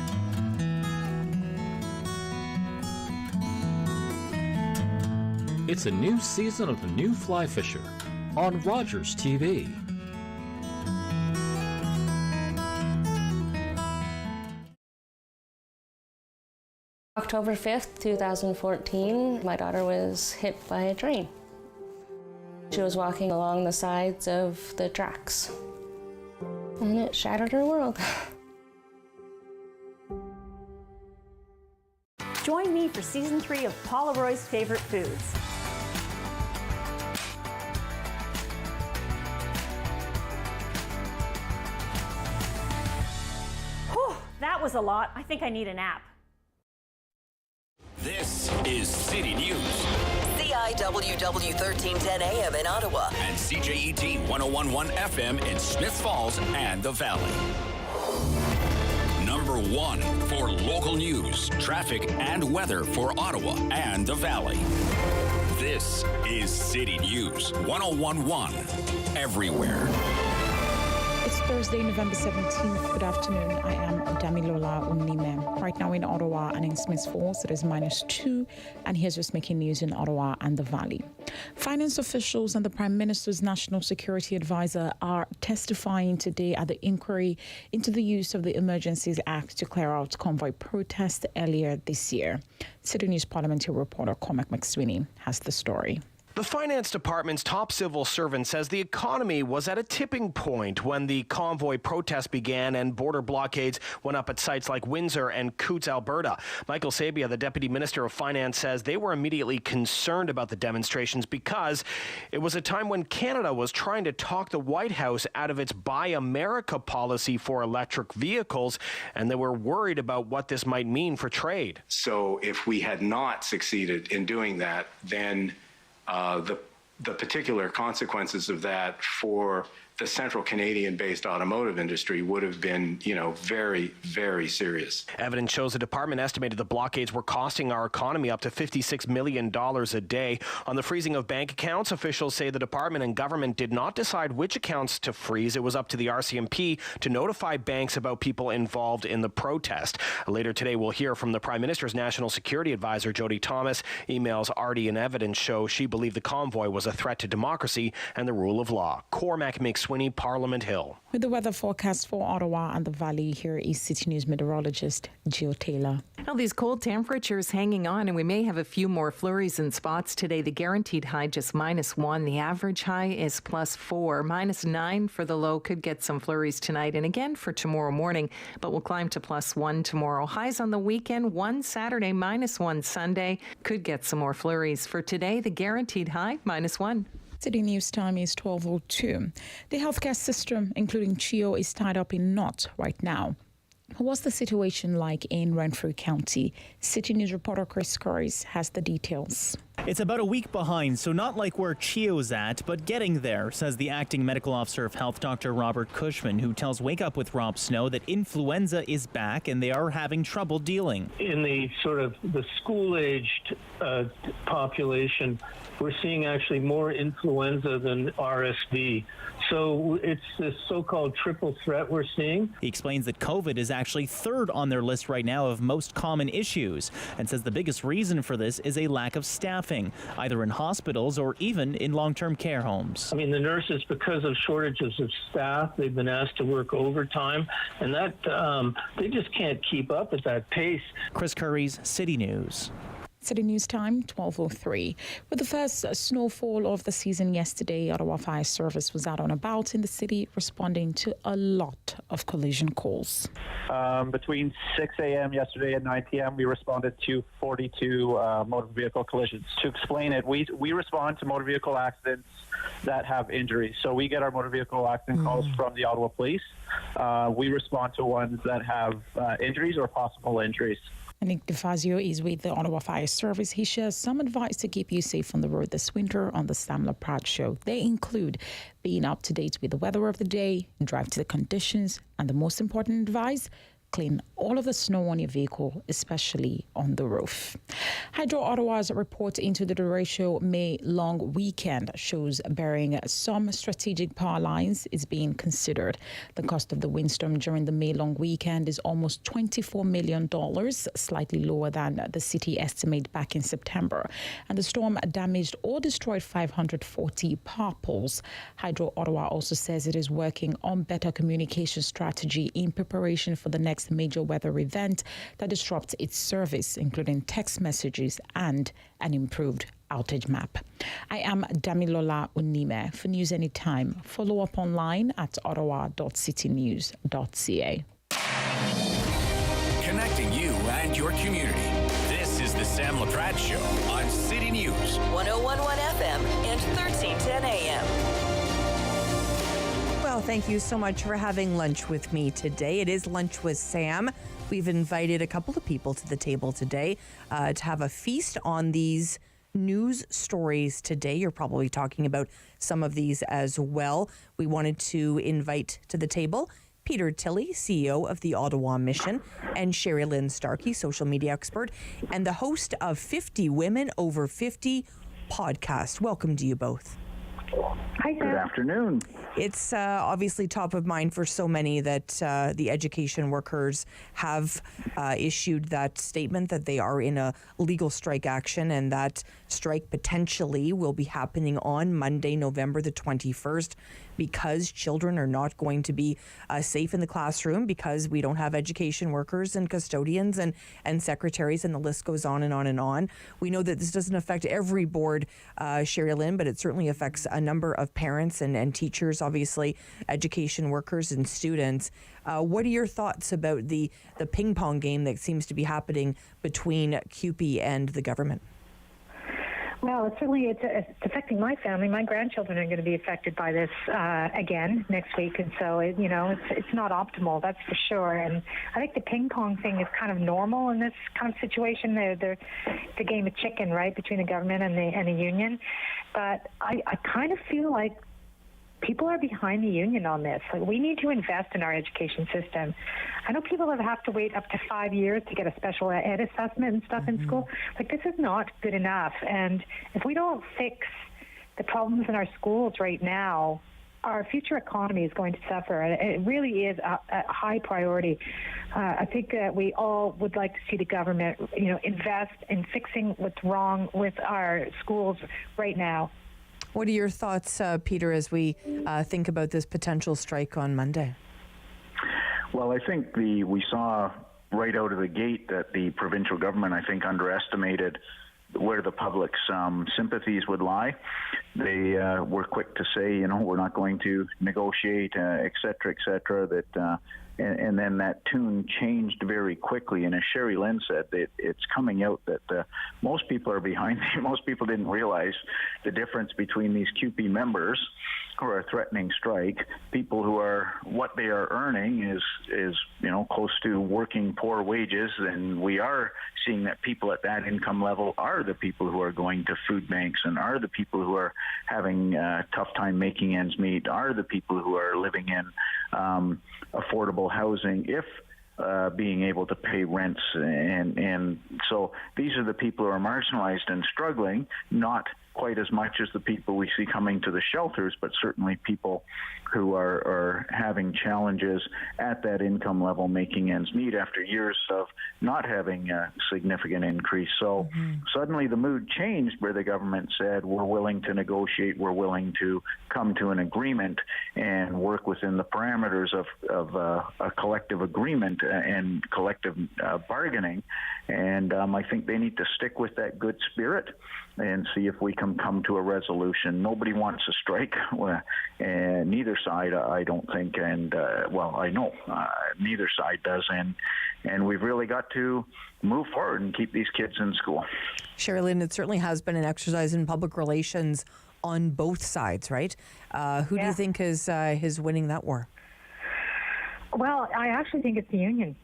It's a new season of The New Fly Fisher on Rogers TV. October 5th, 2014, my daughter was hit by a train. She was walking along the sides of the tracks, and it shattered her world. Join me for Season 3 of Paula Roy's Favorite Foods. Whew, that was a lot. I think I need a nap. This is City News. CIWW 1310 AM in Ottawa. And CJET 101.1 FM in Smiths Falls and the Valley. Number 1 for local news, traffic, and weather for Ottawa and the Valley. This is City News 101.1 everywhere. It's Thursday, November 17th. Good afternoon. I am Damilola Unime. Right now in Ottawa and in Smiths Falls, it is -2. And here's what's making news in Ottawa and the Valley. Finance officials and the Prime Minister's National Security Advisor are testifying today at the inquiry into the use of the Emergencies Act to clear out convoy protests earlier this year. City News parliamentary reporter Cormac McSweeney has the story. The Finance Department's top civil servant says the economy was at a tipping point when the convoy protest began and border blockades went up at sites like Windsor and Coots, Alberta. Michael Sabia, the Deputy Minister of Finance, says they were immediately concerned about the demonstrations because it was a time when Canada was trying to talk the White House out of its Buy America policy for electric vehicles, and they were worried about what this might mean for trade. So if we had not succeeded in doing that, then the particular consequences of that for the central Canadian-based automotive industry would have been, very, very serious. Evidence shows the department estimated the blockades were costing our economy up to $56 million a day. On the freezing of bank accounts, officials say the department and government did not decide which accounts to freeze. It was up to the RCMP to notify banks about people involved in the protest. Later today, we'll hear from the Prime Minister's National Security Advisor, Jody Thomas. Emails already and evidence show she believed the convoy was a threat to democracy and the rule of law. Cormac McSweeney, Parliament Hill. With the weather forecast for Ottawa and the Valley, here is City News meteorologist Jill Taylor. Well, these cold temperatures hanging on, and we may have a few more flurries in spots today. The guaranteed high just -1. The average high is +4. -9 for the low. Could get some flurries tonight and again for tomorrow morning, but we'll climb to +1 tomorrow. Highs on the weekend, 1 Saturday, -1 Sunday. Could get some more flurries. For today, the guaranteed high, -1. City News time is 12:02. The healthcare system, including CHEO, is tied up in knots right now. What's the situation like in Renfrew County? City News reporter Chris Curries has the details. It's about a week behind, so not like where CHEO's at, but getting there, says the acting medical officer of health, Dr. Robert Cushman, who tells Wake Up with Rob Snow that influenza is back and they are having trouble dealing. In the sort of the school-aged population, we're seeing actually more influenza than RSV. So it's this so-called triple threat we're seeing. He explains that COVID is actually third on their list right now of most common issues, and says the biggest reason for this is a lack of staffing, either in hospitals or even in long-term care homes. I mean, the nurses, because of shortages of staff, they've been asked to work overtime, and that they just can't keep up at that pace. Chris Curries, City News. City News time, 12:03. With the first snowfall of the season yesterday, Ottawa Fire Service was out and about in the city responding to a lot of collision calls. Between 6 a.m. yesterday and 9 p.m., we responded to 42 motor vehicle collisions. To explain it, we respond to motor vehicle accidents that have injuries. So we get our motor vehicle accident calls from the Ottawa Police. We respond to ones that have injuries or possible injuries. Nick DeFazio is with the Ottawa Fire Service. He shares some advice to keep you safe on the road this winter on the Sam Laprade Show. They include being up to date with the weather of the day, drive to the conditions, and the most important advice, clean all of the snow on your vehicle, especially on the roof. Hydro Ottawa's report into the derecho May long weekend shows burying some strategic power lines is being considered. The cost of the windstorm during the May long weekend is almost $24 million, slightly lower than the city estimate back in September. And the storm damaged or destroyed 540 power poles. Hydro Ottawa also says it is working on better communication strategy in preparation for the next major weather event that disrupts its service, including text messages and an improved outage map. I am Damilola Unime. For News Anytime, follow up online at ottawa.citynews.ca. Connecting you and your community. This is the Sam Laprade Show on City News. 101.1 FM and 1310 AM. Well, thank you so much for having lunch with me today. It is Lunch with Sam. We've invited a couple of people to the table today to have a feast on these news stories today. You're probably talking about some of these as well. We wanted to invite to the table Peter Tilley, CEO of the Ottawa Mission, and Sherry Lynn Starkey, social media expert, and the host of 50 Women Over 50 podcast. Welcome to you both. Hi, Good afternoon. It's obviously top of mind for so many that the education workers have issued that statement that they are in a legal strike action, and that strike potentially will be happening on Monday, November the 21st, because children are not going to be safe in the classroom because we don't have education workers and custodians and secretaries, and the list goes on and on and on. We know that this doesn't affect every board, Sherry Lynn, but it certainly affects a number of parents and teachers, obviously, education workers and students. What are your thoughts about the ping pong game that seems to be happening between CUPE and the government? Well, it's affecting my family. My grandchildren are going to be affected by this again next week, and so it's not optimal, that's for sure. And I think the ping pong thing is kind of normal in this kind of situation. It's a game of chicken, right, between the government and the union. But I kind of feel like people are behind the union on this. Like, we need to invest in our education system. I know people have to wait up to 5 years to get a special ed assessment and stuff in school. Like, this is not good enough. And if we don't fix the problems in our schools right now, our future economy is going to suffer. And it really is a high priority. I think that we all would like to see the government, invest in fixing what's wrong with our schools right now. What are your thoughts, Peter, as we think about this potential strike on Monday? Well, I think we saw right out of the gate that the provincial government, I think, underestimated where the public's sympathies would lie. They were quick to say, we're not going to negotiate, et cetera, that, and then that tune changed very quickly. And as Sherry Lynn said, it's coming out that most people are behind. Most people didn't realize the difference between these CUPE members who are threatening strike, people who are, what they are earning is close to working poor wages, and we are seeing that people at that income level are the people who are going to food banks and are the people who are having a tough time making ends meet, are the people who are living in affordable housing, if being able to pay rents, and so these are the people who are marginalized and struggling, not quite as much as the people we see coming to the shelters, but certainly people who are having challenges at that income level making ends meet after years of not having a significant increase. So suddenly the mood changed where the government said, we're willing to negotiate, we're willing to come to an agreement and work within the parameters of a collective agreement and collective bargaining. And I think they need to stick with that good spirit and see if we can come to a resolution. Nobody wants a strike, and neither side, I don't think, and I know neither side does, and we've really got to move forward and keep these kids in school. Sherilyn, it certainly has been an exercise in public relations on both sides, right? Who do you think is winning that war? Well, I actually think it's the union.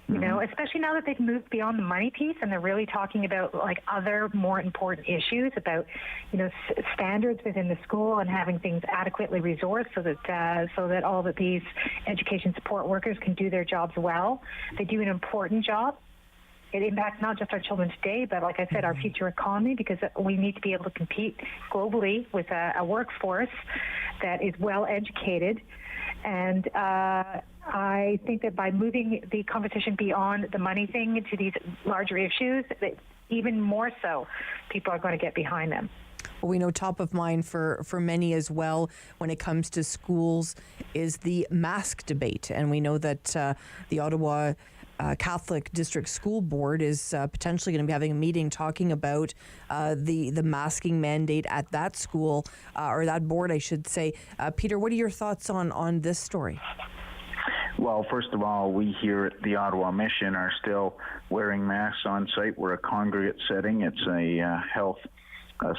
Especially now that they've moved beyond the money piece and they're really talking about like other more important issues about, standards within the school and having things adequately resourced so that all of these education support workers can do their jobs well. They do an important job. It impacts not just our children today, but like I said, our future economy, because we need to be able to compete globally with a workforce that is well educated. And I think that by moving the conversation beyond the money thing to these larger issues, that even more so, people are going to get behind them. Well, we know top of mind for many as well when it comes to schools is the mask debate. And we know that the Ottawa Catholic District School Board is potentially going to be having a meeting talking about the masking mandate at that school, or that board, I should say. Peter, what are your thoughts on this story? Well, first of all, we here at the Ottawa Mission are still wearing masks on site. We're a congregate setting. It's a health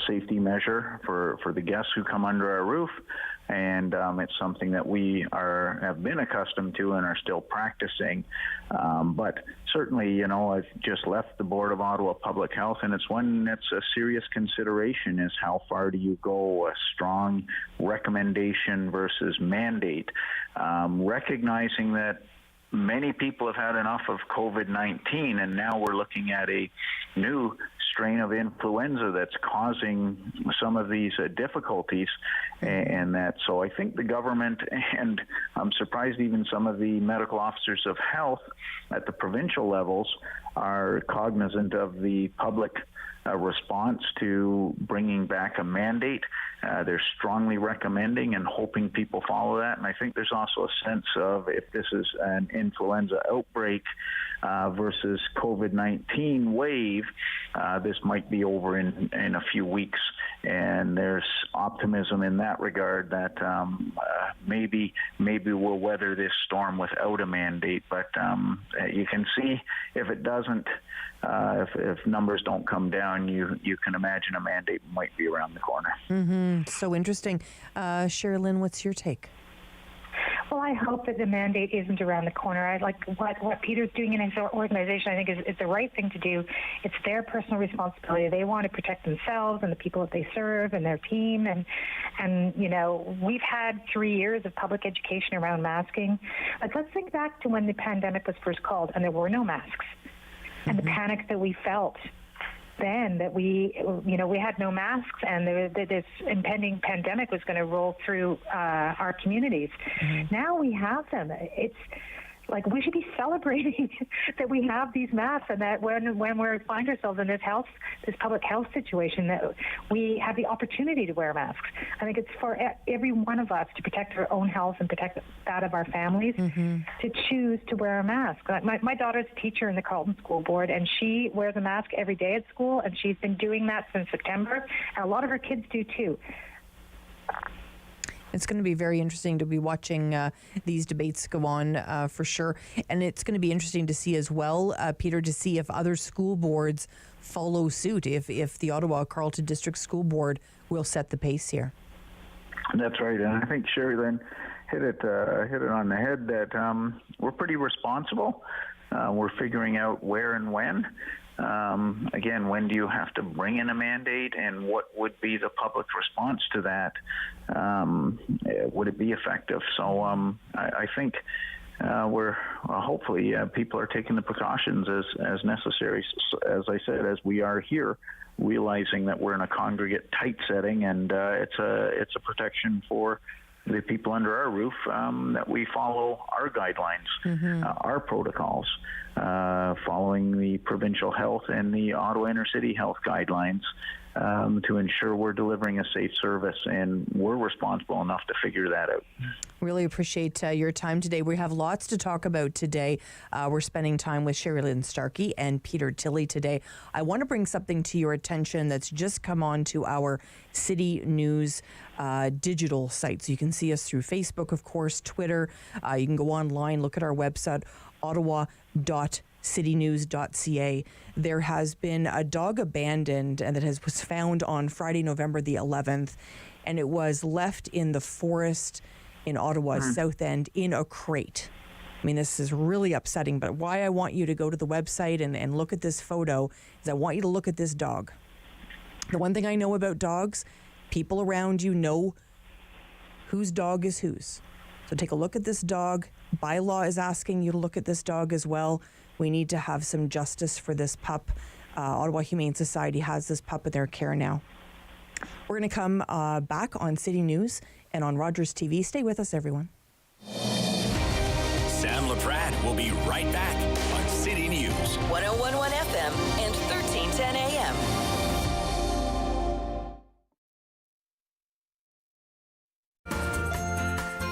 safety measure for the guests who come under our roof. And it's something that we have been accustomed to and are still practicing. But certainly, I've just left the Board of Ottawa Public Health, and it's one that's a serious consideration is how far do you go, a strong recommendation versus mandate, recognizing that many people have had enough of COVID-19, and now we're looking at a new strain of influenza that's causing some of these difficulties, and that. So I think the government, and I'm surprised even some of the medical officers of health at the provincial levels are cognizant of the public response to bringing back a mandate. They're strongly recommending and hoping people follow that. And I think there's also a sense of if this is an influenza outbreak versus COVID-19 wave, this might be over in a few weeks. And there's optimism in that regard that maybe we'll weather this storm without a mandate. But you can see if it doesn't, if numbers don't come down, you can imagine a mandate might be around the corner. So interesting. Sherilyn, what's your take? Well, I hope that the mandate isn't around the corner. I like what Peter's doing in his organization. I think is the right thing to do. It's their personal responsibility. They want to protect themselves and the people that they serve and their team. And you know, we've had 3 years of public education around masking. Like, let's think back to when the pandemic was first called and there were no masks, and the panic that we felt then, that we had no masks, and this impending pandemic was going to roll through our communities. Now we have them. It's like we should be celebrating that we have these masks, and that when we find ourselves in this public health situation, that we have the opportunity to wear masks. I think it's for every one of us to protect our own health and protect that of our families, to choose to wear a mask. My daughter's a teacher in the Carleton School Board, and she wears a mask every day at school, and she's been doing that since September, and a lot of her kids do too. It's going to be very interesting to be watching these debates go on for sure. And it's going to be interesting to see as well, Peter, to see if other school boards follow suit, if the Ottawa Carleton District School Board will set the pace here. That's right. And I think Sherry then hit it on the head that we're pretty responsible. We're figuring out where and when. Again, when do you have to bring in a mandate, and what would be the public response to that? Would it be effective? So I think we're hopefully people are taking the precautions as necessary. As I said, as we are here, realizing that we're in a congregate tight setting, and it's a protection for the people under our roof, that we follow our guidelines, our protocols, following the provincial health and the Ottawa Inner City health guidelines, to ensure we're delivering a safe service, and we're responsible enough to figure that out. Really appreciate your time today. We have lots to talk about today. We're spending time with Sherilyn Starkey and Peter Tilley today. I want to bring something to your attention that's just come on to our City News digital site. So you can see us through Facebook, of course, Twitter. You can go online, look at our website, ottawa.citynews.ca. There has been a dog abandoned, and that was found on Friday, November the 11th, and it was left in the forest in Ottawa's South End in a crate. I mean, this is really upsetting, but why I want you to go to the website and look at this photo is I want you to look at this dog. The one thing I know about dogs, people around you know whose dog is whose. So take a look at this dog. Bylaw is asking you to look at this dog as well. We need to have some justice for this pup. Ottawa Humane Society has this pup in their care now. We're going to come back on City News and on Rogers TV. Stay with us, everyone. Sam Laprade will be right back on City News. 101.1 FM and 1310 AM.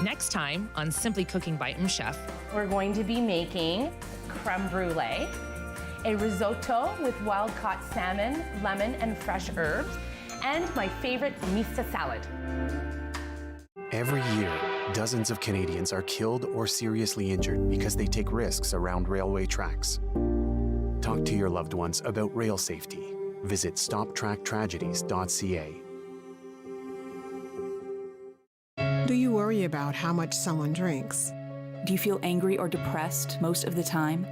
Next time on Simply Cooking by Chef, we're going to be making creme brulee, a risotto with wild-caught salmon, lemon, and fresh herbs, and my favorite mista salad. Every year, dozens of Canadians are killed or seriously injured because they take risks around railway tracks. Talk to your loved ones about rail safety. Visit stoptracktragedies.ca. Do you worry about how much someone drinks? Do you feel angry or depressed most of the time?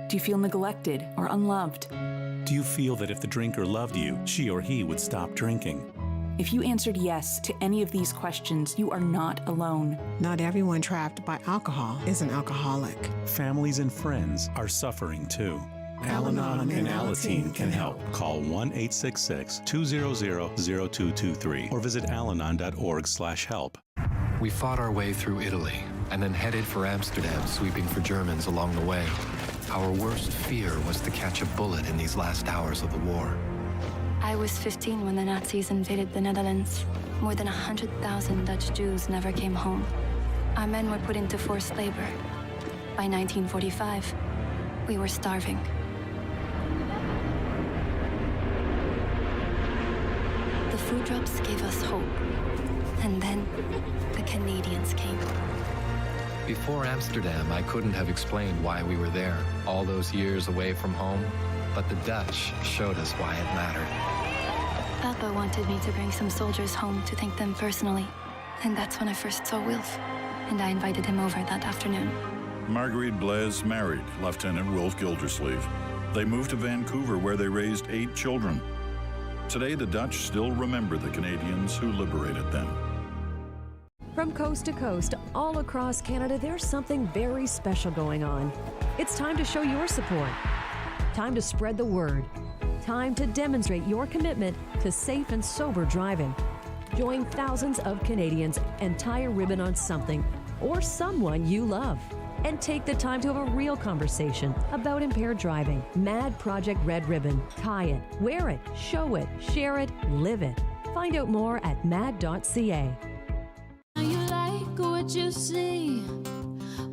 Do you feel neglected or unloved? Do you feel that if the drinker loved you, she or he would stop drinking? If you answered yes to any of these questions, you are not alone. Not everyone trapped by alcohol is an alcoholic. Families and friends are suffering too. Al-Anon and Alateen can help. Call 1-866-200-0223 or visit alanon.org/help. We fought our way through Italy and then headed for Amsterdam, sweeping for Germans along the way. Our worst fear was to catch a bullet in these last hours of the war. I was 15 when the Nazis invaded the Netherlands. More than 100,000 Dutch Jews never came home. Our men were put into forced labor. By 1945, we were starving. The food drops gave us hope. And then the Canadians came. Before Amsterdam, I couldn't have explained why we were there, all those years away from home. But the Dutch showed us why it mattered. Papa wanted me to bring some soldiers home to thank them personally. And that's when I first saw Wilf. and I invited him over that afternoon. Marguerite Blaise married Lieutenant Wilf Gildersleeve. They moved to Vancouver, where they raised 8 children. Today, the Dutch still remember the Canadians who liberated them. From coast to coast, all across Canada, there's something very special going on. It's time to show your support. Time to spread the word. Time to demonstrate your commitment to safe and sober driving. Join thousands of Canadians and tie a ribbon on something or someone you love. And take the time to have a real conversation about impaired driving. Mad Project Red Ribbon. Tie it, wear it, show it, share it, live it. Find out more at mad.ca.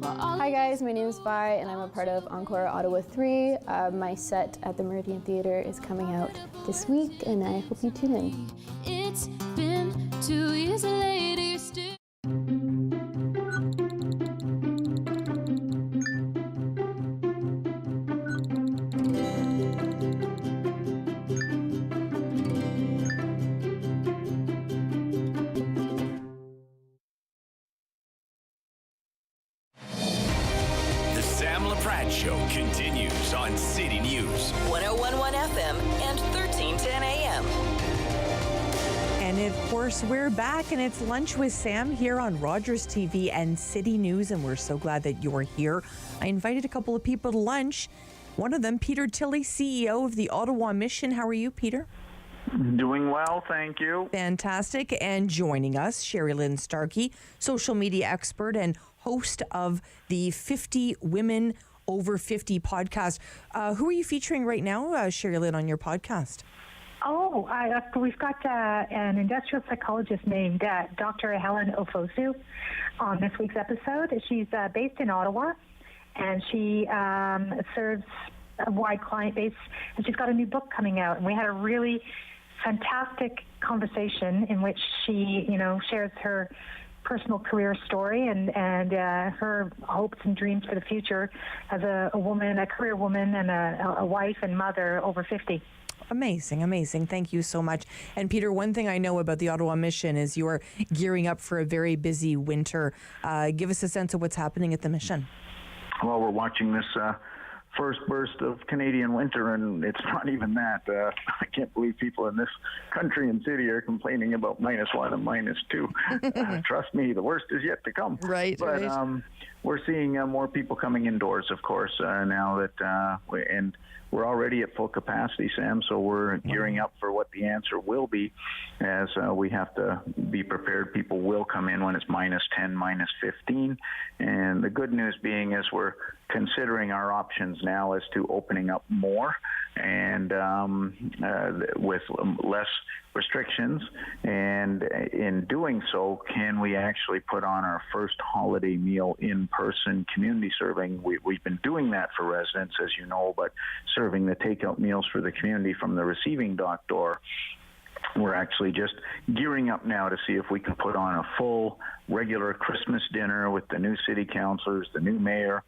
Hi guys, my name is Vi and I'm a part of Encore Ottawa 3. My set at the Meridian Theatre is coming out this week and I hope you tune in. It's been 2 years later, you're still... Laprade Show continues on City News. 101.1 FM and 1310 AM. And of course, we're back and it's Lunch with Sam here on Rogers TV and City News. And we're so glad that you're here. I invited a couple of people to lunch. One of them, Peter Tilley, CEO of the Ottawa Mission. How are you, Peter? Doing well, thank you. Fantastic. And joining us, Sherry Lynn Starkey, social media expert and host of the 50 Women Over 50 podcast. Who are you featuring right now, Sherry Lynn, on your podcast? Oh, we've got an industrial psychologist named Dr. Helen Ofosu on this week's episode. She's based in Ottawa, and she serves a wide client base, and she's got a new book coming out. And we had a really fantastic conversation in which she, shares her personal career story and her hopes and dreams for the future as a woman, a career woman, and a wife and mother over 50. Amazing, amazing. Thank you so much. And Peter, one thing I know about the Ottawa Mission is you are gearing up for a very busy winter. Give us a sense of what's happening at the Mission. Well, we're watching this first burst of Canadian winter, and it's not even that. I can't believe people in this country and city are complaining about -1 and -2. Trust me, the worst is yet to come. Right, but right. We're seeing more people coming indoors, of course, now that we're already at full capacity, Sam, so we're gearing up for what the answer will be, as we have to be prepared. People will come in when it's -10, -15, and the good news being is we're considering our options now as to opening up more and with less restrictions, and in doing so, can we actually put on our first holiday meal in-person community serving? We've been doing that for residents, as you know, but serving the takeout meals for the community from the receiving dock door. We're actually just gearing up now to see if we can put on a full regular Christmas dinner with the new city councilors, the new mayor,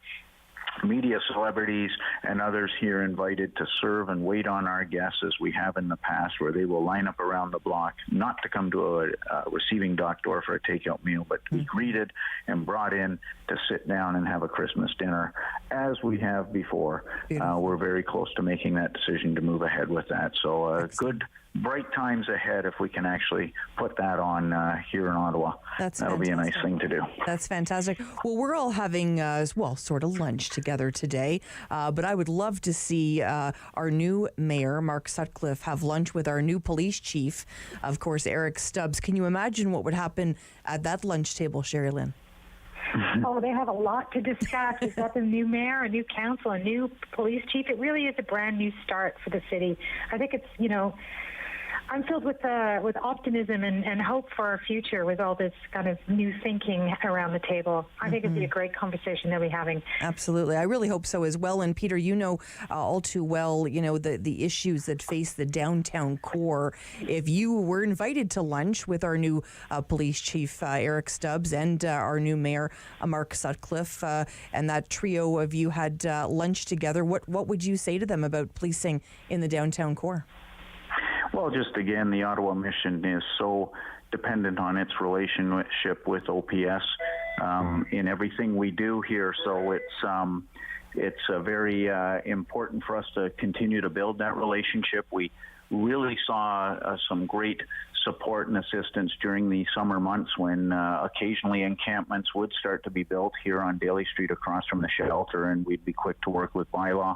media celebrities, and others here invited to serve and wait on our guests as we have in the past, where they will line up around the block, not to come to a receiving dock door for a takeout meal, but to be greeted and brought in to sit down and have a Christmas dinner, as we have before. We're very close to making that decision to move ahead with that. So good, bright times ahead if we can actually put that on here in Ottawa. That'll be a nice thing to do. That's fantastic. Well, we're all having, sort of lunch together today, but I would love to see our new mayor, Mark Sutcliffe, have lunch with our new police chief, of course, Eric Stubbs. Can you imagine what would happen at that lunch table, Sherry Lynn? Oh, they have a lot to discuss. We've got the new mayor, a new council, a new police chief. It really is a brand new start for the city. I think it's, I'm filled with optimism and hope for our future with all this kind of new thinking around the table. I think it'd be a great conversation that we're having. Absolutely. I really hope so as well. And Peter, you know all too well, the issues that face the downtown core. If you were invited to lunch with our new police chief, Eric Stubbs, and our new mayor, Mark Sutcliffe, and that trio of you had lunch together, what would you say to them about policing in the downtown core? Well, just again, the Ottawa Mission is so dependent on its relationship with OPS. in everything we do here. So it's very important for us to continue to build that relationship. We really saw some great support and assistance during the summer months when occasionally encampments would start to be built here on Daly Street across from the shelter, and we'd be quick to work with bylaw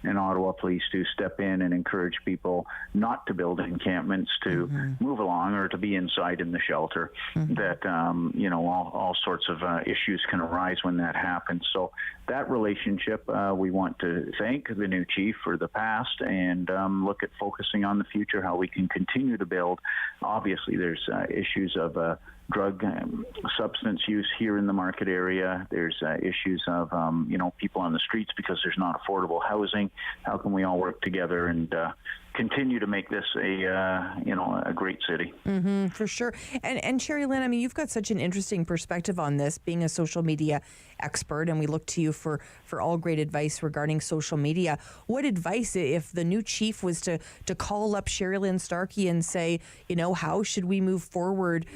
and Ottawa Police to step in and encourage people not to build encampments, to move along or to be inside in the shelter. That all sorts of issues can arise when that happens. So that relationship, we want to thank the new chief for the past and look at focusing on the future, how we can continue to build. Obviously, there's issues of drug substance use here in the market area. There's issues of people on the streets because there's not affordable housing. How can we all work together and continue to make this a great city? For sure. And Sherry Lynn, I mean, you've got such an interesting perspective on this, being a social media expert, and we look to you for all great advice regarding social media. What advice, if the new chief was to call up Sherry Lynn Starkey and say, how should we move forward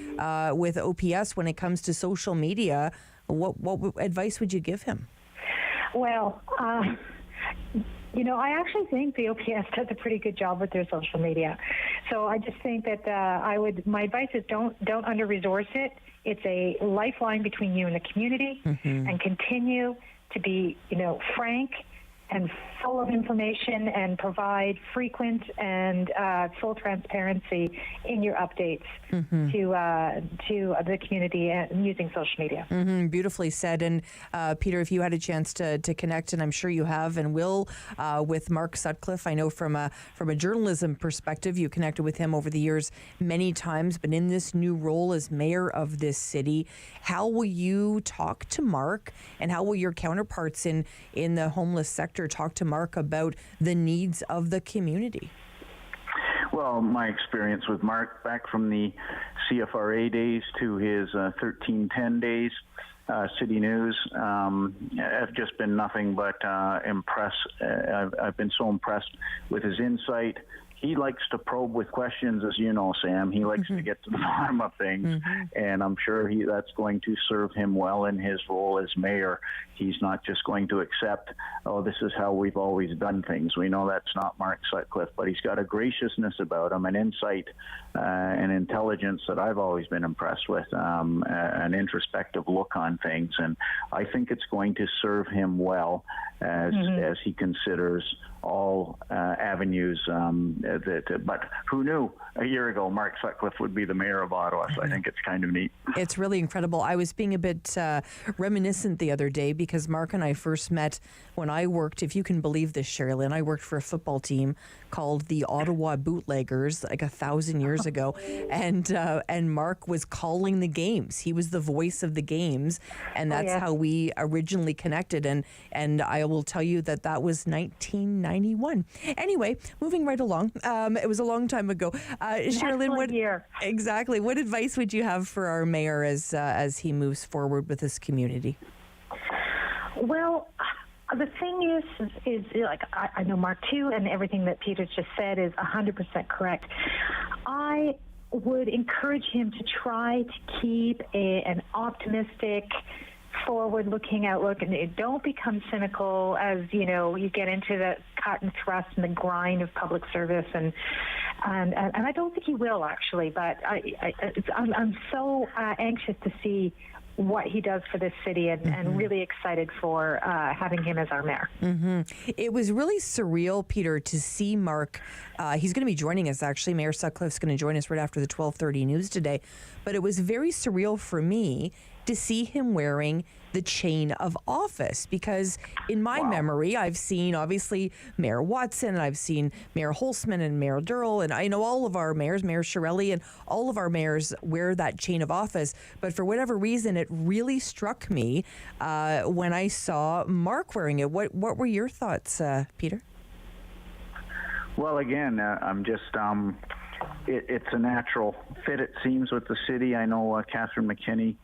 with OPS when it comes to social media, what advice would you give him? Well, I actually think the OPS does a pretty good job with their social media. So I just think that my advice is don't under-resource it. It's a lifeline between you and the community, and continue to be, frank and full of information and provide frequent and full transparency in your updates to the community and using social media. Beautifully said. And Peter, if you had a chance to connect, and I'm sure you have and will, with Mark Sutcliffe, I know from a journalism perspective, you connected with him over the years many times, but in this new role as mayor of this city, how will you talk to Mark, and how will your counterparts in the homeless sector talk to Mark about the needs of the community? Well, my experience with Mark, back from the CFRA days to his 1310 days, City News, have just been nothing but impressed. I've been so impressed with his insight. He likes to probe with questions, as you know, Sam. He likes to get to the bottom of things, and I'm sure that's going to serve him well in his role as mayor. He's not just going to accept, this is how we've always done things. We know that's not Mark Sutcliffe, but he's got a graciousness about him, an insight and intelligence that I've always been impressed with, an introspective look on things, and I think it's going to serve him well as he considers all avenues but who knew a year ago Mark Sutcliffe would be the mayor of Ottawa, so I think it's kind of neat. It's really incredible. I was being a bit reminiscent the other day because Mark and I first met when I worked, if you can believe this, Sherry Lynn, I worked for a football team called the Ottawa Bootleggers like 1,000 years ago, and Mark was calling the games. He was the voice of the games, and that's how we originally connected, and I will tell you that was 1991. Anyway, moving right along, it was a long time ago. Sherilyn, what advice would you have for our mayor as he moves forward with this community? Well, the thing is like I know Mark too, and everything that Peter's just said is 100% correct. I would encourage him to try to keep an optimistic, forward-looking outlook, and don't become cynical as you get into the cut and thrust and the grind of public service, and I don't think he will actually, but I'm so anxious to see what he does for this city, and really excited for having him as our mayor. It was really surreal, Peter, to see Mark. He's going to be joining us, actually. Mayor Sutcliffe's going to join us right after the 12:30 news today. But it was very surreal for me to see him wearing the chain of office, because in my memory, I've seen obviously Mayor Watson, I've seen Mayor Holzman and Mayor Durrell, and I know all of our mayors, Mayor Shirelli, and all of our mayors wear that chain of office. But for whatever reason, it really struck me when I saw Mark wearing it. What were your thoughts, Peter? Well, again, I'm just it's a natural fit, it seems, with the city. I know Catherine McKinney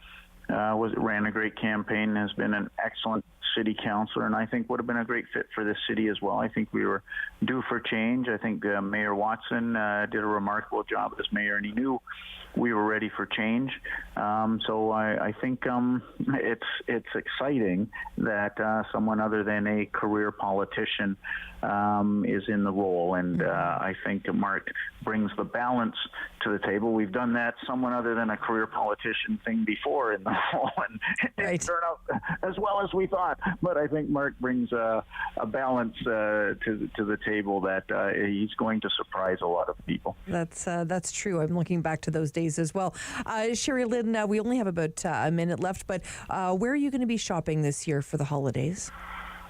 ran a great campaign, has been an excellent city councilor, and I think would have been a great fit for this city as well. I think we were due for change. I think Mayor Watson did a remarkable job as mayor, and he knew we were ready for change. So I think it's exciting that someone other than a career politician is in the role, and I think Mark brings the balance to the table. We've done that someone other than a career politician thing before in the role, and it didn't turn out as well as we thought. But I think Mark brings a balance to the table that he's going to surprise a lot of people. That's true. I'm looking back to those days as well. Sherry Lynn, we only have about a minute left, but where are you going to be shopping this year for the holidays?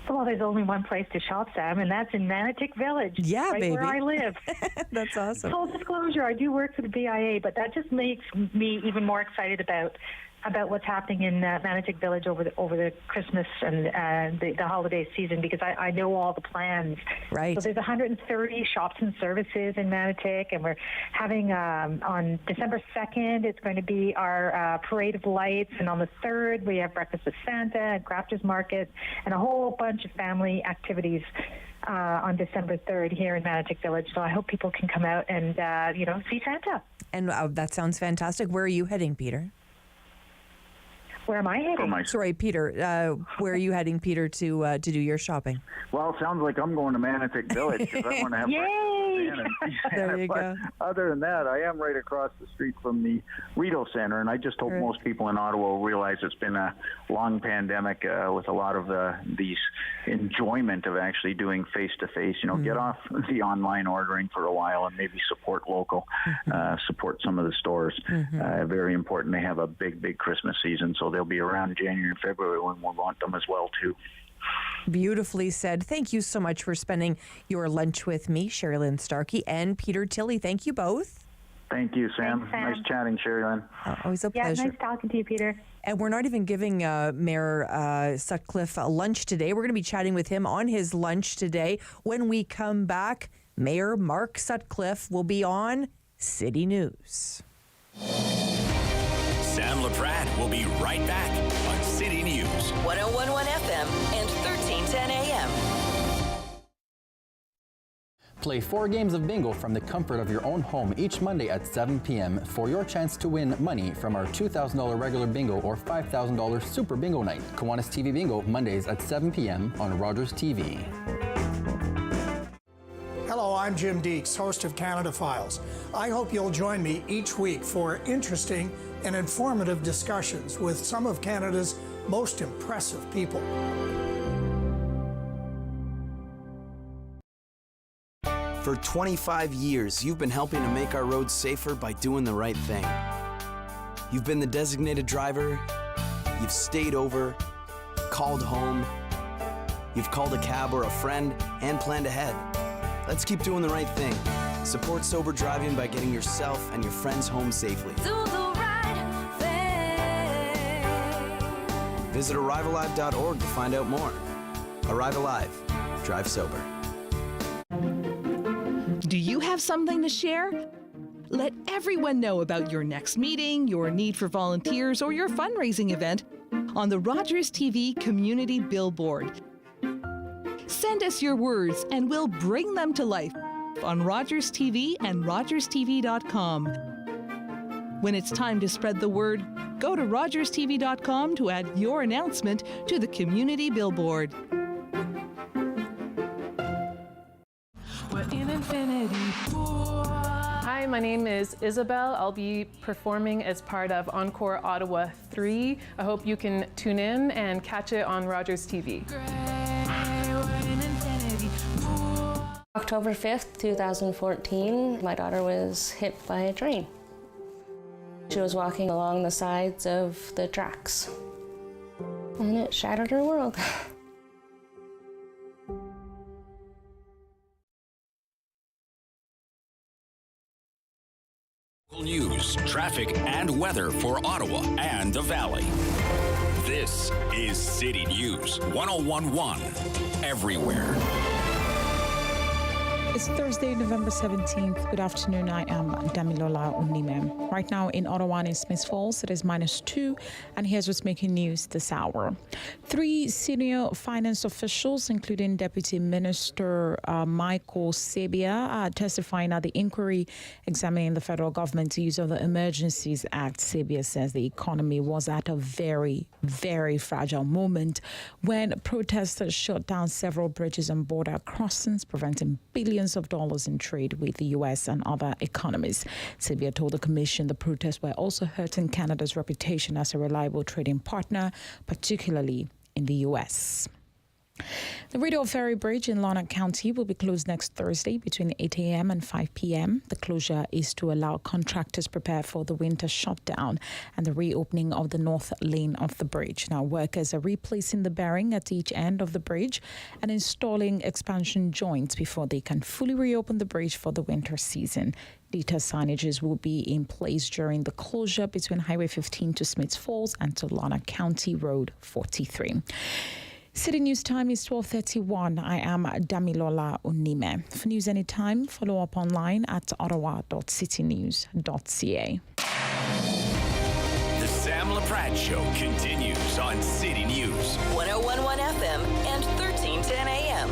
Well, there's only one place to shop, Sam, and that's in Manitic Village. Yeah, right baby. where I live. That's awesome. Full disclosure, I do work for the BIA, but that just makes me even more excited about what's happening in Manitic Village over the Christmas and the holiday season, because I know all the plans. Right. So there's 130 shops and services in Manitic, and we're having on December 2nd, it's going to be our Parade of Lights, and on the 3rd, we have Breakfast with Santa and Crafters Market, and a whole bunch of family activities on December 3rd here in Manitic Village. So I hope people can come out and, see Santa. And that sounds fantastic. Where are you heading, Peter? Where am I heading? Sorry, Peter. Where are you heading, Peter, to do your shopping? Well, it sounds like I'm going to Manitic Village because I want to have breakfast. There you go. Other than that, I am right across the street from the Rideau Center, and I just hope most people in Ottawa will realize it's been a long pandemic with a lot of these enjoyment of actually doing face-to-face. Get off the online ordering for a while and maybe support local, support some of the stores. Very important. They have a big Christmas season, so they'll be around January and February when we'll want them as well, too. Beautifully said. Thank you so much for spending your lunch with me, Sherilyn Starkey and Peter Tilley. Thank you both. Thank you, Sam. Thanks, Sam. Nice chatting, Sherilyn. Always a pleasure. Yeah, nice talking to you, Peter. And we're not even giving Mayor Sutcliffe a lunch today. We're going to be chatting with him on his lunch today. When we come back, Mayor Mark Sutcliffe will be on City News. Sam Laprade will be right back on City News. 101.1 FM and 1310 AM. Play 4 games of bingo from the comfort of your own home each Monday at 7 p.m. for your chance to win money from our $2,000 regular bingo or $5,000 super bingo night. Kiwanis TV Bingo, Mondays at 7 p.m. on Rogers TV. Hello, I'm Jim Deeks, host of Canada Files. I hope you'll join me each week for interesting and informative discussions with some of Canada's most impressive people. For 25 years, you've been helping to make our roads safer by doing the right thing. You've been the designated driver, you've stayed over, called home, you've called a cab or a friend, and planned ahead. Let's keep doing the right thing. Support sober driving by getting yourself and your friends home safely. Do the right thing. Visit ArriveAlive.org to find out more. Arrive Alive. Drive sober. Do you have something to share? Let everyone know about your next meeting, your need for volunteers, or your fundraising event on the Rogers TV Community Billboard. Send us your words and we'll bring them to life on Rogers TV and RogersTV.com. When it's time to spread the word, go to RogersTV.com to add your announcement to the Community Billboard. We're in infinity pool. Hi, my name is Isabel. I'll be performing as part of Encore Ottawa 3. I hope you can tune in and catch it on Rogers TV. October 5th, 2014, my daughter was hit by a train. She was walking along the sides of the tracks, and it shattered her world. News, traffic, and weather for Ottawa and the Valley. This is City News 101.1 everywhere. It's Thursday, November 17th. Good afternoon. I am Damilola Unime. Right now in Ottawa and in Smith Falls, it is -2. And here's what's making news this hour. 3 senior finance officials, including Deputy Minister Michael Sabia, are testifying at the inquiry examining the federal government's use of the Emergencies Act. Sabia says the economy was at a very, very fragile moment when protesters shut down several bridges and border crossings, preventing billions of dollars in trade with the U.S. and other economies. Sabia told the commission the protests were also hurting Canada's reputation as a reliable trading partner, particularly in the U.S. The Rideau Ferry Bridge in Larned County will be closed next Thursday between 8 a.m. and 5 p.m. The closure is to allow contractors prepare for the winter shutdown and the reopening of the north lane of the bridge. Now, workers are replacing the bearing at each end of the bridge and installing expansion joints before they can fully reopen the bridge for the winter season. Detailed signages will be in place during the closure between Highway 15 to Smiths Falls and to Larned County Road 43. City News time is 12:31. I am Damilola Unime. For news anytime, follow up online at ottawa.citynews.ca. The Sam Laprade Show continues on City News. 101.1 FM and 1310 AM.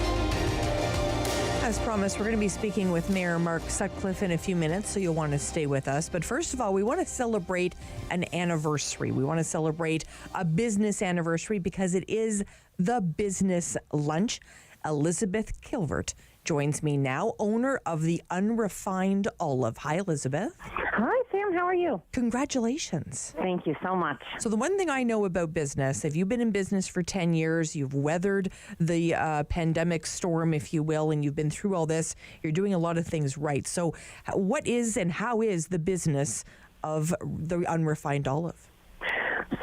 As promised, we're going to be speaking with Mayor Mark Sutcliffe in a few minutes, so you'll want to stay with us. But first of all, we want to celebrate an anniversary. We want to celebrate a business anniversary because it is the business lunch. Elizabeth Kilvert joins me now, owner of the Unrefined Olive. Hi, Elizabeth. Hi, Sam. How are you? Congratulations. Thank you so much. So the one thing I know about business, if you've been in business for 10 years, you've weathered the pandemic storm, if you will, and you've been through all this, you're doing a lot of things right. So what is and how is the business of the Unrefined Olive?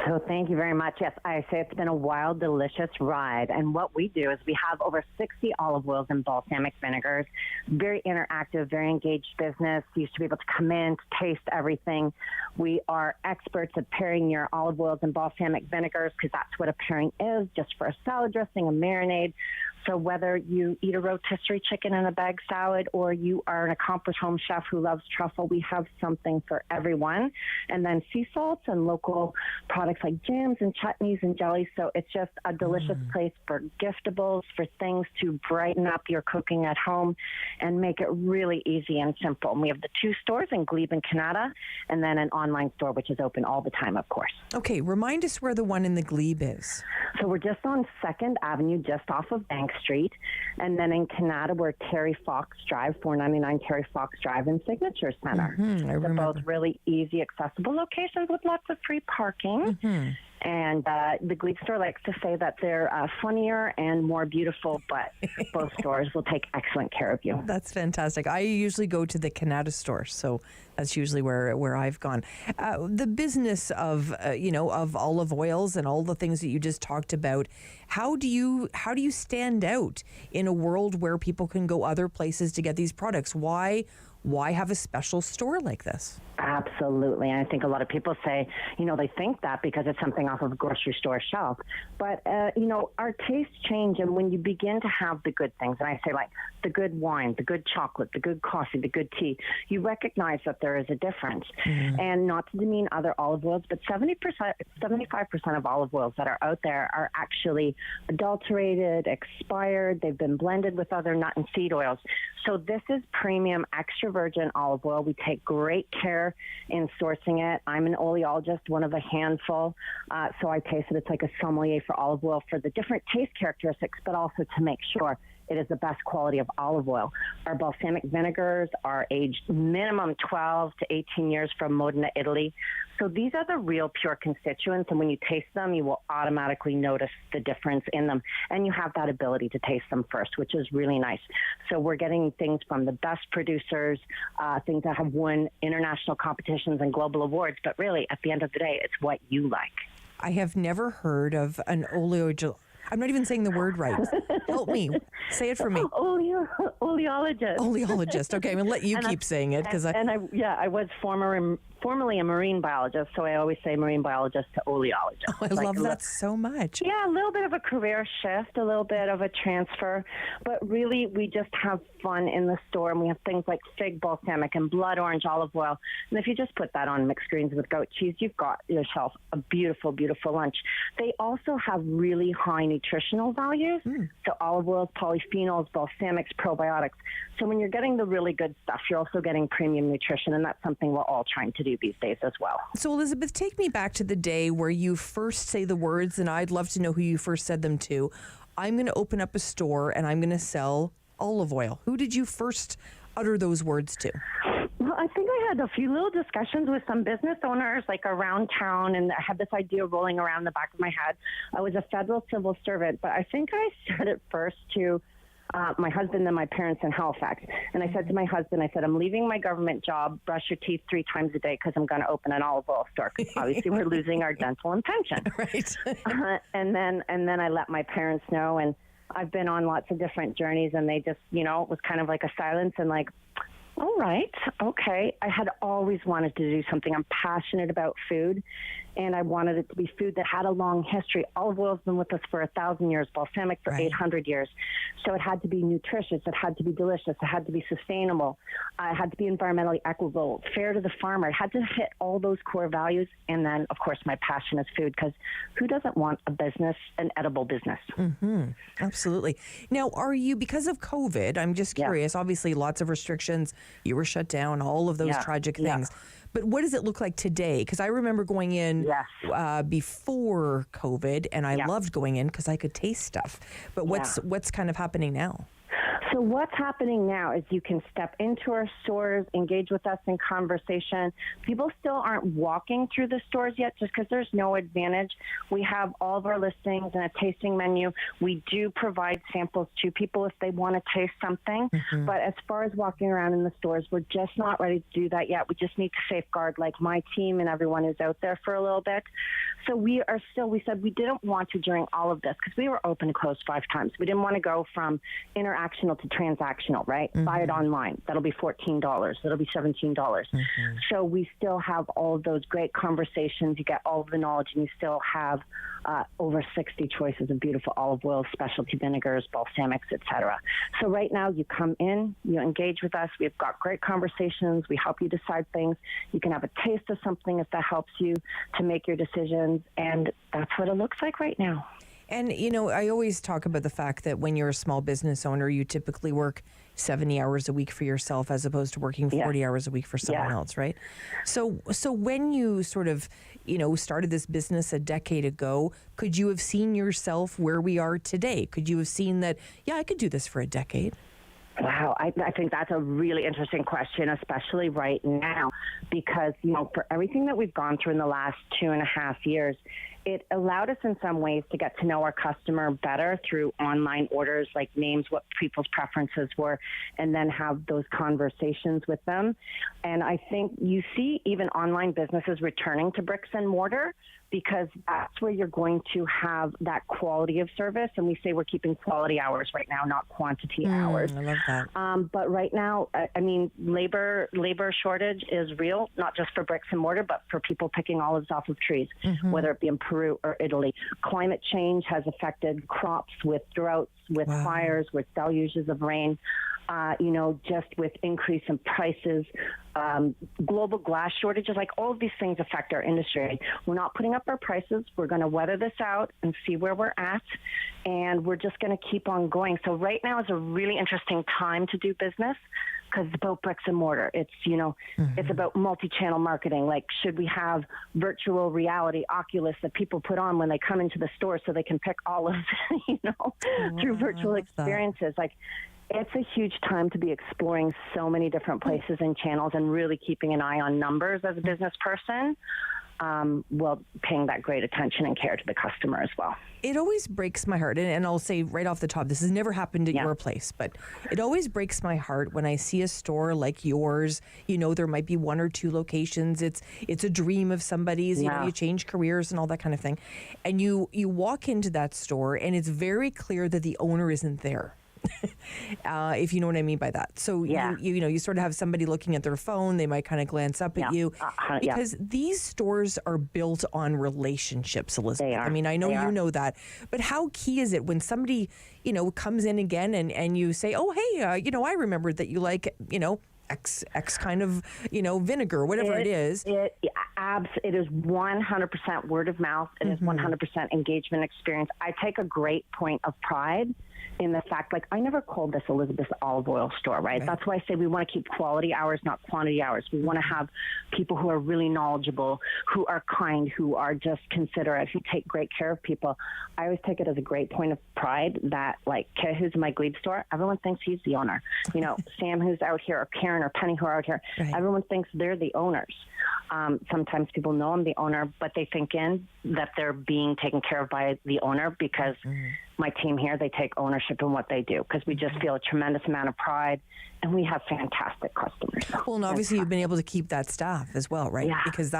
So thank you very much. Yes, I say it's been a wild, delicious ride. And what we do is we have over 60 olive oils and balsamic vinegars. Very interactive, very engaged business. You used to be able to come in, to taste everything. We are experts at pairing your olive oils and balsamic vinegars because that's what a pairing is, just for a salad dressing, a marinade. So whether you eat a rotisserie chicken in a bag salad or you are an accomplished home chef who loves truffle, we have something for everyone. And then sea salts and local products like jams and chutneys and jellies. So it's just a delicious place for giftables, for things to brighten up your cooking at home and make it really easy and simple. And we have the 2 stores in Glebe and Canada and then an online store, which is open all the time, of course. Okay, remind us where the one in the Glebe is. So we're just on 2nd Avenue, just off of Bank Street. And then in Canada, we're Terry Fox Drive, 499 Terry Fox Drive in Signature Center. They're both really easy, accessible locations with lots of free parking. And the Glebe store likes to say that they're funnier and more beautiful, but both stores will take excellent care of you. That's fantastic. I usually go to the Canada store, so that's usually where I've gone. The business of of olive oils and all the things that you just talked about. How do you stand out in a world where people can go other places to get these products? Why have a special store like this? Absolutely. And I think a lot of people say, they think that because it's something off of a grocery store shelf. But, our tastes change. And when you begin to have the good things, and I say like the good wine, the good chocolate, the good coffee, the good tea, you recognize that there is a difference. And not to demean other olive oils, but 75% of olive oils that are out there are actually adulterated, expired. They've been blended with other nut and seed oils. So this is premium extra virgin olive oil. We take great care in sourcing it. I'm an oleologist, one of a handful. So I taste it. It's like a sommelier for olive oil for the different taste characteristics, but also to make sure it is the best quality of olive oil. Our balsamic vinegars are aged minimum 12 to 18 years from Modena, Italy. So these are the real pure constituents, and when you taste them, you will automatically notice the difference in them, and you have that ability to taste them first, which is really nice. So we're getting things from the best producers, things that have won international competitions and global awards, but really, at the end of the day, it's what you like. I have never heard of an oleologist. I'm not even saying the word right. Help me. Say it for me. Oleologist. Oleologist. Okay, I'm going to let you keep saying it. I was formerly a marine biologist, so I always say marine biologist to oleologist. Oh, I love that so much. Yeah, a little bit of a career shift, a little bit of a transfer, but really we just have fun in the store, and we have things like fig balsamic and blood orange olive oil. And if you just put that on mixed greens with goat cheese, you've got yourself a beautiful, beautiful lunch. They also have really high nutritional values. So olive oils, polyphenols, balsamics, probiotics. So when you're getting the really good stuff, you're also getting premium nutrition, and that's something we're all trying to do these days as well. So Elizabeth, take me back to the day where you first say the words, and I'd love to know who you first said them to. I'm going to open up a store and I'm going to sell olive oil. Who did you first utter those words to? Well, I think I had a few little discussions with some business owners like around town, and I had this idea rolling around the back of my head. I was a federal civil servant, but I think I said it first to my husband and my parents in Halifax. And I said to my husband, I said, I'm leaving my government job, brush your teeth 3 times a day because I'm going to open an olive oil store. Because obviously we're losing our dental and pension. Right. And then I let my parents know, and I've been on lots of different journeys, and they just, it was kind of like a silence and like, all right, okay. I had always wanted to do something. I'm passionate about food, and I wanted it to be food that had a long history. Olive oil's been with us for 1,000 years, balsamic for 800 years. So it had to be nutritious. It had to be delicious. It had to be sustainable. It had to be environmentally equitable, fair to the farmer. It had to hit all those core values. And then, of course, my passion is food, because who doesn't want a business, an edible business? Mm-hmm. Absolutely. Now, are you, because of COVID, I'm just curious, obviously lots of restrictions, you were shut down, all of those tragic things. But what does it look like today? Because I remember going in before COVID, and I loved going in because I could taste stuff. But what's kind of happening now? So what's happening now is you can step into our stores, engage with us in conversation. People still aren't walking through the stores yet just because there's no advantage. We have all of our listings and a tasting menu. We do provide samples to people if they want to taste something. Mm-hmm. But as far as walking around in the stores, we're just not ready to do that yet. We just need to safeguard, like my team and everyone who's out there, for a little bit. So we said we didn't want to during all of this, because we were open and closed 5 times. We didn't want to go interactional to transactional, right? Mm-hmm. Buy it online. That'll be $14. That'll be $17. Mm-hmm. So we still have all of those great conversations. You get all of the knowledge, and you still have over 60 choices of beautiful olive oils, specialty vinegars, balsamics, etc. So right now you come in, you engage with us. We've got great conversations. We help you decide things. You can have a taste of something if that helps you to make your decisions. And that's what it looks like right now. And, I always talk about the fact that when you're a small business owner, you typically work 70 hours a week for yourself as opposed to working 40 hours a week for someone else, right? So when you sort of, started this business a decade ago, could you have seen yourself where we are today? Could you have seen that, I could do this for a decade? Wow, I think that's a really interesting question, especially right now, because, for everything that we've gone through in the last 2.5 years, it allowed us in some ways to get to know our customer better through online orders, like names what people's preferences were, and then have those conversations with them. And I think you see even online businesses returning to bricks and mortar, because that's where you're going to have that quality of service. And we say we're keeping quality hours right now, not quantity hours. I love that. But right now, labor shortage is real, not just for bricks and mortar, but for people picking olives off of trees, whether it be in Peru or Italy. Climate change has affected crops with droughts, with fires, with deluges of rain. Just with increase in prices, global glass shortages, like all of these things affect our industry. We're not putting up our prices. We're going to weather this out and see where we're at, and we're just going to keep on going. So right now is a really interesting time to do business, because it's about bricks and mortar. It's, it's about multi-channel marketing. Like, should we have virtual reality Oculus that people put on when they come into the store so they can pick olives, through virtual experiences? Like, it's a huge time to be exploring so many different places and channels, and really keeping an eye on numbers as a business person, while paying that great attention and care to the customer as well. It always breaks my heart, and I'll say right off the top, this has never happened at your place, but it always breaks my heart when I see a store like yours. There might be 1 or 2 locations. It's a dream of somebody's. You change careers and all that kind of thing, and you walk into that store, and it's very clear that the owner isn't there. if you know what I mean by that. So you sort of have somebody looking at their phone, they might kind of glance up at you because these stores are built on relationships, Elizabeth. They are. I mean, I know you know that, but how key is it when somebody, comes in again and you say, oh, hey, I remembered that you like, X kind of, vinegar, whatever it is. It is 100% word of mouth. It is 100% engagement experience. I take a great point of pride in the fact, like, I never called this Elizabeth's olive oil store, right? That's why I say we want to keep quality hours, not quantity hours. We want to have people who are really knowledgeable, who are kind, who are just considerate, who take great care of people. I always take it as a great point of pride that, like, who's in my Glebe store, everyone thinks he's the owner. Sam, who's out here, or Karen or Penny, who are out here, everyone thinks they're the owners. Sometimes people know I'm the owner, but they think that they're being taken care of by the owner because my team here, they take ownership in what they do because we just feel a tremendous amount of pride and we have fantastic customers. Well, and obviously you've been able to keep that staff as well, right? Yeah. Because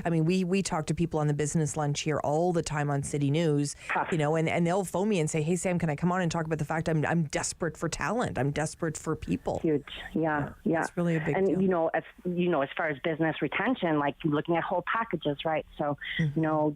we talk to people on the business lunch here all the time on City News, and they'll phone me and say, hey, Sam, can I come on and talk about the fact I'm desperate for talent. I'm desperate for people. Huge. Yeah. It's really a big deal. And, as far as business retention, like looking at whole packages, right? So,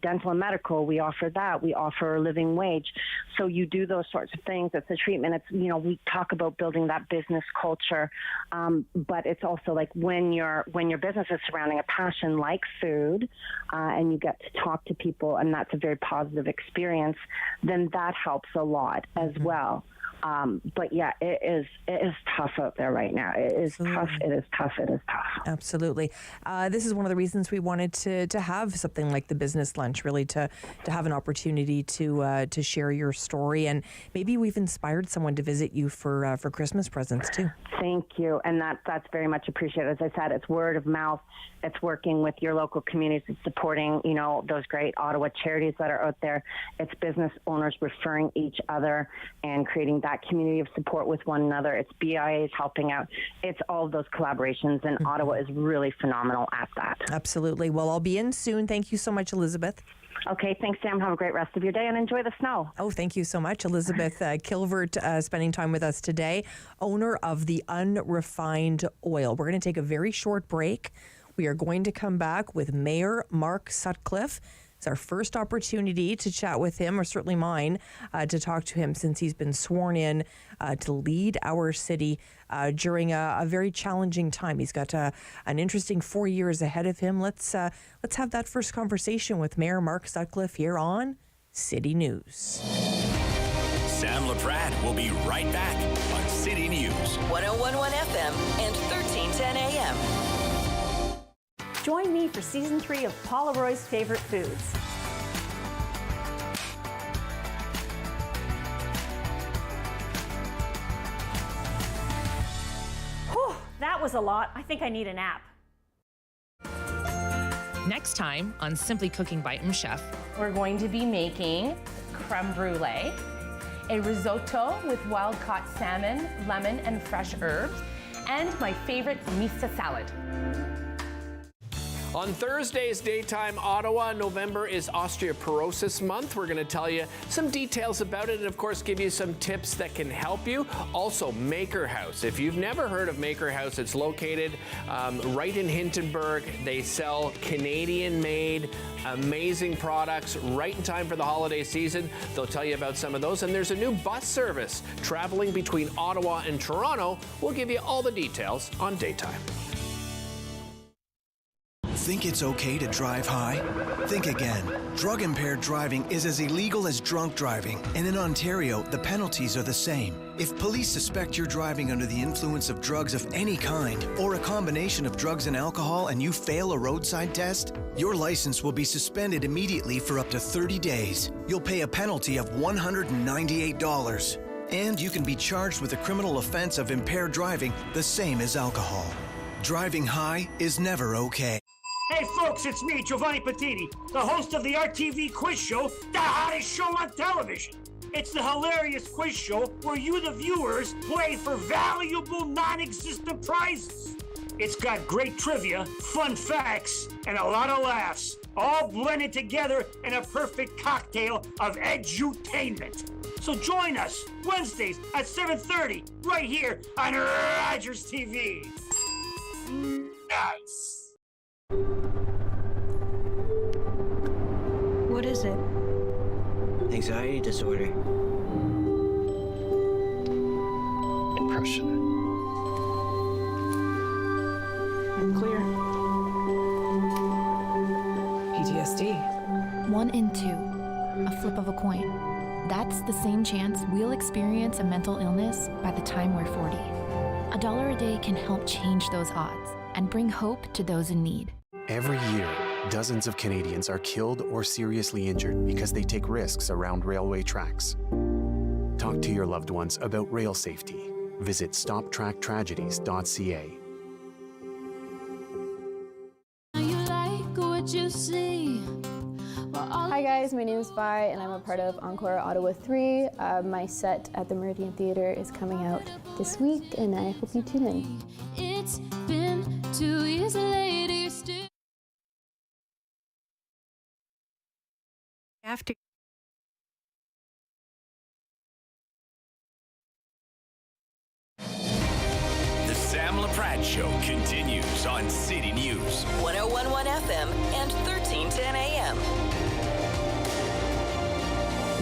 dental and medical, we offer that. We offer a living wage. So you do those sorts of things. It's a treatment. It's, we talk about building that business culture. But it's also like when your business is surrounding a passion like food, and you get to talk to people, and that's a very positive experience, then that helps a lot as well. But yeah, it is tough out there right now. It is tough. It is tough. Absolutely. This is one of the reasons we wanted to have something like the business lunch, really to have an opportunity to share your story, and maybe we've inspired someone to visit you for Christmas presents too. Thank you, and that's very much appreciated. As I said, it's word of mouth. It's working with your local communities. It's supporting, those great Ottawa charities that are out there. It's business owners referring each other and creating that community of support with one another. It's BIAs helping out. It's all of those collaborations, and Ottawa is really phenomenal at that. Absolutely. Well, I'll be in soon. Thank you so much, Elizabeth. Okay, thanks, Sam. Have a great rest of your day and enjoy the snow. Oh, thank you so much. Elizabeth Kilvert spending time with us today, owner of the Unrefined Oil. We're going to take a very short break. We are going to come back with Mayor Mark Sutcliffe. It's our first opportunity to chat with him, or certainly mine, to talk to him since he's been sworn in to lead our city during a very challenging time. He's got an interesting 4 years ahead of him. Let's have that first conversation with Mayor Mark Sutcliffe here on City News. Sam Laprade will be right back on City News. 101.1 FM and 1310 AM. Join me for Season 3 of Paula Roy's Favorite Foods. Whew, that was a lot. I think I need a nap. Next time on Simply Cooking by Chef, we're going to be making creme brulee, a risotto with wild-caught salmon, lemon, and fresh herbs, and my favorite mista salad. On Thursday's Daytime Ottawa, November is Osteoporosis Month. We're going to tell you some details about it and, of course, give you some tips that can help you. Also, Maker House. If you've never heard of Maker House, it's located right in Hintonburg. They sell Canadian-made, amazing products right in time for the holiday season. They'll tell you about some of those. And there's a new bus service traveling between Ottawa and Toronto. We'll give you all the details on Daytime. Think it's okay to drive high? Think again. Drug-impaired driving is as illegal as drunk driving, and in Ontario, the penalties are the same. If police suspect you're driving under the influence of drugs of any kind, or a combination of drugs and alcohol, and you fail a roadside test, your license will be suspended immediately for up to 30 days. You'll pay a penalty of $198. And you can be charged with a criminal offense of impaired driving, the same as alcohol. Driving high is never okay. Hey folks, it's me, Giovanni Patini, the host of the RTV quiz show, the hottest show on television. It's the hilarious quiz show where you, the viewers, play for valuable non-existent prizes. It's got great trivia, fun facts, and a lot of laughs, all blended together in a perfect cocktail of edutainment. So join us Wednesdays at 7:30 right here on Rogers TV. Nice. What is it? Anxiety disorder. Depression. Clear. PTSD. 1 in 2. A flip of a coin. That's the same chance we'll experience a mental illness by the time we're 40. $1 a day can help change those odds and bring hope to those in need. Every year, dozens of Canadians are killed or seriously injured because they take risks around railway tracks. Talk to your loved ones about rail safety. Visit stoptracktragedies.ca. You like what you see. Hi guys, my name is Vi and I'm a part of Encore Ottawa 3. My set at the Meridian Theatre is coming out this week and I hope you tune in. It's been 2 years later still. After The Sam Laprade Show continues on City News. 1011 FM and 1310 AM.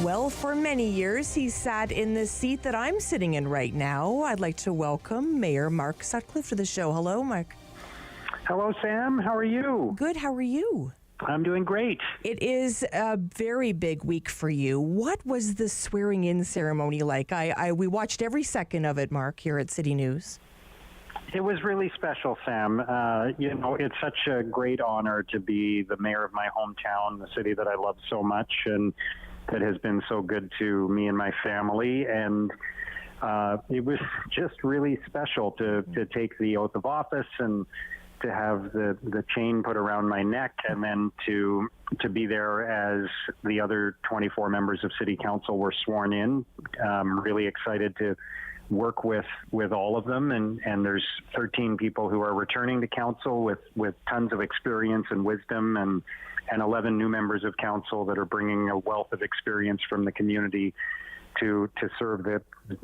Well, for many years, he sat in the seat that I'm sitting in right now. I'd like to welcome Mayor Mark Sutcliffe to the show. Hello, Mark. Hello, Sam. How are you? Good. How are you? I'm doing great. It is a very big week for you. What was the swearing-in ceremony like? We watched every second of it, Mark, here at City News. It was really special, Sam. It's such a great honor to be the mayor of my hometown, the city that I love so much, and that has been so good to me and my family. And it was just really special to take the oath of office and to have the chain put around my neck, and then to be there as the other 24 members of City Council were sworn in. Really excited to work with all of them, and there's 13 people who are returning to council with tons of experience and wisdom, and 11 new members of council that are bringing a wealth of experience from the community to serve the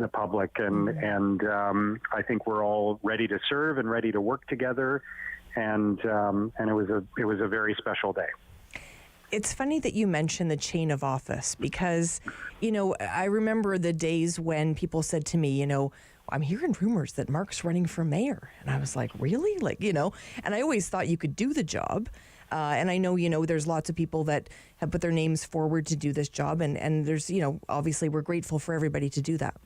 public, and I think we're all ready to serve and ready to work together, and it was a very special day. It's funny that you mentioned the chain of office because, I remember the days when people said to me, I'm hearing rumors that Mark's running for mayor. And I was like, really? And I always thought you could do the job. And I know, there's lots of people that have put their names forward to do this job. And there's, obviously we're grateful for everybody to do that.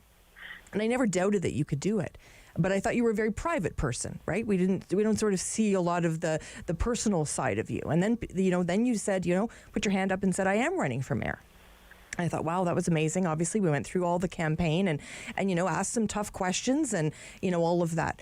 And I never doubted that you could do it. But I thought you were a very private person, right? We don't sort of see a lot of the personal side of you. And then, then you said, put your hand up and said, I am running for mayor. And I thought, wow, that was amazing. Obviously, we went through all the campaign and asked some tough questions and, all of that.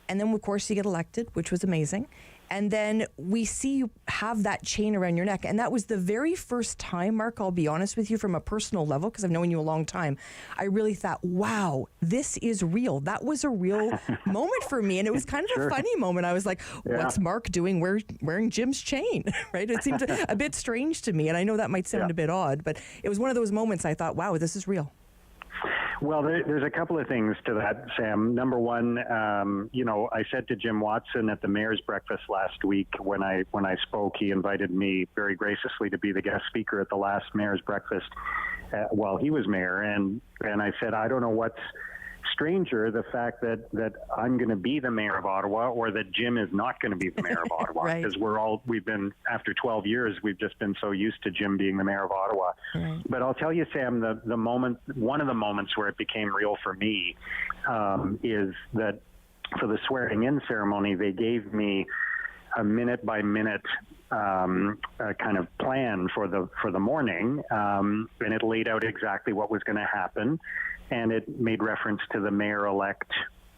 And then, of course, you get elected, which was amazing. And then we see you have that chain around your neck. And that was the very first time, Mark, I'll be honest with you, from a personal level, because I've known you a long time, I really thought, wow, this is real. That was a real moment for me. And it was kind of a funny moment. I was like, what's Mark doing wearing Jim's chain, right? It seemed a bit strange to me. And I know that might sound a bit odd, but it was one of those moments I thought, wow, this is real. Well, there's a couple of things to that, Sam. Number one, I said to Jim Watson at the mayor's breakfast last week when I spoke, he invited me very graciously to be the guest speaker at the last mayor's breakfast while he was mayor. And I said, I don't know what's stranger, the fact that I'm going to be the mayor of Ottawa or that Jim is not going to be the mayor of Ottawa. Right. Because we've been, after 12 years, we've just been so used to Jim being the mayor of Ottawa. Right. But I'll tell you, Sam, one of the moments where it became real for me is that for the swearing in ceremony, they gave me a minute by minute kind of plan for the morning, and it laid out exactly what was going to happen. And it made reference to the mayor-elect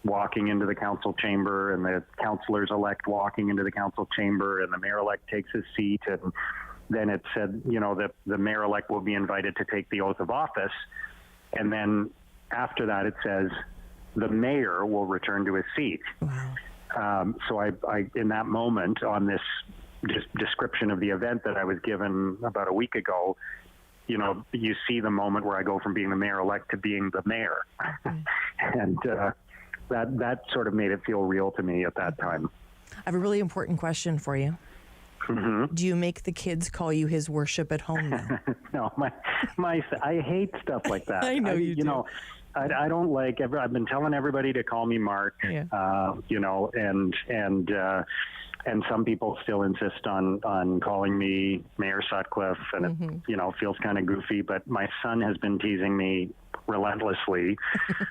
walking into the council chamber and the councillors-elect walking into the council chamber, and the mayor-elect takes his seat. And then it said, that the mayor-elect will be invited to take the oath of office. And then after that, it says the mayor will return to his seat. Wow. So I, in that moment, on this description of the event that I was given about a week ago, you see the moment where I go from being the mayor-elect to being the mayor. And that sort of made it feel real to me at that time. I have a really important question for you. Mm-hmm. Do you make the kids call you his worship at home now? No, I hate stuff like that. I know you do. I don't like. I've been telling everybody to call me Mark. Yeah. And some people still insist on calling me Mayor Sutcliffe, and it feels kind of goofy. But my son has been teasing me relentlessly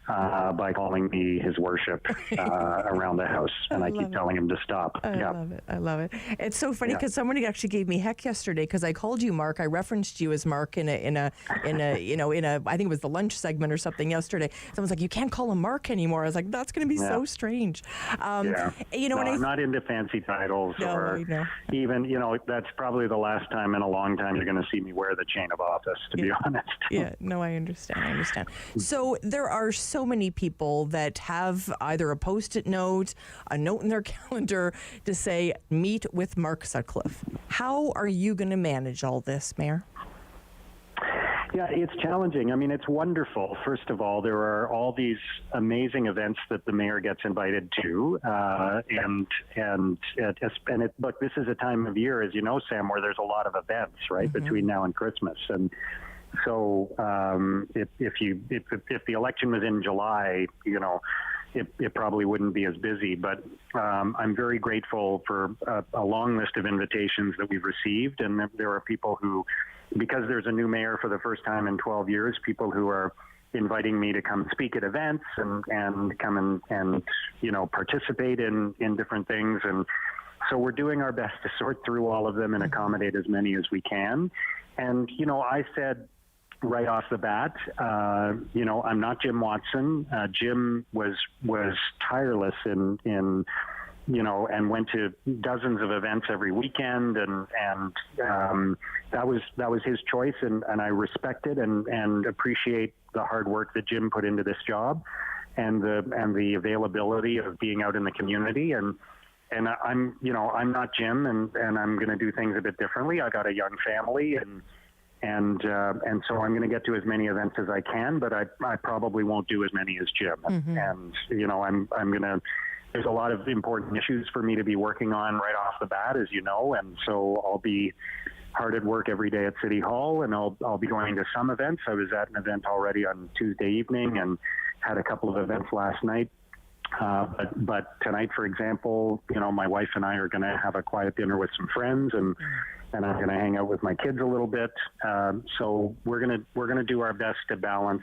by calling me his worship around the house, and I keep telling him to stop. I love it. It's so funny because somebody actually gave me heck yesterday because I called you Mark. I referenced you as Mark in a I think it was the lunch segment or something yesterday. Someone's like, you can't call him Mark anymore. I was like, that's going to be so strange. I'm not into fancy titles or even that's probably the last time in a long time you're going to see me wear the chain of office, to be honest. Yeah, no, I understand. So there are so many people that have either a Post-it note, a note in their calendar to say, meet with Mark Sutcliffe. How are you going to manage all this, Mayor? Yeah, it's challenging. I mean, it's wonderful. First of all, there are all these amazing events that the mayor gets invited to, look, this is a time of year, as you know, Sam, where there's a lot of events, right, between now and Christmas, and so if the election was in July, it probably wouldn't be as busy. But I'm very grateful for a long list of invitations that we've received, and there are people who, because there's a new mayor for the first time in 12 years, people who are inviting me to come speak at events and come and participate in different things. And so we're doing our best to sort through all of them and accommodate as many as we can. And, I said right off the bat, I'm not Jim Watson. Jim was tireless in and went to dozens of events every weekend, and that was his choice, and I respect it and appreciate the hard work that Jim put into this job, and the availability of being out in the community, and I'm not Jim, and I'm going to do things a bit differently. I got a young family, and so I'm going to get to as many events as I can, but I probably won't do as many as Jim, and I'm going to. There's a lot of important issues for me to be working on right off the bat, as you know, and so I'll be hard at work every day at City Hall, and I'll be going to some events. I was at an event already on Tuesday evening and had a couple of events last night. But tonight, for example, my wife and I are going to have a quiet dinner with some friends, and I'm going to hang out with my kids a little bit. So we're going to do our best to balance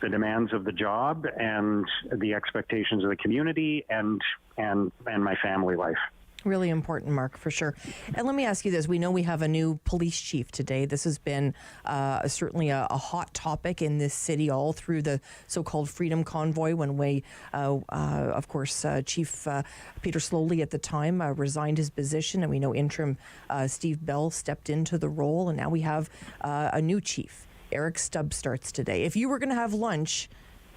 the demands of the job and the expectations of the community and my family life. Really important, Mark, for sure. And let me ask you this. We know we have a new police chief today. This has been certainly a hot topic in this city all through the so-called Freedom Convoy when of course, Chief Peter Slowly at the time resigned his position, and we know interim Steve Bell stepped into the role, and now we have a new chief. Eric Stubbs starts today. If you were going to have lunch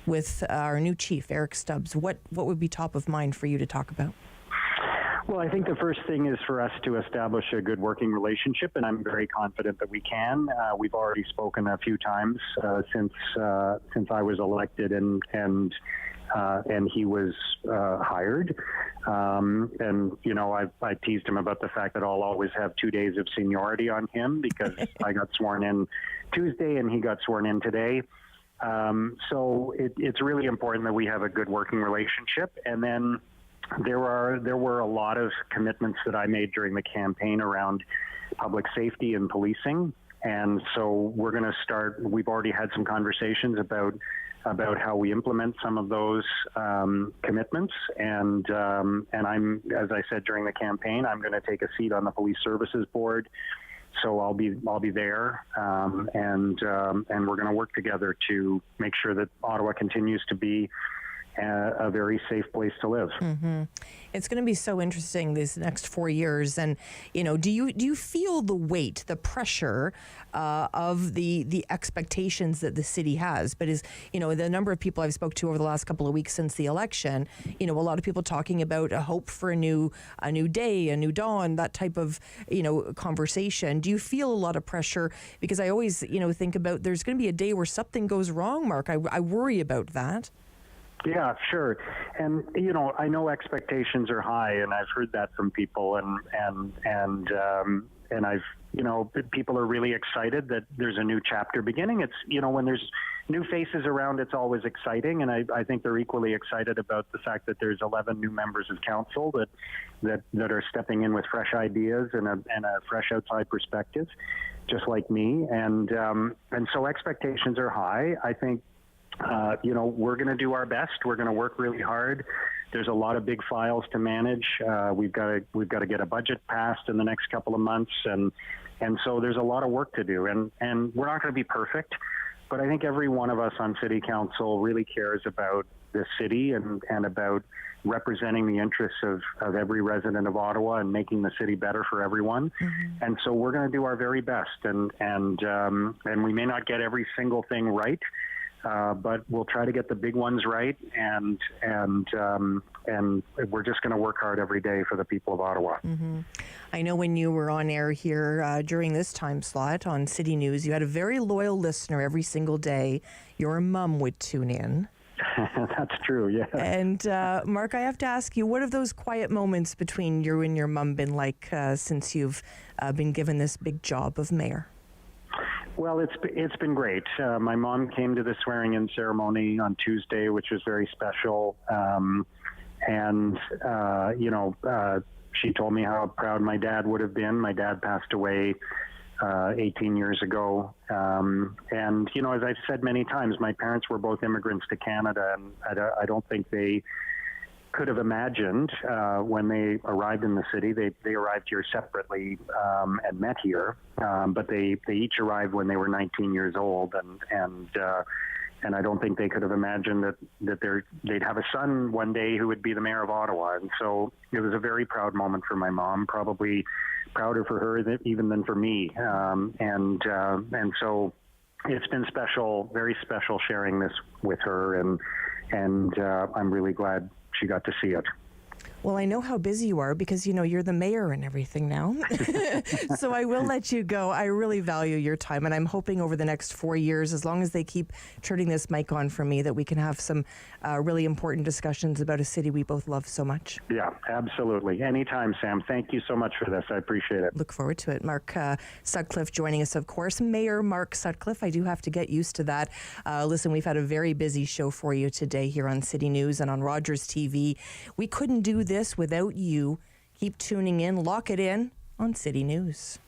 with our new chief, Eric Stubbs, what would be top of mind for you to talk about? Well, I think the first thing is for us to establish a good working relationship, and I'm very confident that we can. We've already spoken a few times since I was elected, and he was hired. And I teased him about the fact that I'll always have 2 days of seniority on him because I got sworn in Tuesday and he got sworn in today. So it's really important that we have a good working relationship. And then there were a lot of commitments that I made during the campaign around public safety and policing. And so we're going to start, we've already had some conversations about how we implement some of those commitments. And I'm, as I said during the campaign, I'm going to take a seat on the Police Services Board. So I'll be there, and we're going to work together to make sure that Ottawa continues to be a very safe place to live. Mm-hmm. It's going to be so interesting these next 4 years. And, do you feel the weight, the pressure of the expectations that the city has? But the number of people I've spoke to over the last couple of weeks since the election, a lot of people talking about a hope for a new day, a new dawn, that type of, conversation. Do you feel a lot of pressure? Because I always, think about there's going to be a day where something goes wrong, Mark. I worry about that. Yeah, sure. And, I know expectations are high, and I've heard that from people, and I've, people are really excited that there's a new chapter beginning. It's, when there's new faces around, it's always exciting. And I think they're equally excited about the fact that there's 11 new members of council that are stepping in with fresh ideas and a fresh outside perspective, just like me. And so expectations are high. I think, we're going to do our best. We're going to work really hard. There's a lot of big files to manage. We've got to get a budget passed in the next couple of months, and so there's a lot of work to do. And we're not going to be perfect, but I think every one of us on City Council really cares about the city and about representing the interests of every resident of Ottawa and making the city better for everyone. Mm-hmm. And so we're going to do our very best. And we may not get every single thing right. But we'll try to get the big ones right, and we're just going to work hard every day for the people of Ottawa. Mm-hmm. I know when you were on air here during this time slot on City News, you had a very loyal listener every single day. Your mom would tune in. That's true, yeah. And Mark, I have to ask you, what have those quiet moments between you and your mom been like since you've been given this big job of mayor? Well, it's been great. My mom came to the swearing-in ceremony on Tuesday, which was very special. She told me how proud my dad would have been. My dad passed away 18 years ago. As I've said many times, my parents were both immigrants to Canada, and I don't think they could have imagined when they arrived in the city. They arrived here separately and met here, but they each arrived when they were 19 years old, and I don't think they could have imagined that they'd have a son one day who would be the mayor of Ottawa. And so it was a very proud moment for my mom, probably prouder for her even than for me. And so it's been special, very special sharing this with her, and I'm really glad she got to see it. Well, I know how busy you are because, you're the mayor and everything now. So I will let you go. I really value your time, and I'm hoping over the next 4 years, as long as they keep turning this mic on for me, that we can have some really important discussions about a city we both love so much. Yeah, absolutely. Anytime, Sam. Thank you so much for this. I appreciate it. Look forward to it. Mark Sutcliffe joining us, of course. Mayor Mark Sutcliffe. I do have to get used to that. Listen, we've had a very busy show for you today here on City News and on Rogers TV. We couldn't do this without you. Keep tuning in. Lock it in on City News.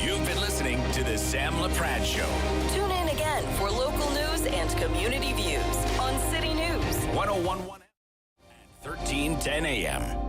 You've been listening to the Sam Laprade Show. Tune in again for local news and community views on City News. 101.1 and 1310 AM.